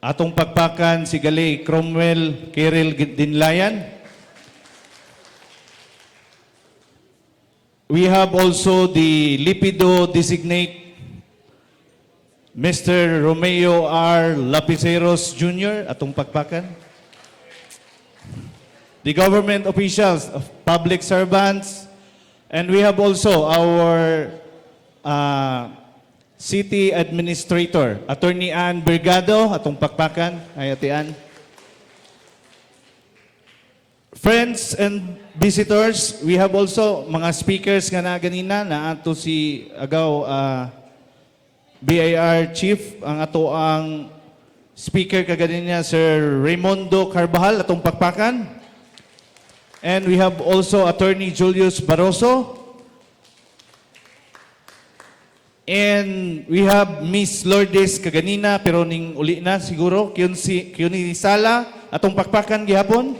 Atong pagpakan si Galay Cromwell Kiril Dinlayan. We have also the Lipido Designate, Mr. Romeo R. Lapiceros Jr. Atong pagpakan. The government officials, public servants, and we have also our City Administrator, Attorney Ann Bergado, atong pakpakan, ay Ate Ann. Friends and visitors, we have also mga speakers nga na ganina, na ato si Agaw BIR Chief, ang ato ang Speaker kaganina Sir Raimundo Carbajal atong pakpakan. And we have also Attorney Julius Barroso. And we have Miss Lourdes kaganina pero ning uli na siguro Kyuni Sala atong pakpakan gihapon.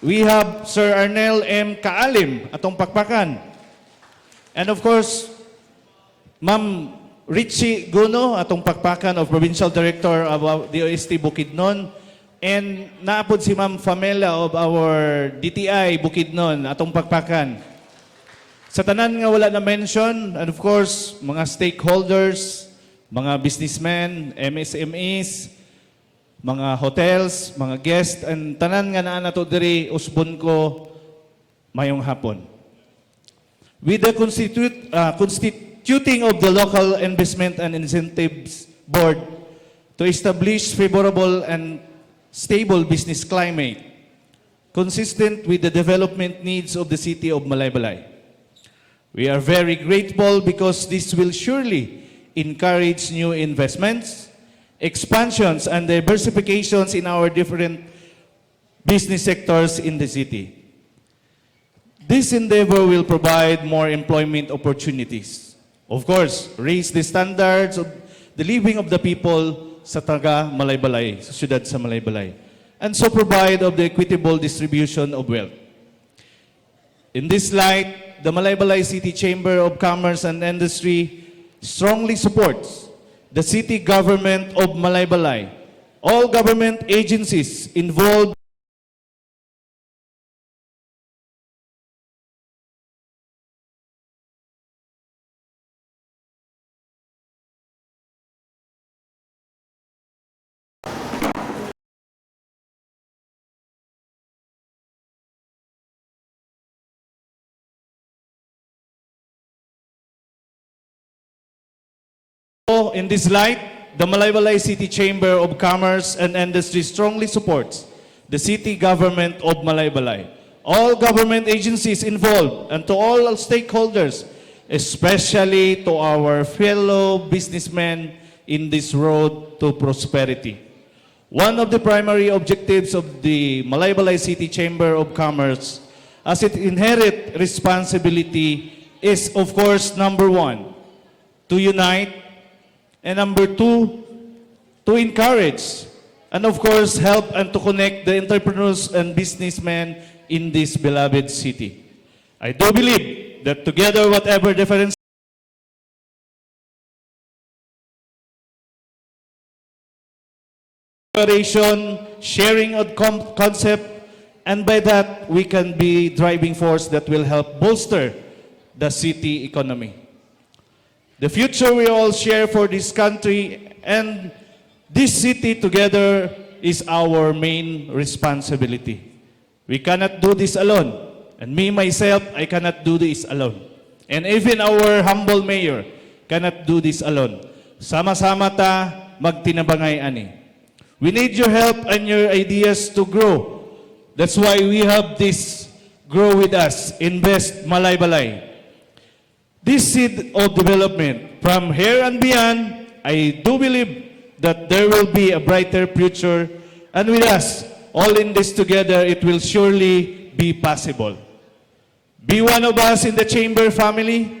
We have Sir Arnel M. Kaalim atong pakpakan. And of course, Ma'am Richie Guno atong pakpakan of Provincial Director of DOST Bukidnon. And naapod si Ma'am Famela of our DTI Bukidnon atong pakpakan. Sa tanan nga wala na mention, and of course, mga stakeholders, mga businessmen, MSMEs, mga hotels, mga guests, and tanan nga naa nato diri usbon ko mayong hapon. With the constituting of the Local Investment and Incentives Board to establish favorable and stable business climate consistent with the development needs of the city of Malaybalay. We are very grateful because this will surely encourage new investments, expansions, and diversifications in our different business sectors in the city. This endeavor will provide more employment opportunities. Of course, raise the standards of the living of the people sa taga Malaybalay, sa siyudad sa Malaybalay, and so provide of the equitable distribution of wealth. In this light, the Malaybalay City Chamber of Commerce and Industry strongly supports the city government of Malaybalay, all government agencies involved in this light, the Malaybalay City Chamber of Commerce and Industry strongly supports the city government of Malaybalay, all government agencies involved, and to all stakeholders, especially to our fellow businessmen in this road to prosperity. One of the primary objectives of the Malaybalay City Chamber of Commerce as its inherent responsibility is, of course, number one, to unite, and number two, to encourage, and of course, help and to connect the entrepreneurs and businessmen in this beloved city. I do believe that together, whatever difference sharing of concept, and by that, we can be driving force that will help bolster the city economy. The future we all share for this country and this city together is our main responsibility. We cannot do this alone. And me, myself, I cannot do this alone. And even our humble mayor cannot do this alone. Sama-sama ta magtinabangay ani. We need your help and your ideas to grow. That's why we have this Grow With Us, Invest Malaybalay. This seed of development from here and beyond, I do believe that there will be a brighter future, and with us, all in this together, it will surely be possible. Be one of us in the Chamber family.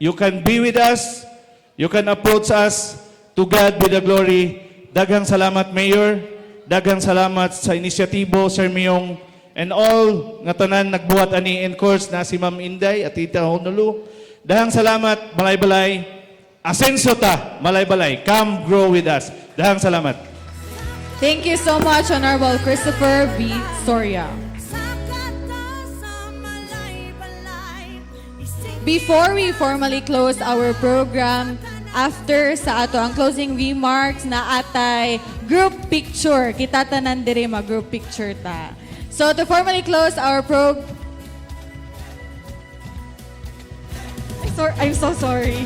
You can be with us. You can approach us. To God be the glory. Daghang salamat, Mayor. Daghang salamat sa inisyatibo, Sir Myong, and all nga tanan nagbuhat ani in course na si Ma'am Inday at Tita Honolulu. Dahang salamat, Malaybalay. Asenso ta, Malaybalay. Come grow with us. Dahang salamat. Thank you so much, Honorable Christopher B. Soria. Before we formally close our program, after sa ato ang closing remarks na atay group picture, kita tanan diri mag-group picture ta. So to formally close our program, I'm so sorry.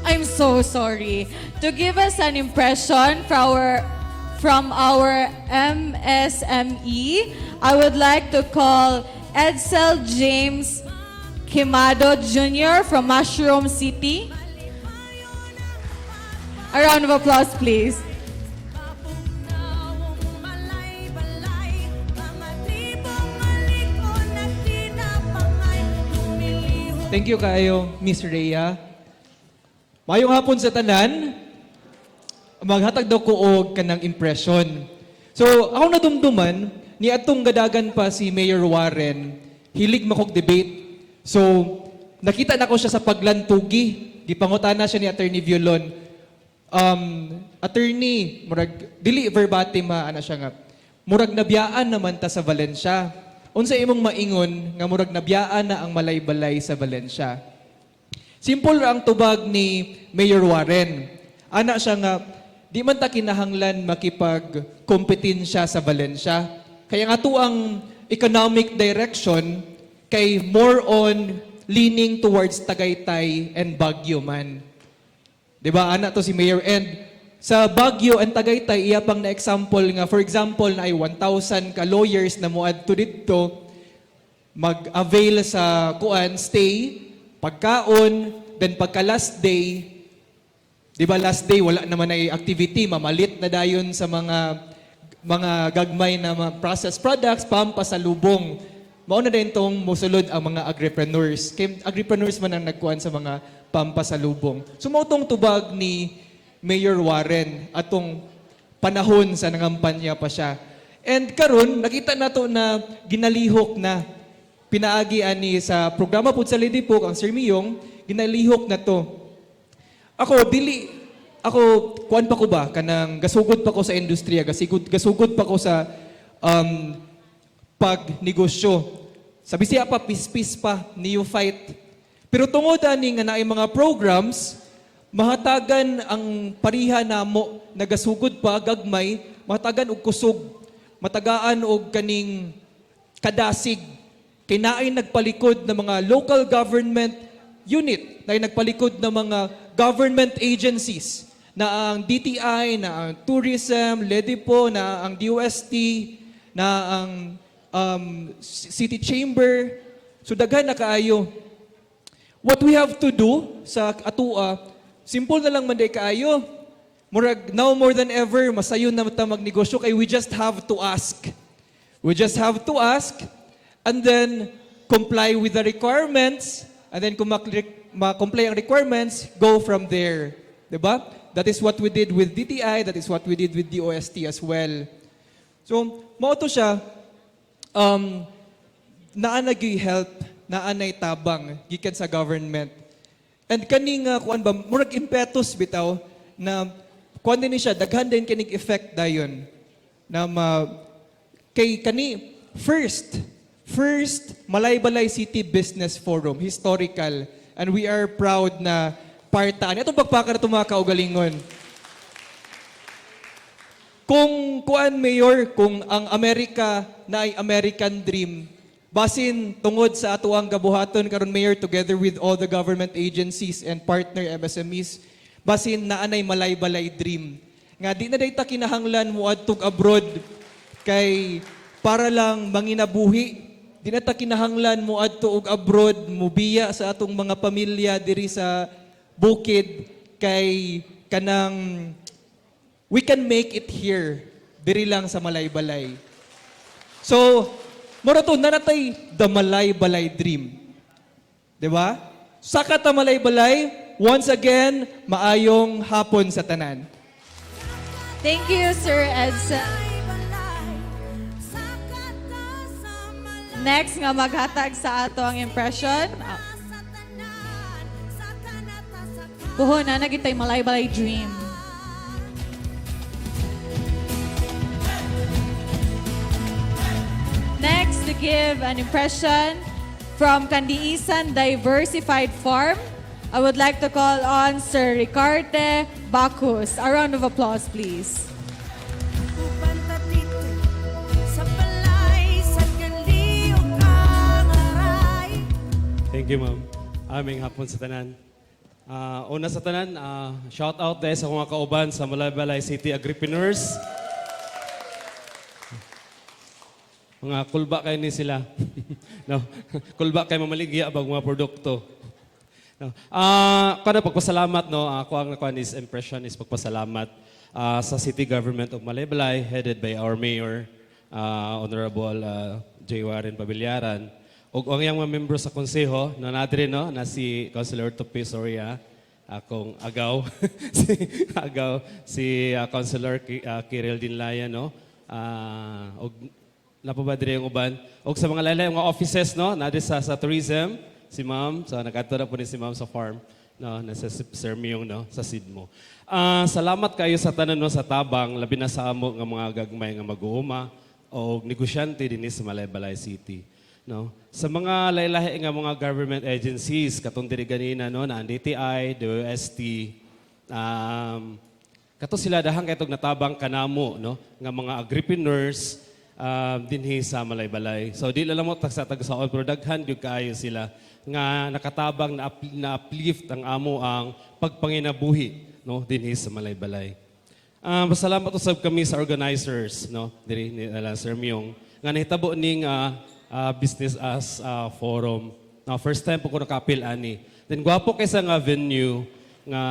I'm so sorry. To give us an impression from our MSME, I would like to call Edsel James Quimado Jr. from Mushroom City. A round of applause, please. Thank you kayo, Miss Rhea. Mayong hapon sa tanan, maghatag daw ko og kanang impression. So, ako nadumduman, ni atong gadagan pa si Mayor Warren, hilig makog debate. So, nakita na ko siya sa paglantugi. Gipangutana siya ni Attorney Violon. Attorney, murag, dili verbatim ana siya nga. Murag nabiyaan naman ta sa Valencia. Unsa imong maingon nga murag nabiyaan na ang Malaybalay sa Valencia. Simple ra ang tubag ni Mayor Warren. Ana siya nga di man ta kinahanglan makipag-kompetensya sa Valencia. Kaya nga to ang economic direction kay more on leaning towards Tagaytay and Baguio man. 'Di ba ana to si Mayor, and sa Baguio and Tagaytay, iya pang na example nga, for example, na ay 1,000 ka lawyers na muadto dito, mag-avail sa stay, pagkaon, then pagka last day, di ba last day, wala naman ay activity, mamalit na dayon sa mga gagmay na processed products, pampasalubong. Mauna din itong musulod ang mga agripreneurs. Kaya agripreneurs man ang nagkuhan sa mga pampasalubong. Sumutong tubag ni Mayor Warren atong panahon sa nangampanya pa siya. And karon nakita nato na ginalihok na pinaagi ani sa programa pud sa Lady Pug ang Sir Miyong, ginalihok na to. Ako kuan pa ko ba kanang gasugod pa ko sa industriya, gasugod pa ko sa pagnegosyo. Sa Bisaya pa pispis pa neophyte. Pero tungod ani nga naay mga programs, mahatagan ang pariha namo nagasugod pa gagmay, mahatagan og kusog, matagaan og kaning kadasig. Kay naay nagpalikod ng mga local government unit, naay nagpalikod ng mga government agencies na ang DTI, na ang tourism, LEDIPO, na ang DOST, na ang city chamber. So daghan na kaayo. What we have to do sa atua, simple na lang manday kaayo. Murag, now more than ever, masayon na ta magnegosyo kay we just have to ask. We just have to ask and then comply with the requirements, and then kung ma-comply ang requirements, go from there. Diba? That is what we did with DTI, that is what we did with DOST as well. So, mao to siya, naanay help, naanay tabang, gikan sa government. And kaning kuan ba murag impetus bitaw na kuan din siya daghan din kining effect dayon na kay kani first Malaybalay City Business Forum, historical, and we are proud na partaan itong pagpaka na mga kaugalingon. Kung kuan Mayor, kung ang Amerika na ay American dream, basin tungod sa atuang gabuhaton karon Mayor, together with all the government agencies and partner MSMEs, basin naanay Malaybalay dream. Nga di na dayta kinahanglan mo adtog abroad kay para lang manginabuhi. Di na ta kinahanglan mo adto og abroad, mubiya sa atong mga pamilya diri sa bukid kay kanang we can make it here diri lang sa Malaybalay. So, mura to, nanatay the Malaybalay dream. Diba? Saka ta Malaybalay, once again, maayong hapon sa tanan. Thank you, Sir Edson. Next nga maghatag sa ato ang impression. Buho na nagitay Malaybalay dream. Next, to give an impression from Kandiisan Diversified Farm, I would like to call on Sir Ricarte Bacchus. A round of applause, please. Thank you, ma'am. Aming hapon sa tanan. Una sa tanan, shout out dahil sa mga kauban sa Malaybalay City Agripreneurs. Mga kulba kayo ni sila. No? Kulba kay mamaligya bag mga produkto. No. Kada pagpasalamat no, ako ang nakuha is impression is pagpasalamat sa city government of Malaybalay headed by our mayor Honorable J. Warren Pabilyaran. Ug ang yang mga membro sa konseho na nadre no na si Councilor Tupi Soria, akong agaw si Councilor Kiril Dinlaya no. Og napabadre yung uban. Og sa mga laylay mga offices no, nadre sa tourism si Ma'am, so nagkatura po ni si Ma'am sa farm, no, nasa Sir Myong, no, sa Sidmo. Salamat kayo sa tanan no, sa tabang, labi na sa amo nga mga gagmay nga mag-uuma o negosyante din sa Malaybalay City. No? Sa mga laylahi nga mga government agencies, katong diri ganina, no, na DTI, DOST, kato sila dahang kay natabang kanamo, no, nga mga agripreneurs, dinhi sa Malaybalay. So di lang mo sa tagsaon pero daghan gyud kaayo sila nga nakatabang na uplift ang amo ang pagpanginabuhi no dinhi sa Malaybalay. Pasalamat usab kami sa organizers no diri ni Sir Myong nga nahitabo ning business as forum. Now first time po ko nakapil ani. Then gwapo kaysa nga venue nga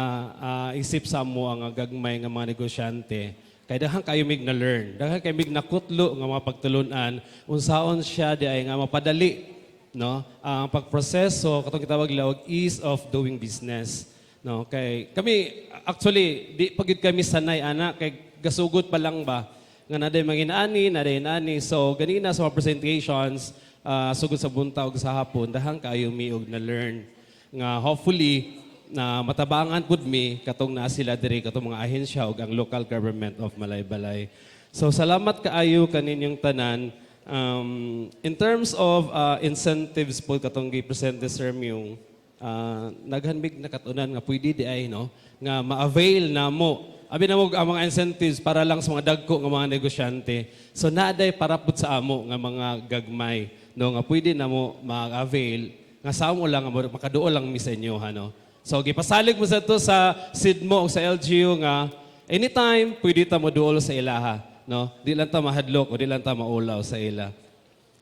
isip sa mo ang gagmay nga mga negosyante. Kaya dahang kayo mig na learn, dahang kayo mig nakutlo nga mga pagtulunan, unsaon siya di ay nga mapadali, no? Ang pagproseso katong kitawag lawag ease of doing business, no? Kay kami actually di pagid kami sanay ana kay gasugod pa lang ba nga naday manginaani, naday inani. So ganina sa mga presentations, sugod sa buntag sa hapon, dahang kayo miog na learn nga hopefully na matabangan pud mi katong naa sila diri katong mga ahensya ug ang local government of Malaybalay. So salamat kaayo kaninyong tanan. In terms of incentives po katong gi-present ni Sir Myong, naghanbig nakatunan nga pwede di ay no nga ma-avail namo. Abi na mo ang mga incentives para lang sa mga dagko nga mga negosyante. So naaday para pud sa amo nga mga gagmay no nga pwede namo ma-avail nga samo lang nga makaduol lang mi sa inyo no. So, gipasalig mo sa to sa Sidmo o sa LGU nga anytime pwede ta mo duol sa ilaha. No? Di lang ta mahadlok o di lang ta maulaw sa ila.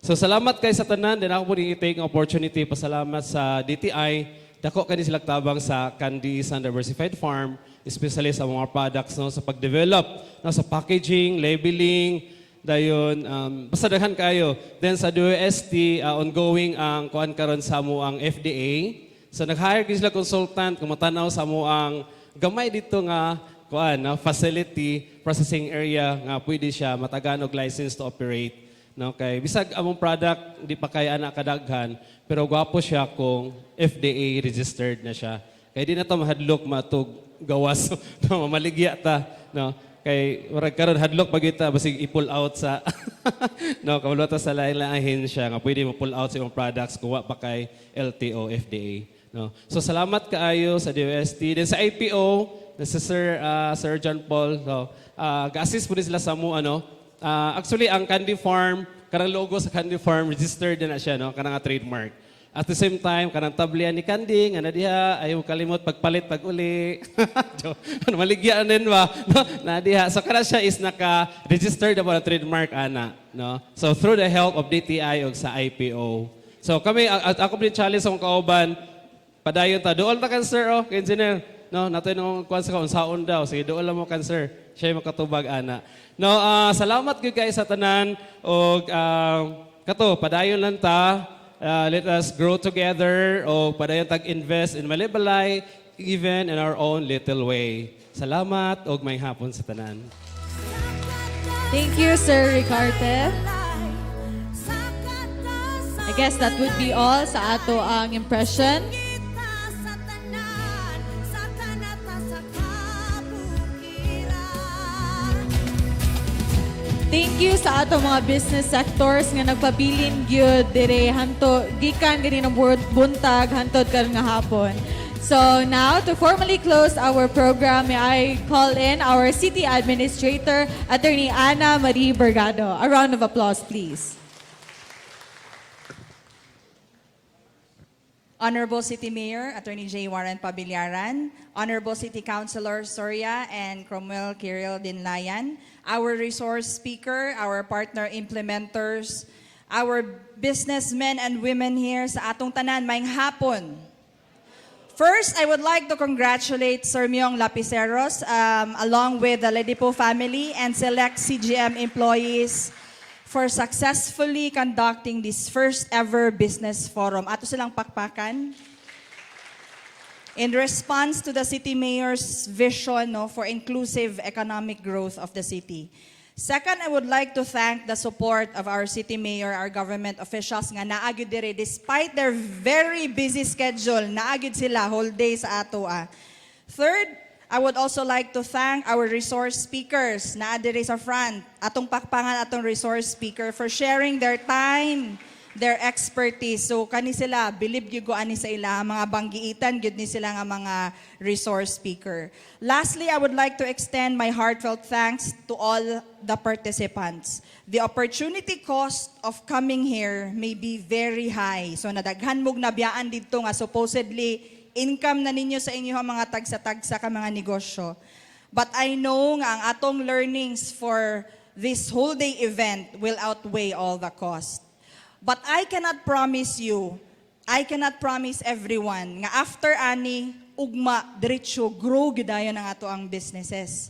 So, salamat kay sa tanan. Din ako po i-take ang opportunity. Pasalamat sa DTI. Dako kani sila tabang sa Candies and Diversified Farm, especially sa mga products no, sa pag-develop, no, sa packaging, labeling, dayon, basta daghan kayo. Then sa DOST, ongoing ang kuan karon sa mo ang FDA. So nag-hire sila consultant kung matanaw sa mo ang gamay dito nga kuan na facility processing area nga pwede siya matagan og license to operate no kay bisag among product di pa kay ana kadaghan pero gwapo siya kung FDA registered na siya kay di na ta mahadlok matug gawas no mamaligya ta no kay murag karon hadlok pagita basig i-pull out sa no kabalo ta sa lain-lain ahensya nga pwede mo pull out sa imong products kung wa pa kay LTO FDA. No. So salamat kaayo sa DOST. Then sa IPO, na si Sir John Paul, so, ga-assist po din sila sa mo, ano. Actually, ang Candy Farm, karang logo sa Candy Farm, registered na siya, no, karang trademark. At the same time, karang tablian ni Candy, nga na diha, ayaw kalimot pagpalit pag-uli. Maligyan din ba? No, na diha. So karang siya is naka-registered na po na trademark, ana. No? So through the help of DTI o sa IPO. So kami, ako din challenge sa mga kauban, padayon ta. Dool ta cancer oh, engineer. No, nato nung kuan sa unsaon daw. Sige, dool mo cancer. Siya makatubag ana. No, salamat gyud kay sa tanan og kato padayon lang ta. Let us grow together o padayon tag-invest in Malaybalay even in our own little way. Salamat og may hapon sa tanan. Thank you, Sir Ricarte. I guess that would be all sa ato ang impression. Thank you sa ato mga business sectors nga nagpabilin gyud dire hanto gikan gani ng buntag hantod karon nga hapon. So now to formally close our program, may I call in our City Administrator, Attorney Ana Marie Bergado. A round of applause, please. Honorable City Mayor, Attorney J. Warren Pabilyaran, Honorable City Councilor Soria and Cromwell Kiril Dinlayan, our resource speaker, our partner implementers, our businessmen and women here sa atong tanan, maayong hapon. First, I would like to congratulate Sir Myong Lapiceros along with the Ledipo family and select CGM employees for successfully conducting this first ever business forum. Ato silang pakpakan. In response to the city mayor's vision for inclusive economic growth of the city. Second, I would like to thank the support of our city mayor, our government officials nga naagid diri despite their very busy schedule, naagid sila whole day sa ato. Third, I would also like to thank our resource speakers na diri sa front, atong pakpangan atong resource speaker for sharing their time, their expertise. So kani sila, believe gyud ko ani sa ila, mga banggiitan gyud ni sila nga mga resource speaker. Lastly, I would like to extend my heartfelt thanks to all the participants. The opportunity cost of coming here may be very high. So nadaghan mog nabiyaan dito nga supposedly income na ninyo sa inyo mga tagsa-tagsa ka mga negosyo. But I know nga ang atong learnings for this whole day event will outweigh all the cost. But I cannot promise you, I cannot promise everyone nga after ani, ugma, diretso, grow gidayon ang ato ang businesses.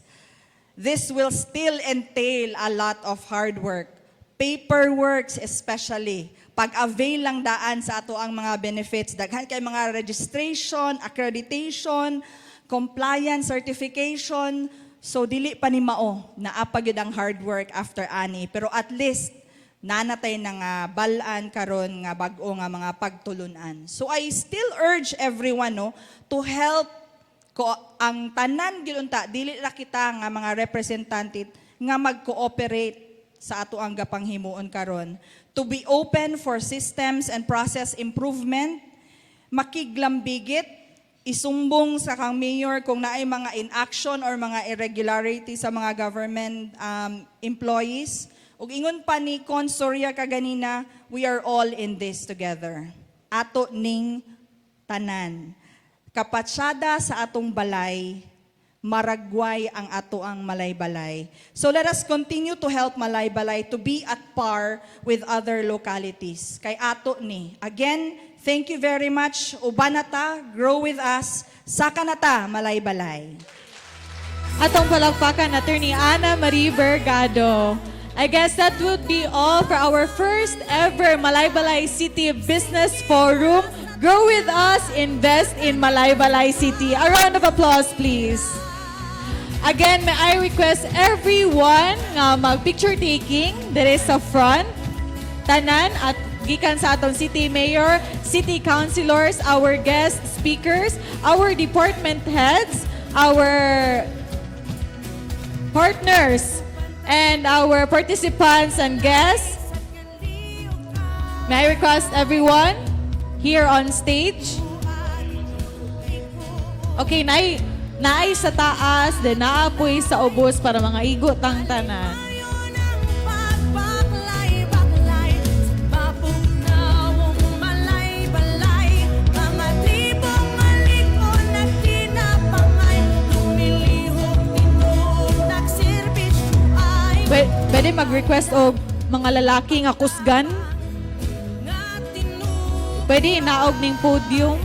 This will still entail a lot of hard work. Paperwork especially. Pag-avail lang daan sa ato ang mga benefits. Daghan kay mga registration, accreditation, compliance, certification. So dili pa ni mao na apagid ang hard work after ani. Pero at least, nanatay na nga balaan karon nga bag-o nga mga pagtulunan. So I still urge everyone to help ko ang tanan gilunta dili ra kita nga mga representative nga mag-cooperate sa ato ang gapanghimuon karon to be open for systems and process improvement, makiglambigit, isumbong sa kang mayor kung naay mga inaction or mga irregularity sa mga government employees. Ug ingon pa ni Consoria kaganina, we are all in this together. Ato ning tanan. Kapatsyada sa atong balay, maragway ang ato ang Malaybalay. So let us continue to help Malaybalay to be at par with other localities. Kay ato ni. Again, thank you very much. Ubanata, grow with us. Sakanata, Malaybalay. Atong palagpakan, Attorney Ana Marie Vergado. I guess that would be all for our first ever Malaybalay City Business Forum. Grow with us, invest in Malaybalay City. A round of applause, please. Again, may I request everyone nga mag-picture taking there sa front. Tanan at gikan sa atong city mayor, city councilors, our guest speakers, our department heads, our partners, and our participants and guests. May I request everyone here on stage? Okay, naay sa taas, then naapoy sa ubos para mga igot ang tanan. Pwede mag-request o mga lalaki nga kusgan. Pwede inaog ning podium.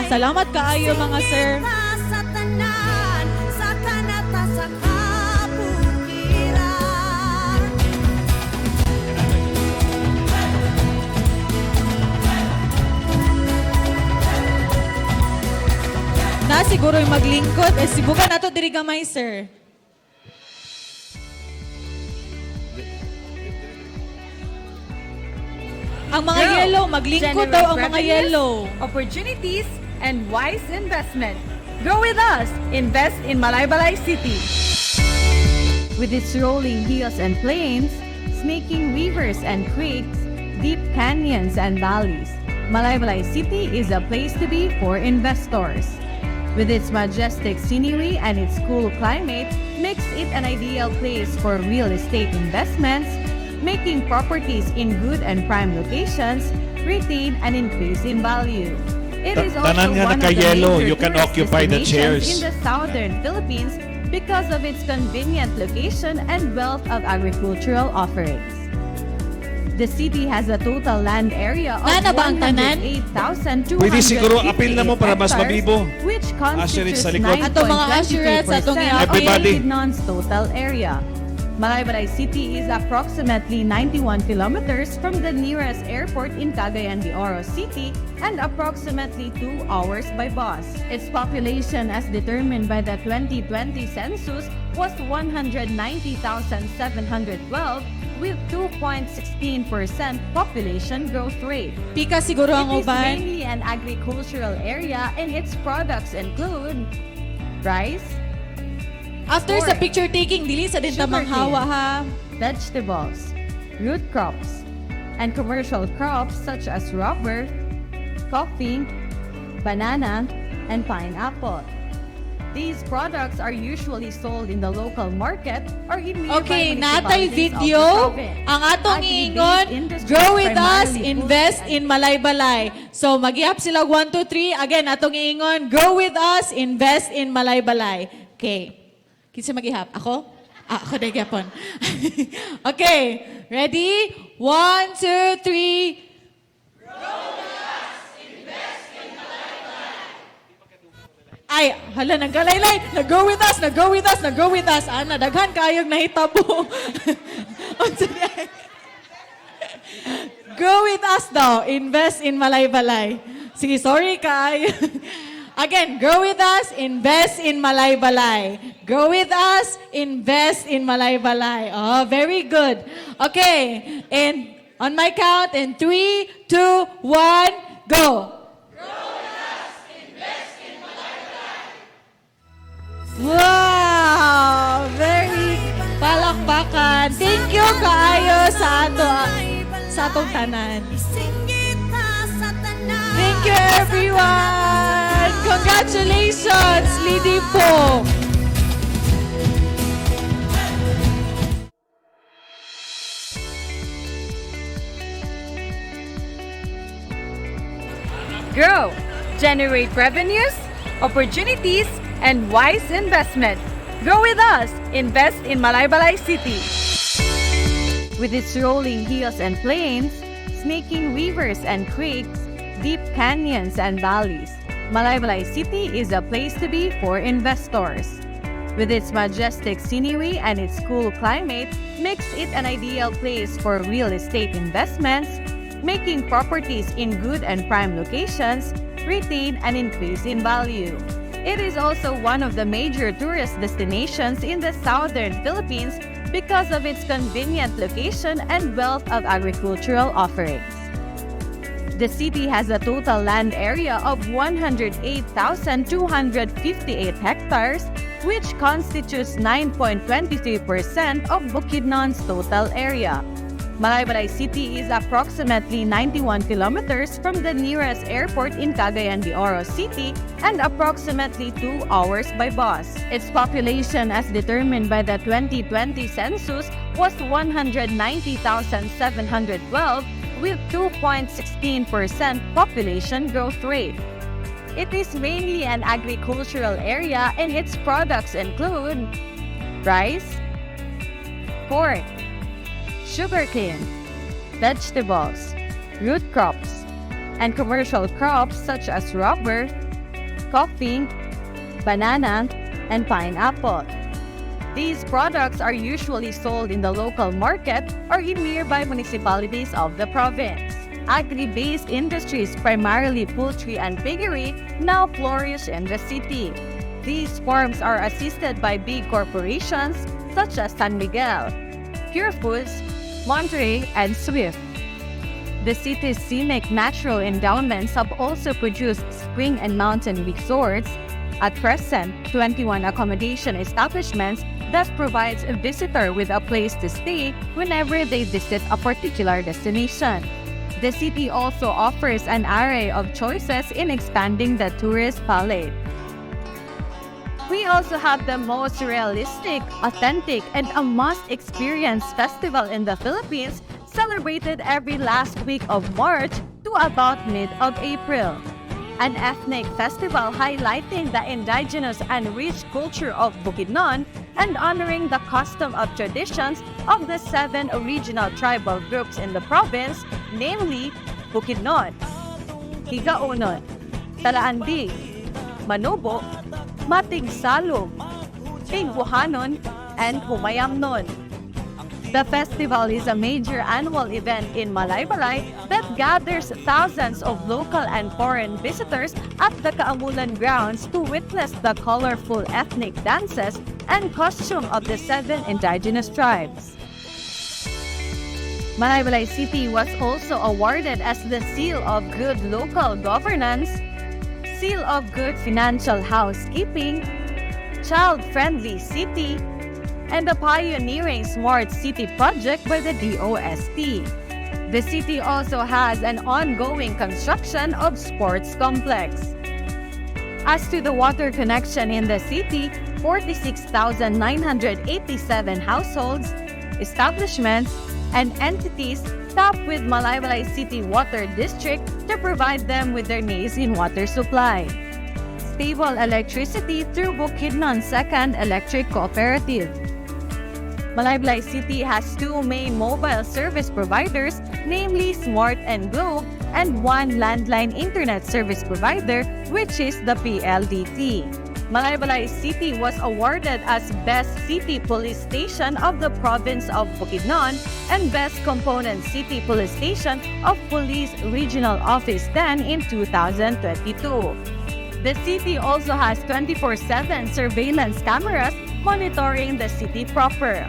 Salamat kaayo mga sir. Na siguro yung maglingkod. Sibukan nato diri gamay, sir. Ang mga yellow, maglingkod daw ang mga yellow. Opportunities and wise investment. Grow with us. Invest in Malaybalay City. With its rolling hills and plains, snaking rivers and creeks, deep canyons and valleys, Malaybalay City is a place to be for investors. With its majestic scenery and its cool climate, makes it an ideal place for real estate investments, making properties in good and prime locations retain and increase in value. It is also Tanan nga one of the naka-yellow, major you can tourist occupy the destinations chairs. in the southern Philippines because of its convenient location and wealth of agricultural offerings. The city has a total land area of Nana ba ang tanan? 108,258 Pwede siguro apil na mo para mas hectares, mabibo. which Asherit constitutes sa likod. Ato mga usherates, 9.23% atong of i-apil. Everybody. Bukidnon's total area. Malaybalay City is approximately 91 kilometers from the nearest airport in Cagayan de Oro City and approximately 2 hours by bus. Its population as determined by the 2020 census was 190,712 with 2.16% population growth rate. Pika siguro ang It is uban. mainly an agricultural area and its products include rice, After sa pork, picture taking, dili sa din tamang sugarcane, hawa ha. vegetables, root crops, and commercial crops such as rubber, coffee, banana, and pineapple. These products are usually sold in the local market or in nearby Okay, natay municipalities video. of the province. Ang atong Agri-based iingon, industries grow with us, primarily invest in Malaybalay. So, mag-iap sila 1, 2, 3. Again, atong iingon, grow with us, invest in Malaybalay. Okay. Kinsa mag-ihap? Ako? Ako na gyapon. Okay. Ready? 1, 2, 3. Ay, hala, nagkalaylay. Nag-go with us, nag-go with us, nag-go with us. Ana, daghan kayong nahitabo. Unsa niya? Go with us daw. Invest in Malaybalay. Sige, sorry kay. Again, go with us, invest in Malaybalay. Go with us, invest in Malaybalay. Oh, very good. Okay, and on my count, in 3, 2, 1, go. Wow! Very palakpakan. Thank you kaayo sa atong tanan. Thank you everyone! Congratulations, Lidi po! Grow, generate revenues, opportunities, and wise investment. Grow with us. Invest in Malaybalay City. With its rolling hills and plains, snaking rivers and creeks, deep canyons and valleys, Malaybalay City is a place to be for investors. With its majestic scenery and its cool climate, makes it an ideal place for real estate investments, making properties in good and prime locations retain and increase in value. It is also one of the major tourist destinations in the southern Philippines because of its convenient location and wealth of agricultural offerings. The city has a total land area of 108,258 hectares, which constitutes 9.23% of Bukidnon's total area. Malaybalay City is approximately 91 kilometers from the nearest airport in Cagayan de Oro City and approximately 2 hours by bus. Its population as determined by the 2020 census was 190,712 with 2.16% population growth rate. It is mainly an agricultural area and its products include rice, pork, sugarcane, vegetables, root crops, and commercial crops such as rubber, coffee, banana, and pineapple. These products are usually sold in the local market or in nearby municipalities of the province. Agri-based industries, primarily poultry and piggery, now flourish in the city. These farms are assisted by big corporations such as San Miguel, Pure Foods, Monterey, and Swift. The city's scenic natural endowments have also produced spring and mountain resorts. At present, 21 accommodation establishments that provides a visitor with a place to stay whenever they visit a particular destination. The city also offers an array of choices in expanding the tourist palette. We also have the most realistic, authentic, and a must-experience festival in the Philippines, celebrated every last week of March to about mid of April. an ethnic festival highlighting the indigenous and rich culture of Bukidnon and honoring the custom of traditions of the 7 original tribal groups in the province, namely Bukidnon, Higaonon, Talaandig, Manubo, Matigsalog, Tigbuhanon, and Humayamnon. The festival is a major annual event in Malaybalay that gathers thousands of local and foreign visitors at the Kaamulan grounds to witness the colorful ethnic dances and costume of the 7 indigenous tribes. Malaybalay City was also awarded as the Seal of Good Local Governance, Seal of Good Financial Housekeeping, Child-Friendly City, and the Pioneering Smart City project by the DOST. The city also has an ongoing construction of sports complex. As to the water connection in the city, 46,987 households, establishments, and entities tap with Malaybalay City Water District to provide them with their needs in water supply. Stable electricity through Bukidnon Second Electric Cooperative. Malaybalay City has 2 main mobile service providers, namely Smart and Globe, and 1 landline internet service provider, which is the PLDT. Malaybalay City was awarded as Best City Police Station of the Province of Bukidnon and Best Component City Police Station of Police Regional Office 10 in 2022. The city also has 24/7 surveillance cameras monitoring the city proper.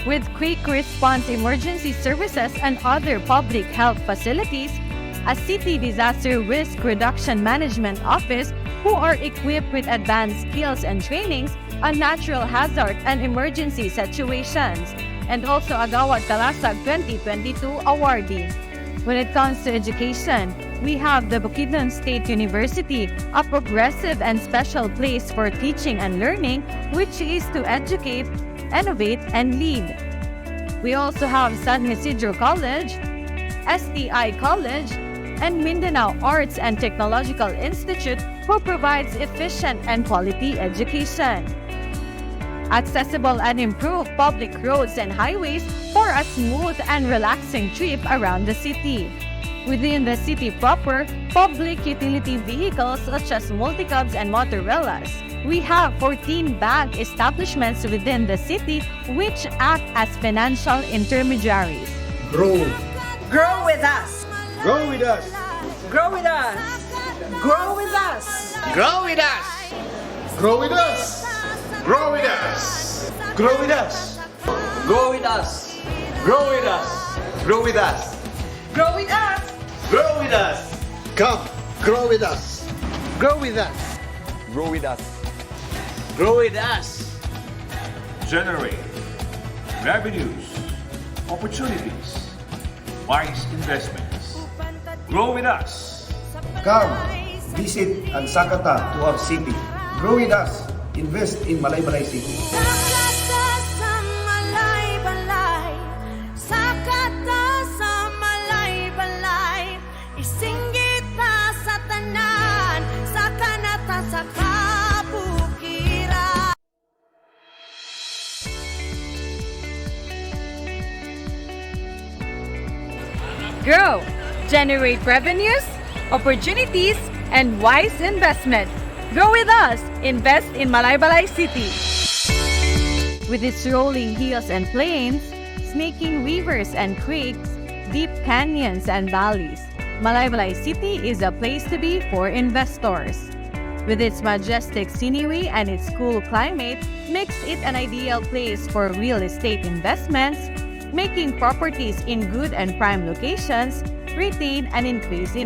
With quick response emergency services and other public health facilities, a city disaster risk reduction management office who are equipped with advanced skills and trainings on natural hazard and emergency situations, and also Agawad Kalasag 2022 awardee. When it comes to education, we have the Bukidnon State University, a progressive and special place for teaching and learning, which is to educate, innovate, and lead. We also have San Isidro College, STI College, and Mindanao Arts and Technological Institute, who provides efficient and quality education. Accessible and improved public roads and highways for a smooth and relaxing trip around the city. Within the city proper, public utility vehicles such as multicabs and motorellas. We have 14 bank establishments within the city which act as financial intermediaries. Grow. Grow with us! Grow with us. Grow with us! Grow with us! Grow with us. Grow with us. Grow with us. Grow with us. Grow with us. Grow with us. Grow with us. Grow with us! Grow with us. Come, grow with us. Grow with us. Grow with us. Grow with us. Generate revenues, opportunities, wise investments. Grow with us. Come, visit and sakata to our city. Grow with us. Invest in Malaybalay City. Grow, generate revenues, opportunities, and wise investment. Grow with us. Invest in Malaybalay City. With its rolling hills and plains, snaking rivers and creeks, deep canyons and valleys, Malaybalay City is a place to be for investors. With its majestic scenery and its cool climate, makes it an ideal place for real estate investments, making properties in good and prime locations retain and increase in